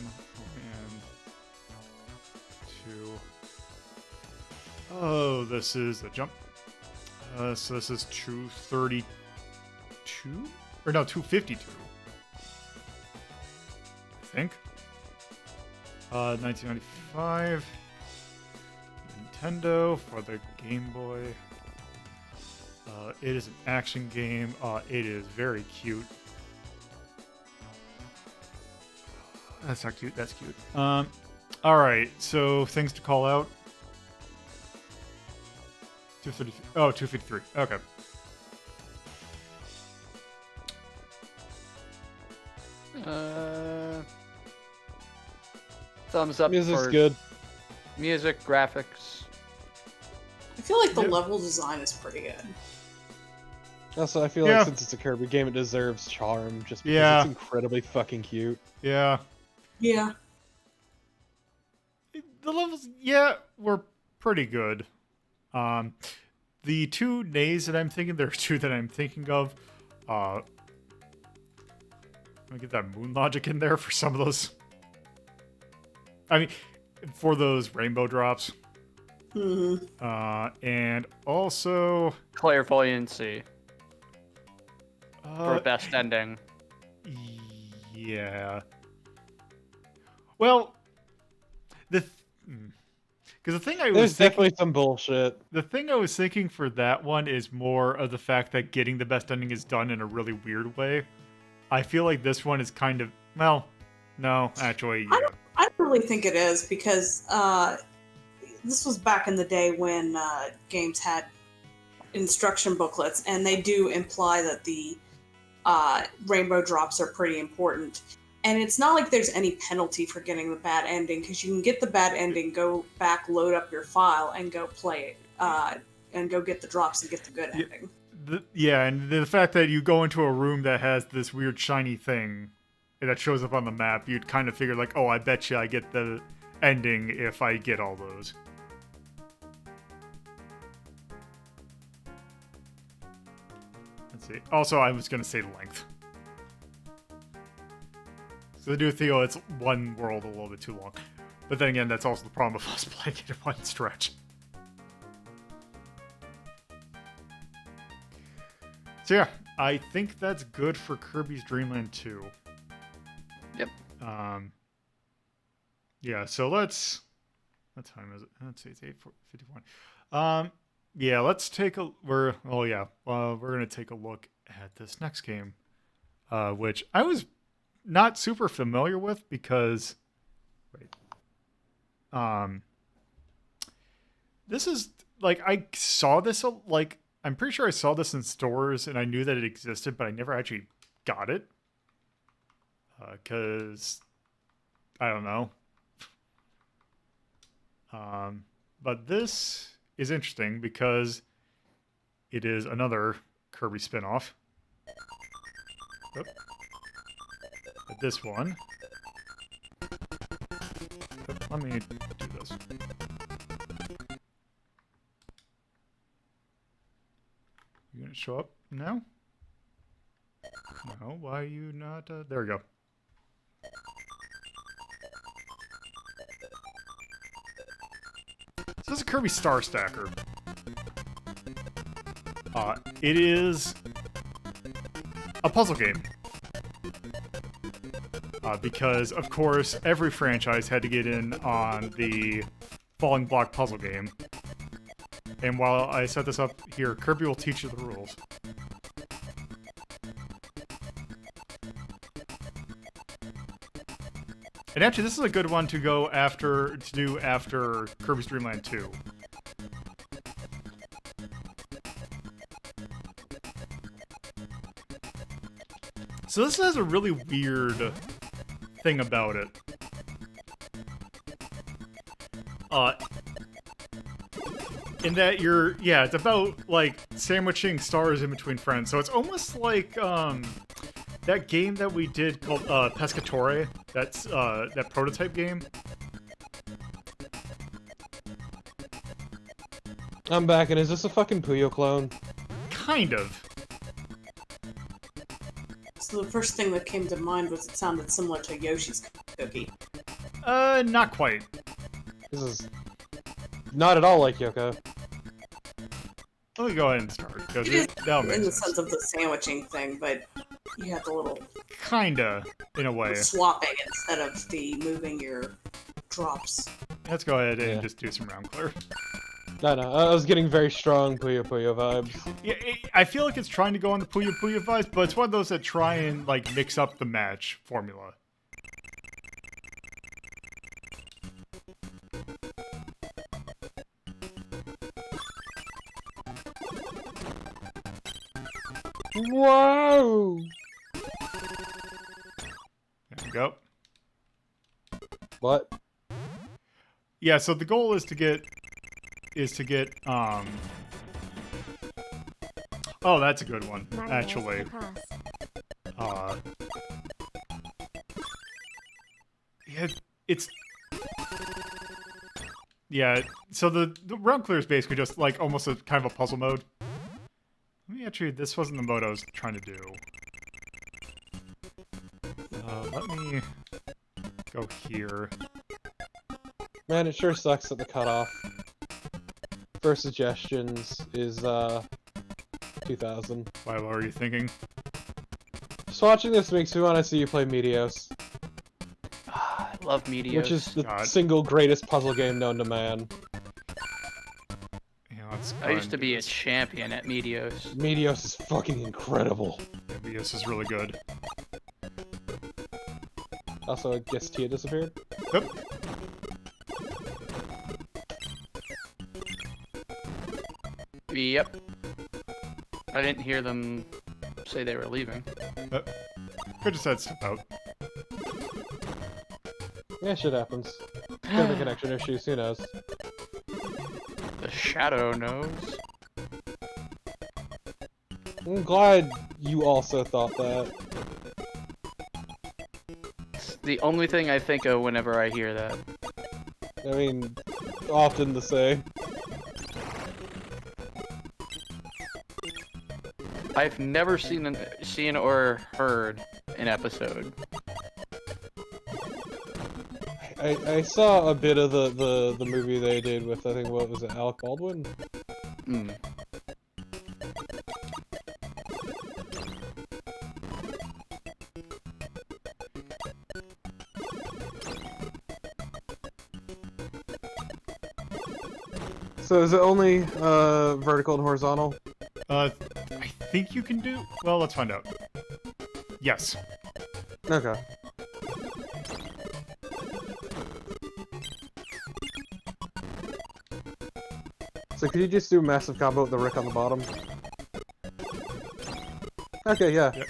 Land 2. Oh, this is a jump. So this is 232? Or no, 252. I think. 1995. Nintendo for the Game Boy. It is an action game. It is very cute. That's not cute. That's cute. Alright, so things to call out. 233. Oh, 253. Okay. Thumbs up Music's for good. music, graphics. I feel like the Yep. level design is pretty good. Also, I feel Yeah. like since it's a Kirby game, it deserves charm just because Yeah. it's incredibly fucking cute. Yeah. Yeah. The levels, yeah, were pretty good. The two nays that I'm thinking, there are two that I'm thinking of. Let me get that moon logic in there for some of those. I mean, for those rainbow drops. Mm-hmm. And also... Clairvoyancy for Uh, best ending. yeah. Well, because the thing I was There's thinking... definitely some bullshit. The thing I was thinking for that one is more of the fact that getting the best ending is done in a really weird way. I feel like this one is kind of, well, no, actually, yeah. I don't really think it is because this was back in the day when games had instruction booklets, and they do imply that the rainbow drops are pretty important. And it's not like there's any penalty for getting the bad ending, because you can get the bad ending, go back, load up your file, and go play it, and go get the drops and get the good ending. And the fact that you go into a room that has this weird shiny thing that shows up on the map, you'd kind of figure like, oh, I bet you I get the ending if I get all those. Let's see. Also, I was going to say length. So the Theo, it's one world a little bit too long. But then again, that's also the problem of us playing it in one stretch. So yeah, I think that's good for Kirby's Dream Land 2. Yep. Yeah, so let's... What time is it? Let's see, it's 8:51. Yeah, let's take a... we're going to take a look at this next game. Which I was not super familiar with because... Wait. This is... Like, I saw this, like... I'm pretty sure I saw this in stores and I knew that it existed, but I never actually got it. Because... I don't know. But this is interesting because it is another Kirby spin-off. Oop. But this one... Oop, let me do this. You gonna show up now? No, why are you not? There we go. So this is a Kirby Star Stacker. It is a puzzle game. Because, of course, every franchise had to get in on the falling block puzzle game. And while I set this up here, Kirby will teach you the rules. And actually, this is a good one to do after Kirby's Dream Land 2. So this has a really weird thing about it. In that it's about, like, sandwiching stars in between friends. So it's almost like, that game that we did called, Pescatore. That's, that prototype game. I'm back, and is this a fucking Puyo clone? Kind of. So the first thing that came to mind was it sounded similar to Yoshi's Cookie. Not quite. This is not at all like Yoko. Let me go ahead and start, because It is that'll make in the sense. sense of the sandwiching thing, but you have the little Kinda, in a way. swapping instead of the moving your drops. Let's go ahead and Yeah. just do some round clear. No, I was getting very strong Puyo Puyo vibes. Yeah, I feel like it's trying to go on the Puyo Puyo vibes, but it's one of those that try and, like, mix up the match formula. Whoa! There we go. What? Yeah, so the goal is to get oh, that's a good one, actually. Yeah, it's yeah. So the round clear is basically just like almost a kind of a puzzle mode. Let me actually. This wasn't the mode I was trying to do. Let me go here. Man, it sure sucks that the cutoff for suggestions is 2000. Why? What are you thinking? Just watching this makes me want to see you play Meteos, I love Meteos. which is the God. single greatest puzzle game known to man. Yeah, let's. I used to be a champion at Meteos. Meteos is fucking incredible. Yeah, this is really good. Also, I guess Tia disappeared. Yep. Yep. I didn't hear them say they were leaving. Could just said step out. Yeah, shit happens. Could be connection issues, who knows. The shadow knows. I'm glad you also thought that. It's the only thing I think of whenever I hear that. I mean, often the same. I've never seen or heard an episode. I saw a bit of the movie they did with, I think, what was it, Alec Baldwin? Hmm. So is it only vertical and horizontal? I think you can do. Well, let's find out. Yes. Okay. So could you just do a massive combo with the Rick on the bottom? Okay, yeah. Yep.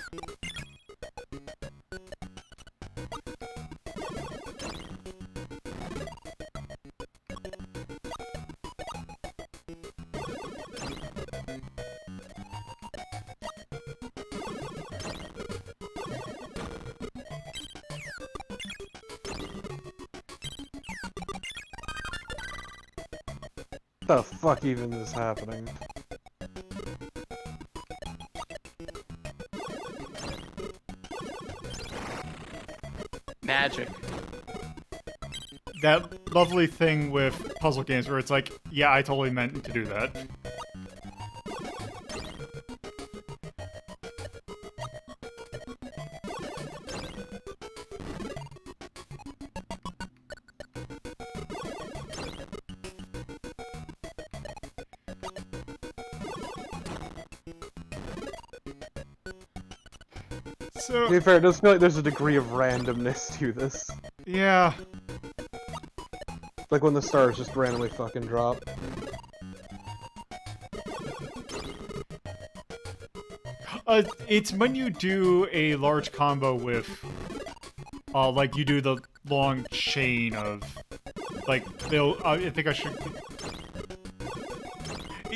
What the fuck even is happening? Magic. That lovely thing with puzzle games where it's like, yeah, I totally meant to do that. To be fair, it does feel like there's a degree of randomness to this. Yeah. Like when the stars just randomly fucking drop. It's when you do a large combo with, like you do the long chain of, like, they'll, I think I should...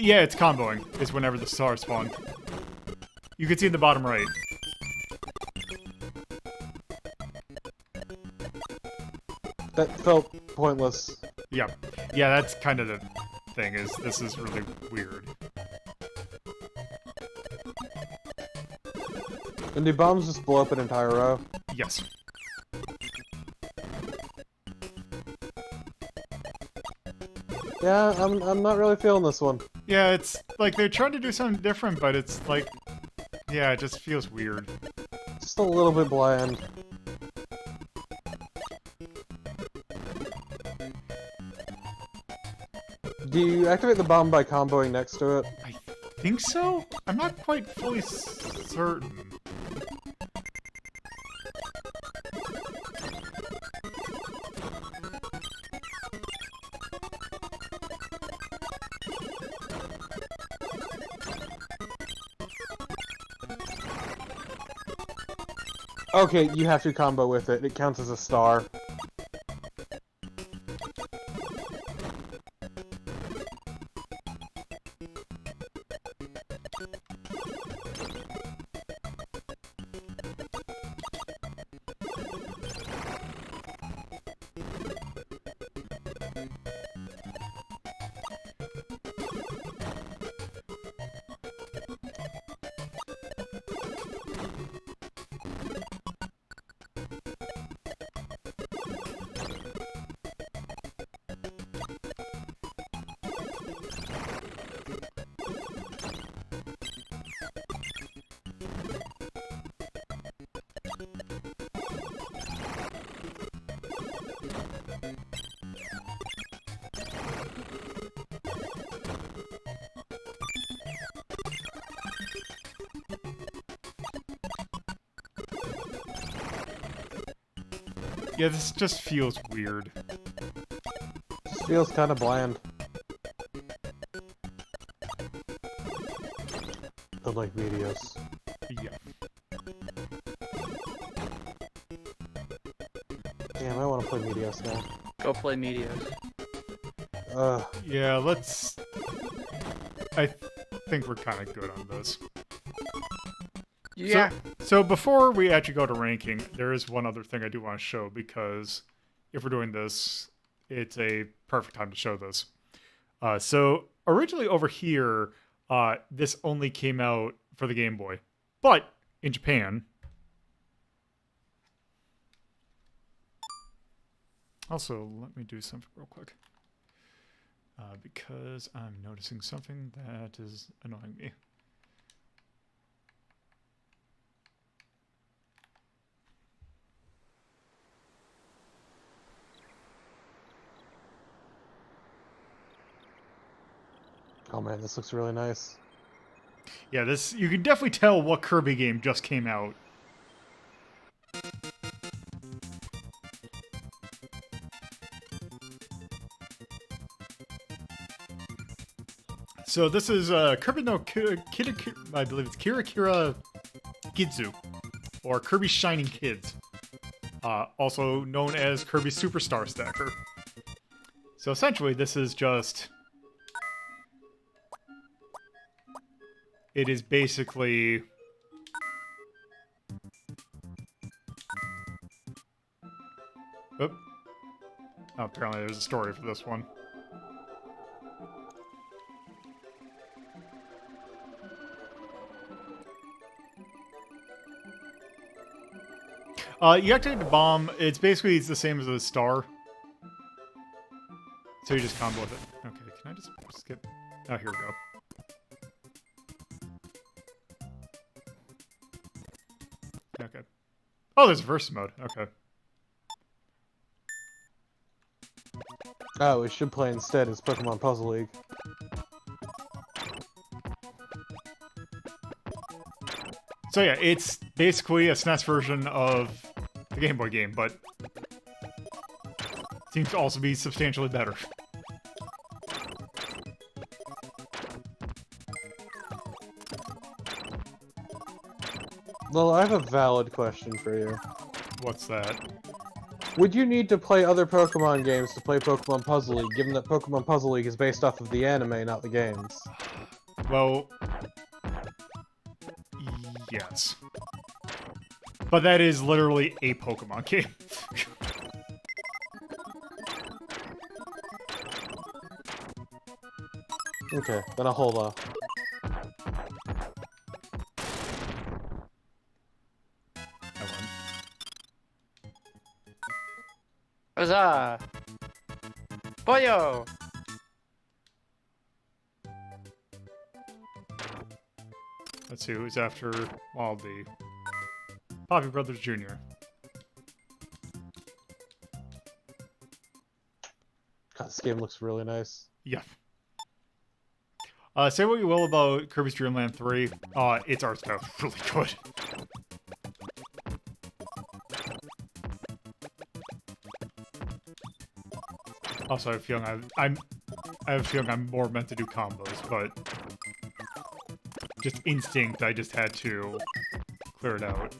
Yeah, it's comboing. It's whenever the stars spawn. You can see in the bottom right. That felt pointless. Yeah. Yeah, that's kind of the thing, is this is really weird. And do bombs just blow up an entire row? Yes. Yeah, I'm not really feeling this one. Yeah, it's like they're trying to do something different, but it's like, yeah, it just feels weird. Just a little bit bland. Do you activate the bomb by comboing next to it? I think so? I'm not quite fully certain. Okay, you have to combo with it. It counts as a star. Yeah, this just feels weird. Just feels kind of bland. Unlike Medios. Yeah. Damn, I want to play Medios now. Go play Medios. Yeah, let's... I think we're kind of good on this. Yeah. So before we actually go to ranking, there is one other thing I do want to show, because if we're doing this, it's a perfect time to show this. So originally over here, this only came out for the Game Boy. But in Japan... Also, let me do something real quick. Because I'm noticing something that is annoying me. Oh man, this looks really nice. Yeah, this, you can definitely tell what Kirby game just came out. So this is Kirby no I believe it's Kira Kidzu, or Kirby Shining Kids, also known as Kirby Superstar Stacker. So essentially, this is just... It is basically... Oop. Oh, apparently there's a story for this one. You activate the bomb. It's basically the same as a star. So you just combo with it. Okay, can I just skip? Oh, here we go. Okay. Oh, there's versus mode. Okay. Oh, we should play instead as Pokemon Puzzle League. So yeah, it's basically a SNES version of the Game Boy game, but seems to also be substantially better. Well, I have a valid question for you. What's that? Would you need to play other Pokemon games to play Pokemon Puzzle League, given that Pokemon Puzzle League is based off of the anime, not the games? Well, yes. But that is literally a Pokemon game. Okay, then I'll hold off. I won. Huzzah! Poyo! Let's see who's after Wildy. Poppy Brothers Jr. God, this game looks really nice. Yeah. Say what you will about Kirby's Dream Land 3. Its art style is really good. Also, I have a feeling I have a feeling I'm more meant to do combos, but just instinct, I just had to clear it out.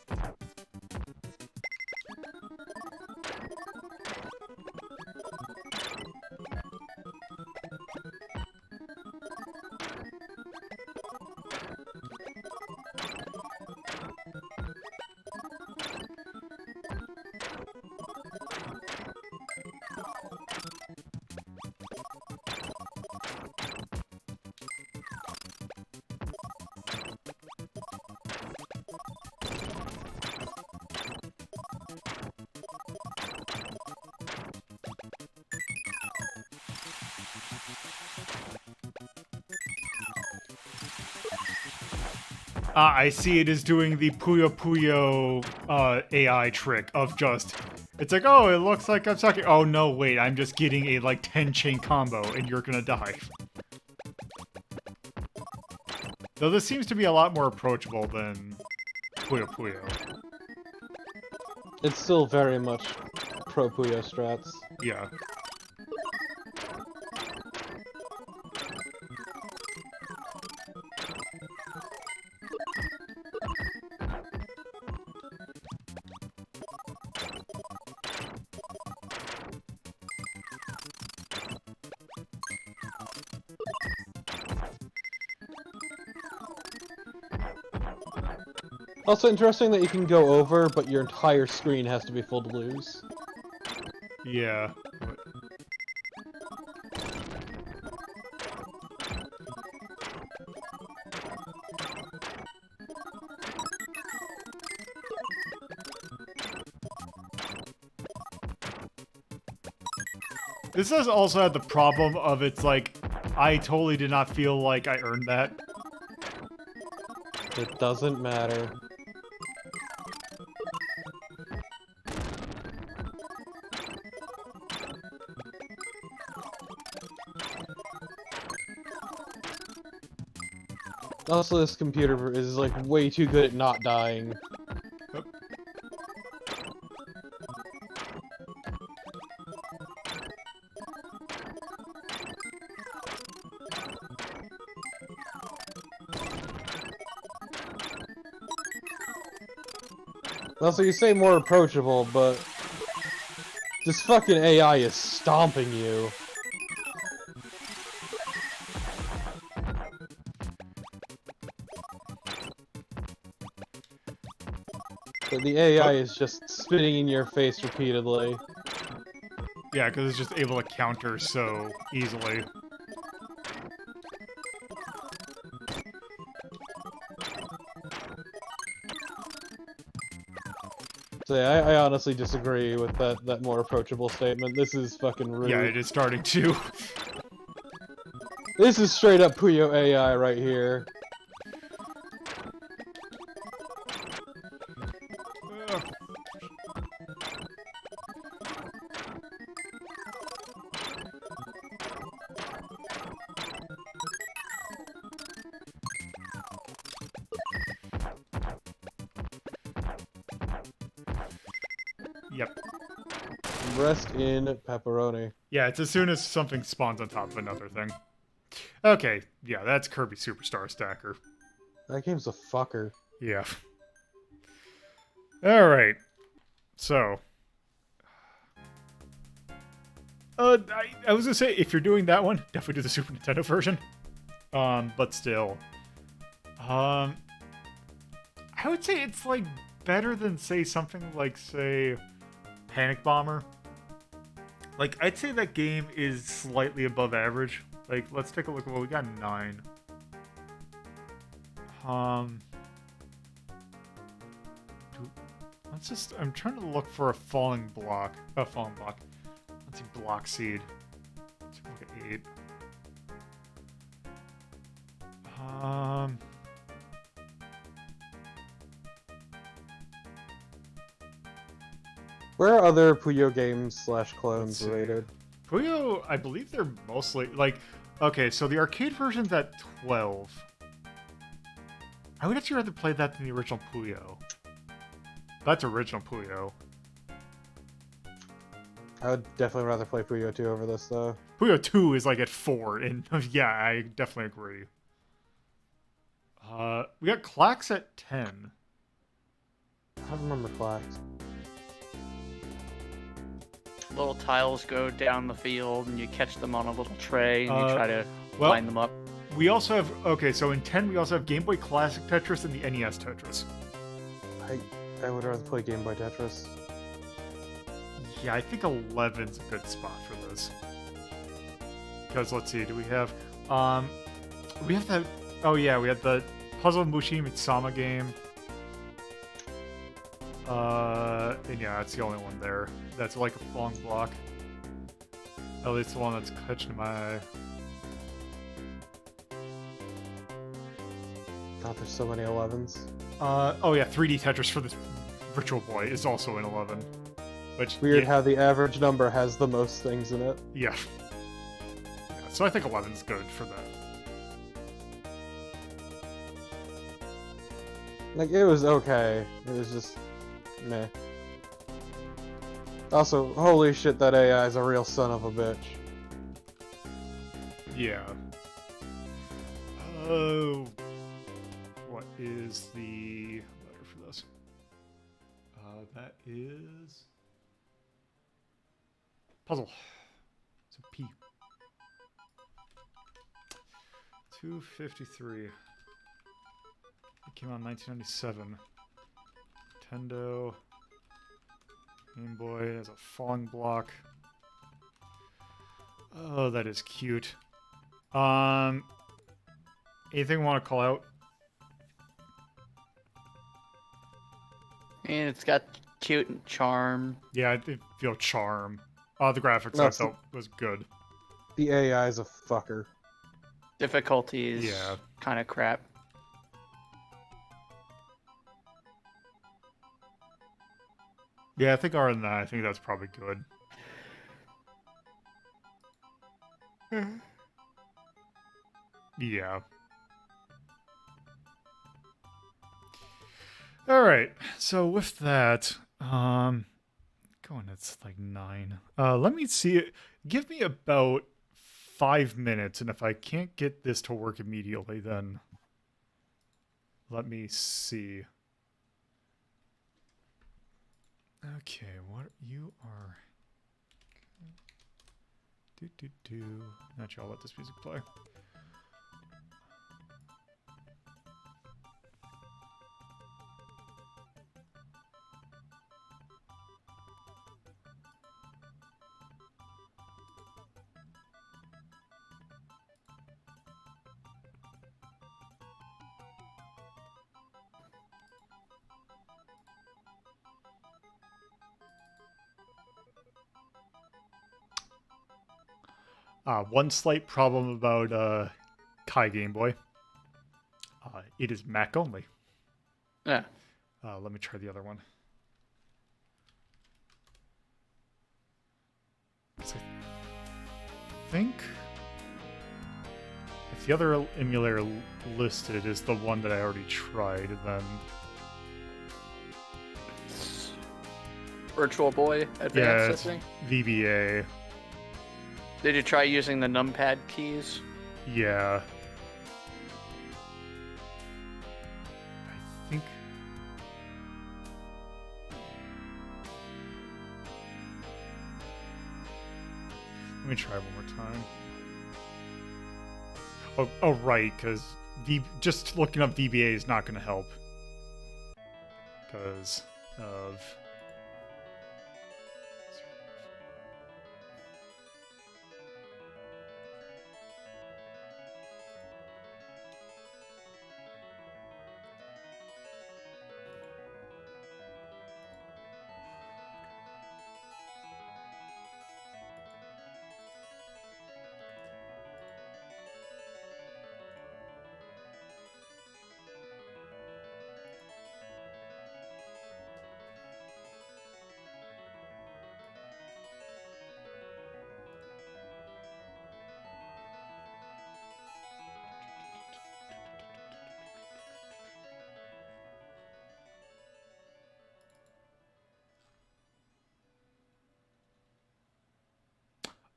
I see it is doing the Puyo Puyo AI trick of just, it's like, oh, it looks like I'm sucking. Oh no, wait, I'm just getting a like 10 chain combo and you're gonna die. Though this seems to be a lot more approachable than Puyo Puyo. It's still very much pro Puyo strats. Yeah. Also interesting that you can go over, but your entire screen has to be full to lose. Yeah. This has also had the problem of it's like, I totally did not feel like I earned that. It doesn't matter. Also, this computer is like way too good at not dying. Oop. Also, you say more approachable, but this fucking AI is stomping you. The AI is just spitting in your face repeatedly. Yeah, because it's just able to counter so easily. So yeah, I honestly disagree with that more approachable statement. This is fucking rude. Yeah, it is starting to. This is straight up Puyo AI right here. Yep. Rest in pepperoni. Yeah, it's as soon as something spawns on top of another thing. Okay, yeah, that's Kirby Superstar Stacker. That game's a fucker. Yeah. Alright. So. I was gonna say, if you're doing that one, definitely do the Super Nintendo version. But still. I would say it's like better than say something like say Panic Bomber. Like I'd say that game is slightly above average. Like let's take a look at what we got. 9. Let's just. I'm trying to look for a falling block. A falling block. Let's see. Block seed. Let's look at 8. Where are other Puyo games / clones see. rated? Poyo, I believe they're mostly like. Okay, so the arcade version's at 12. I would actually rather play that than the original Puyo. That's original Puyo. I would definitely rather play Puyo 2 over this, though. Puyo 2 is like at 4, and yeah, I definitely agree. We got Clax at 10. I don't remember Clax. Little tiles go down the field, and you catch them on a little tray, and you try to line them up. We also have, okay, so in 10 we also have Game Boy Classic Tetris and the NES Tetris. I would rather play Game Boy Tetris. Yeah, I think 11's a good spot for this. Because let's see, do we have that, oh yeah, we had the Puzzle Mushi Mitsama game. And yeah, that's the only one there. That's like a falling block. At least the one that's catching my eye. God, there's so many 11s. Oh yeah, 3D Tetris for this Virtual Boy is also in 11. Which Weird yeah, how the average number has the most things in it. yeah. So I think 11's good for that. Like, it was okay. It was just meh. Also, holy shit, that AI is a real son of a bitch. Yeah. Oh. What is the letter for this? That is puzzle. So P. 253. It came out in 1997. Nintendo. Game Boy has a falling block. Oh, that is cute. Anything you want to call out? And it's got cute and charm. Yeah, I feel charm. The graphics No, I felt was good. The AI is a fucker. Difficulty is Yeah. kind of crap. Yeah, I think other than that, I think that's probably good. Yeah. All right. So with that, going it's like 9. Let me see it. Give me about 5 minutes, and if I can't get this to work immediately, then let me see. Okay, what you are. Actually, I'll let this music play. One slight problem about Kai Game Boy. It is Mac only. Yeah. Let me try the other one. So I think if the other emulator listed is the one that I already tried, then Virtual Boy Advanced, yeah, I it's think. VBA. Did you try using the numpad keys? Yeah. I think. Let me try one more time. Oh, right, because just looking up VBA is not going to help. Because of...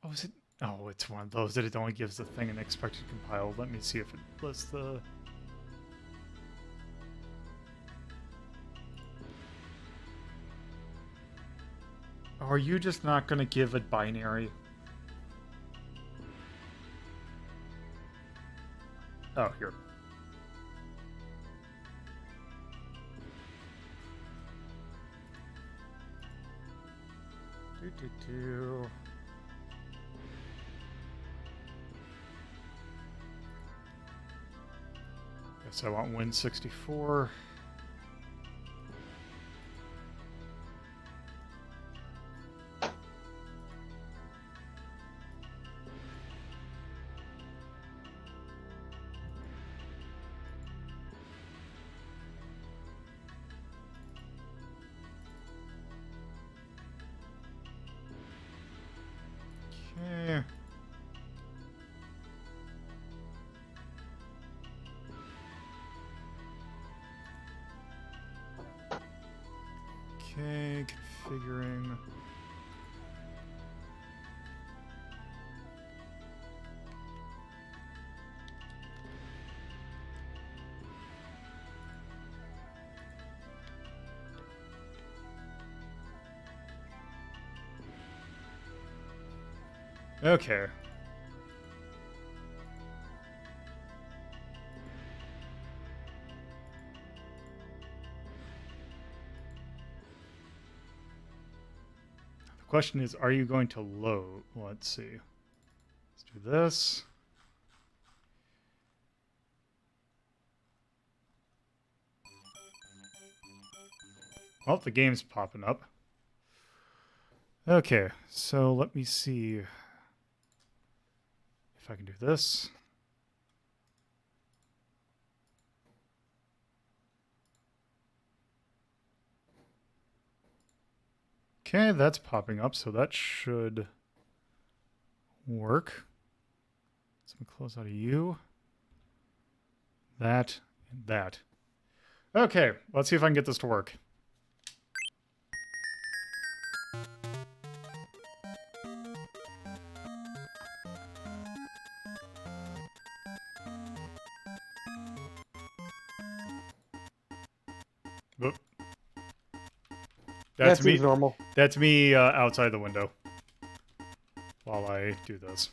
Oh, is it? Oh, it's one of those that it only gives the thing an expected compile. Let me see if it lists the... Are you just not going to give it binary? Oh, here. Do. Guess I want Win64. Okay. Okay, configuring. Okay. The question is, are you going to load? Let's see. Let's do this. Well, the game's popping up. Okay, so let me see if I can do this. Okay, that's popping up, so that should work. So let me close out of you. That, and that. Okay, let's see if I can get this to work. Oop. That's That me. seems normal. That's me outside the window while I do this.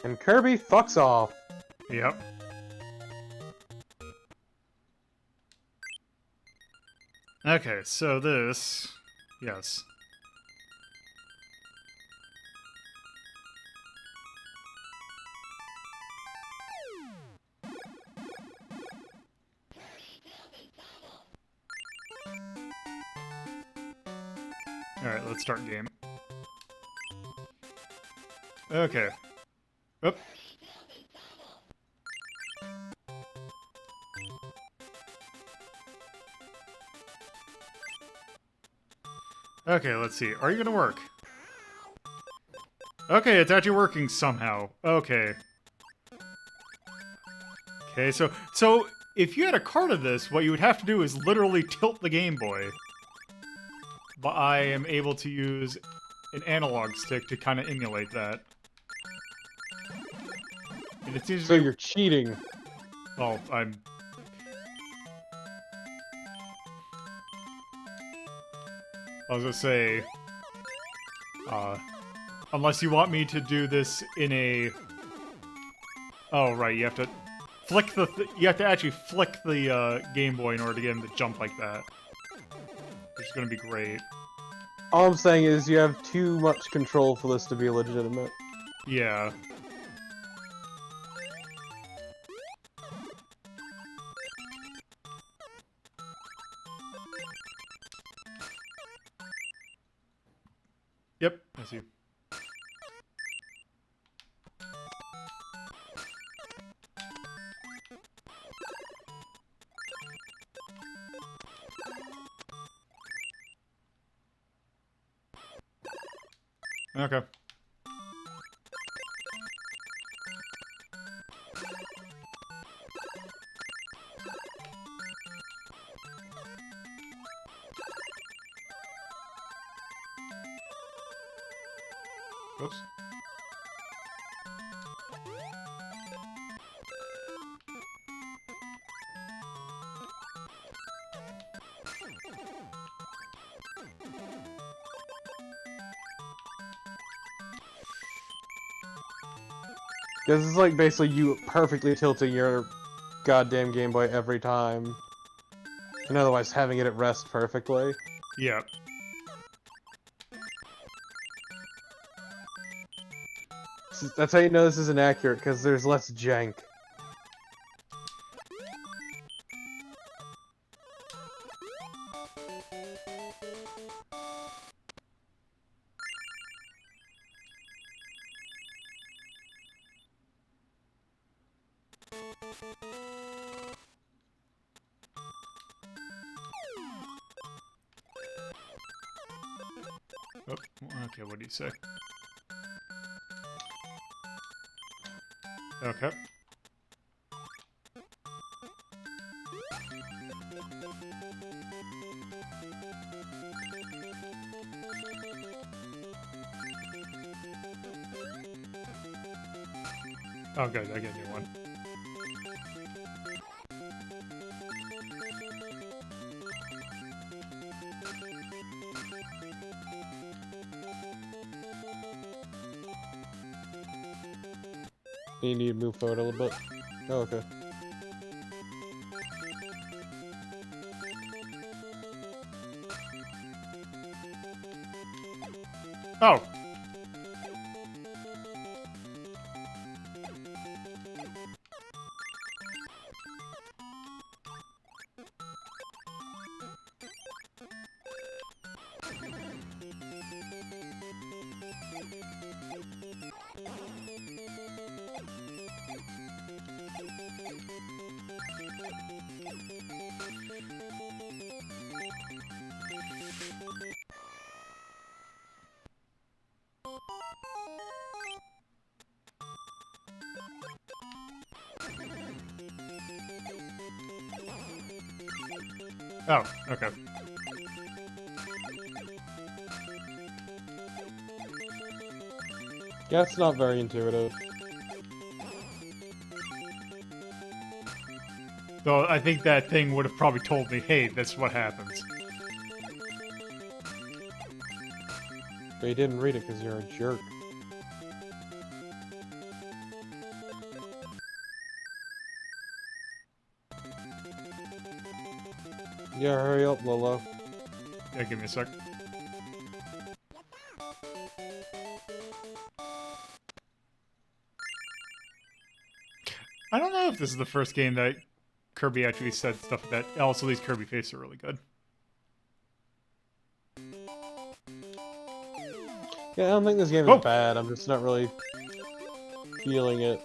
And Kirby fucks off. Yep. Okay, so this... Yes. Alright, let's start game. Okay. Oop. Okay, let's see. Are you gonna work? Okay, it's actually working somehow. Okay. Okay, so if you had a card of this, what you would have to do is literally tilt the Game Boy. But I am able to use an analog stick to kind of emulate that. And it seems So to be... you're cheating. Well, I was gonna say... unless you want me to do this in a... Oh, right, you have to flick the... you have to actually flick the Game Boy in order to get him to jump like that. Which is gonna be great. All I'm saying is you have too much control for this to be legitimate. Yeah. Yep, I see. Okay. Oops. This is like basically you perfectly tilting your goddamn Game Boy every time. And otherwise having it at rest perfectly. Yep. That's how you know this is inaccurate, because there's less jank. Oh, okay, what do you say? Okay. Oh, good, I get a new one. You need to move forward a little bit. Oh, okay. Oh! Oh, okay. Yeah, it's not very intuitive. Though I think that thing would have probably told me, hey, that's what happens. But you didn't read it because you're a jerk. Yeah, hurry up, Lolo. Yeah, give me a sec. I don't know if this is the first game that Kirby actually said stuff that... Also, these Kirby faces are really good. Yeah, I don't think this game is bad, I'm just not really feeling it.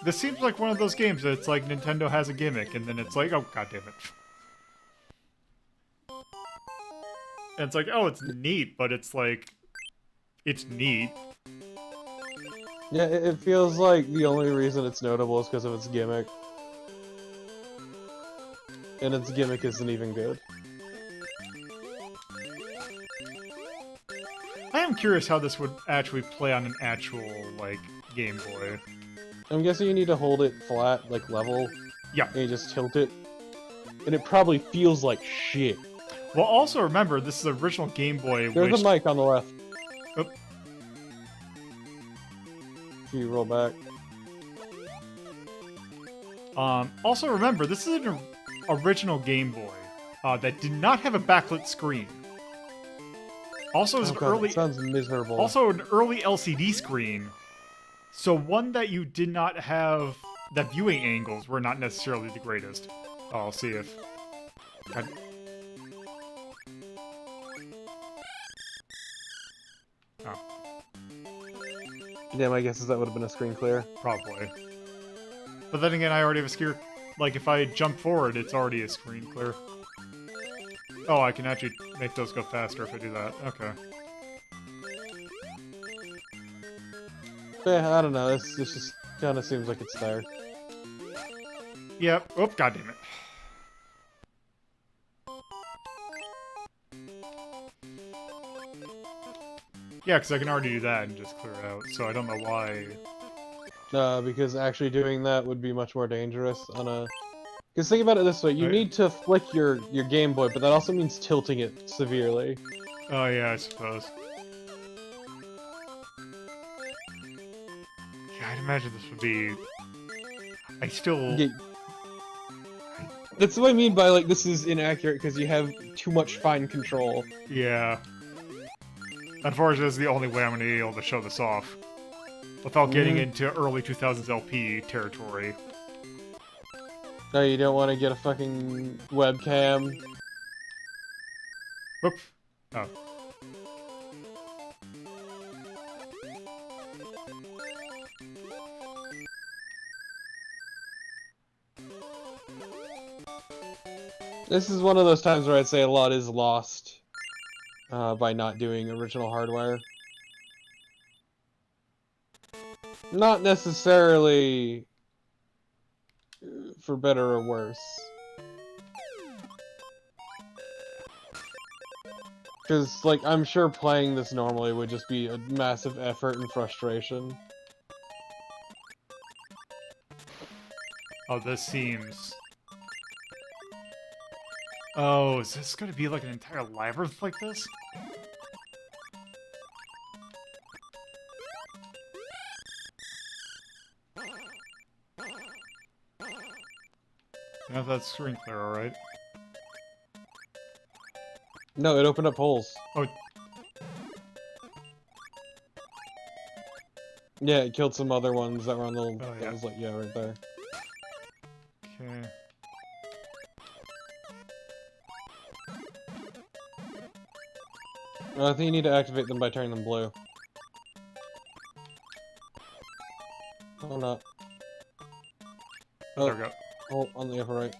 This seems like one of those games that it's like Nintendo has a gimmick, and then it's like, oh, god damn it. And it's like, oh, it's neat, but it's like, it's neat. Yeah, it feels like the only reason it's notable is because of its gimmick. And its gimmick isn't even good. I am curious how this would actually play on an actual, like, Game Boy. I'm guessing you need to hold it flat, like level. Yeah. And you just tilt it. And it probably feels like shit. Well, also remember, this is the original Game Boy, There's which... a mic on the left. Oop. Can you roll back? Also remember, this is an original Game Boy that did not have a backlit screen. Also, is Oh an God, early... that sounds miserable. Also, an early LCD screen. So one that you did not have... That viewing angles were not necessarily the greatest. Oh, I'll see if... God. Oh, Yeah, my guess is that would have been a screen clear. probably. But then again, I already have a screen... Like, if I jump forward, it's already a screen clear. Oh, I can actually make those go faster if I do that. Okay. Yeah, I don't know. This just kind of seems like it's there. Yep. Oh, God damn it. Yeah, because I can already do that and just clear it out, so I don't know why... Because actually doing that would be much more dangerous on a... Because think about it this way, you Right. need to flick your Game Boy, but that also means tilting it severely. Oh, yeah, I suppose. Yeah, I'd imagine this would be... I still... Yeah. That's what I mean by, like, this is inaccurate, because you have too much fine control. Yeah. Unfortunately, this is the only way I'm going to be able to show this off. Without getting into early 2000s LP territory. No, you don't want to get a fucking webcam. Whoop. Oh. This is one of those times where I'd say a lot is lost by not doing original hardware. Not necessarily for better or worse. Because, like, I'm sure playing this normally would just be a massive effort and frustration. Oh, this seems... Oh, is this going to be like an entire labyrinth like this? Now that's screen clear, alright? No, it opened up holes. Oh, Yeah, it killed some other ones that were on the... Oh, yeah. That was like, yeah, right there. okay. I think you need to activate them by turning them blue. Oh, no. Oh, there we go. Oh, on the upper right.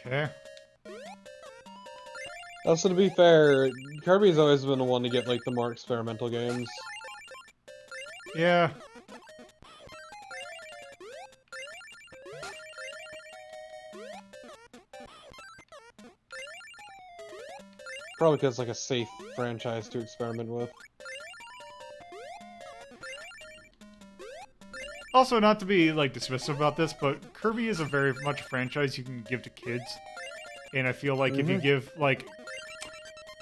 Okay. Also, to be fair, Kirby's always been the one to get, like, the more experimental games. Yeah. Probably because it's, like, a safe franchise to experiment with. Also, not to be, like, dismissive about this, but Kirby is a very much a franchise you can give to kids. And I feel like if you give, like...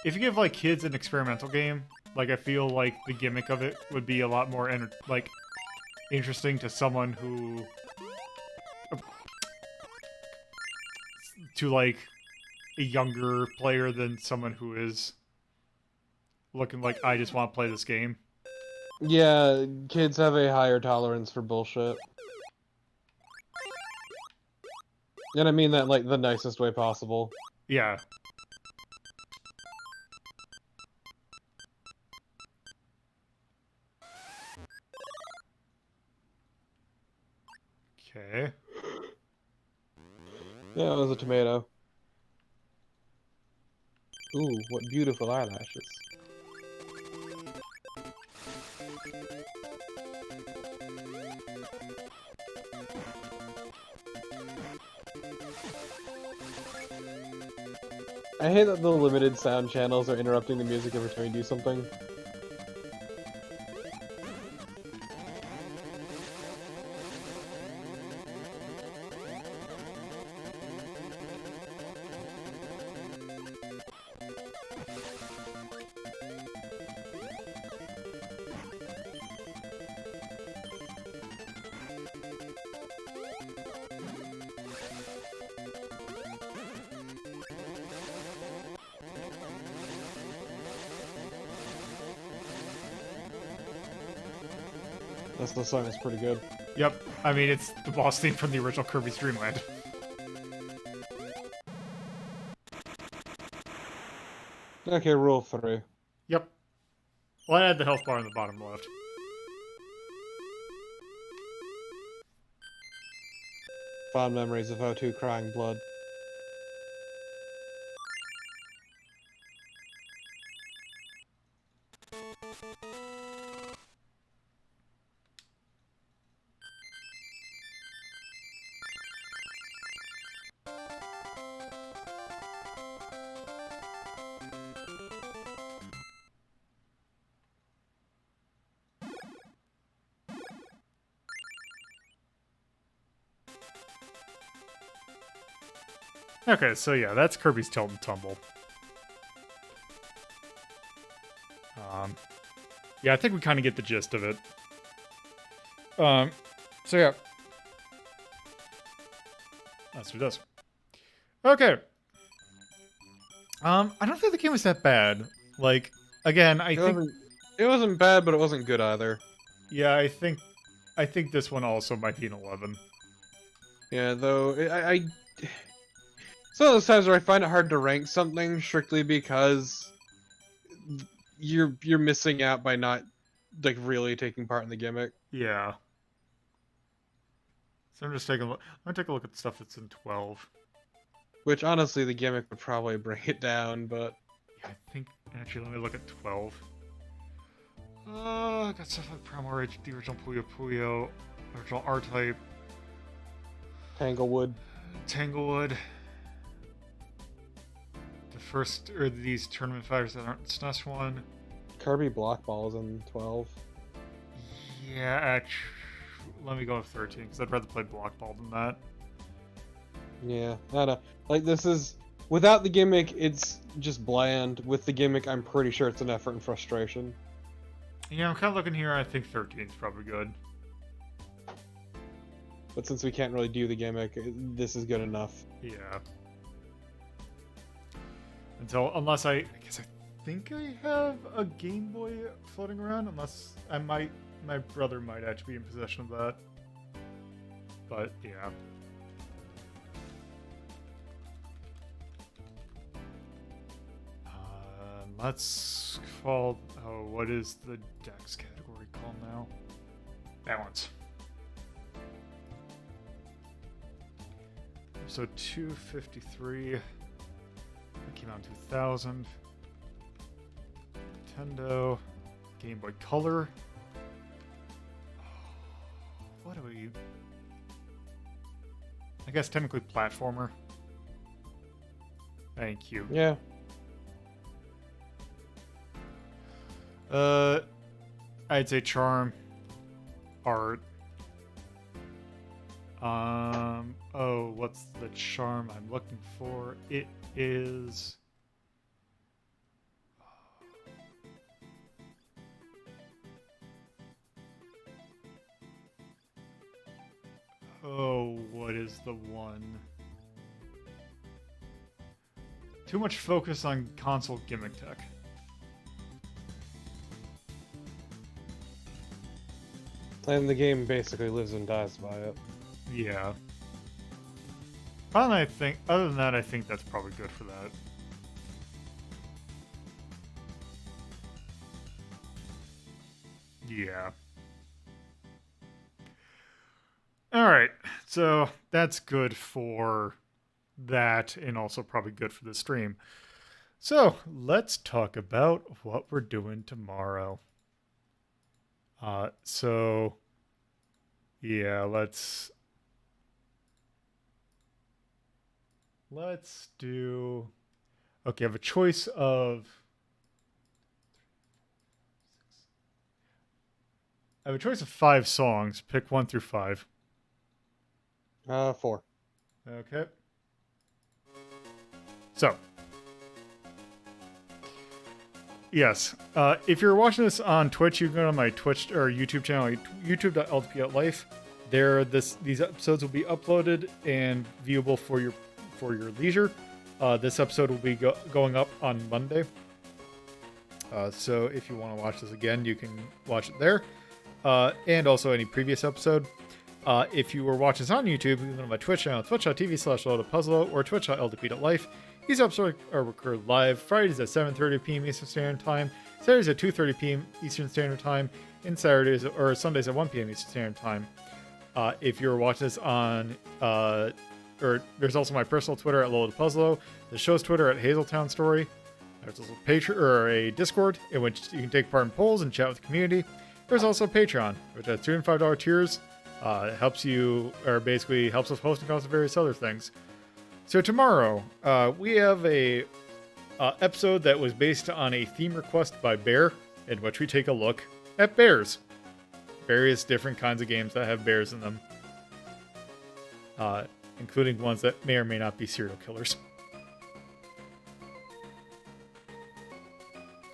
If you give, like, kids an experimental game, like, I feel like the gimmick of it would be a lot more, interesting to someone who... To, like, a younger player than someone who is looking like, I just want to play this game. Yeah, kids have a higher tolerance for bullshit. And I mean that, like, the nicest way possible. Yeah. Okay. Yeah, it was a tomato. Ooh, what beautiful eyelashes. I hate that the limited sound channels are interrupting the music every time you do something. The song is pretty good. Yep. I mean, it's the boss theme from the original Kirby's Dream Land. Okay, rule 3. Yep. Well, I had the health bar on the bottom left. Fond memories of O2 crying blood. Okay, so yeah, that's Kirby's Tilt and Tumble. Yeah, I think we kind of get the gist of it. So yeah. That's what it does. Okay. I don't think the game was that bad. Like, again, It wasn't bad, but it wasn't good either. yeah, I think this one also might be an 11. Yeah, though it's one of those times where I find it hard to rank something strictly because you're missing out by not like really taking part in the gimmick. Yeah. So I'm just taking a look. I'm gonna take a look at the stuff that's in 12. Which honestly, the gimmick would probably bring it down, but Yeah, I think actually let me look at 12. I got stuff like Primal Rage, the original Puyo Puyo, original R-Type, Tanglewood. Tanglewood. The first, or these tournament fighters that aren't SNES one. Kirby Block Ball is in 12. Yeah, actually, let me go with 13, because I'd rather play Block Ball than that. Yeah, I don't know. Like, this is... Without the gimmick, it's just bland. With the gimmick, I'm pretty sure it's an effort and frustration. Yeah, I'm kind of looking here, I think 13 is probably good. But since we can't really do the gimmick, this is good enough. Yeah. Unless I guess I think I have a Game Boy floating around, unless my brother might actually be in possession of that. But, yeah. Let's call... Oh, what is the Dex category called now? Balance. So 253. It came out in 2000. Nintendo. Game Boy Color. What do we... I guess technically platformer. Thank you. Yeah. I'd say charm, art. Oh, what's the charm I'm looking for? It is... Oh, what is the one? Too much focus on console gimmick tech. And the game basically lives and dies by it. Yeah. Other than that, I think that's probably good for that. Yeah. All right. So that's good for that, and also probably good for the stream. So let's talk about what we're doing tomorrow. So yeah, let's do. Okay, I have a choice of. I have a choice of 5 songs. Pick 1 through 5. 4. Okay. So, yes. If you're watching this on Twitch, you can go to my Twitch or YouTube channel, youtube.ltp.life. These episodes will be uploaded and viewable for your leisure. This episode will be going up on Monday. So if you want to watch this again, you can watch it there. And also any previous episode. If you were watching this on YouTube, you can go to my Twitch channel, twitch.tv/loadedpuzzle or twitch.ltp.life. These episodes are recorded live Fridays at 7:30 p.m. Eastern Standard Time, Saturdays at 2:30 p.m. Eastern Standard Time, and Sundays at 1 p.m. Eastern Standard Time. If you're watching this on, there's also my personal Twitter at loadedpuzzle, the show's Twitter at Hazeltown Story. There's also a Discord in which you can take part in polls and chat with the community. There's also Patreon, which has $2 and $5 tiers. Helps with hosting costs and various other things. So tomorrow, we have a episode that was based on a theme request by Bear, in which we take a look at bears. Various different kinds of games that have bears in them. Including ones that may or may not be serial killers.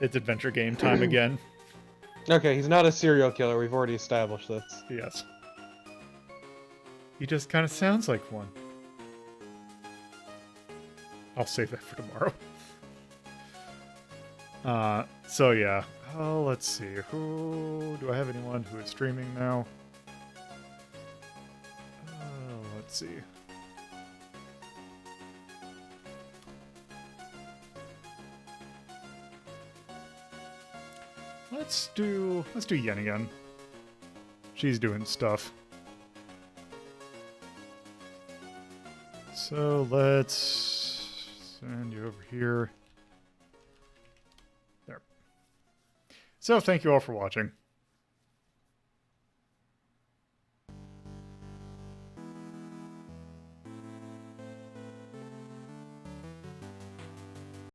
It's adventure game time again. Okay, he's not a serial killer. We've already established this. Yes. He just kind of sounds like one. I'll save that for tomorrow. So yeah. Oh, let's see. Do I have anyone who is streaming now? Let's see. Let's do Yen again. She's doing stuff. So let's send you over here. There. So thank you all for watching.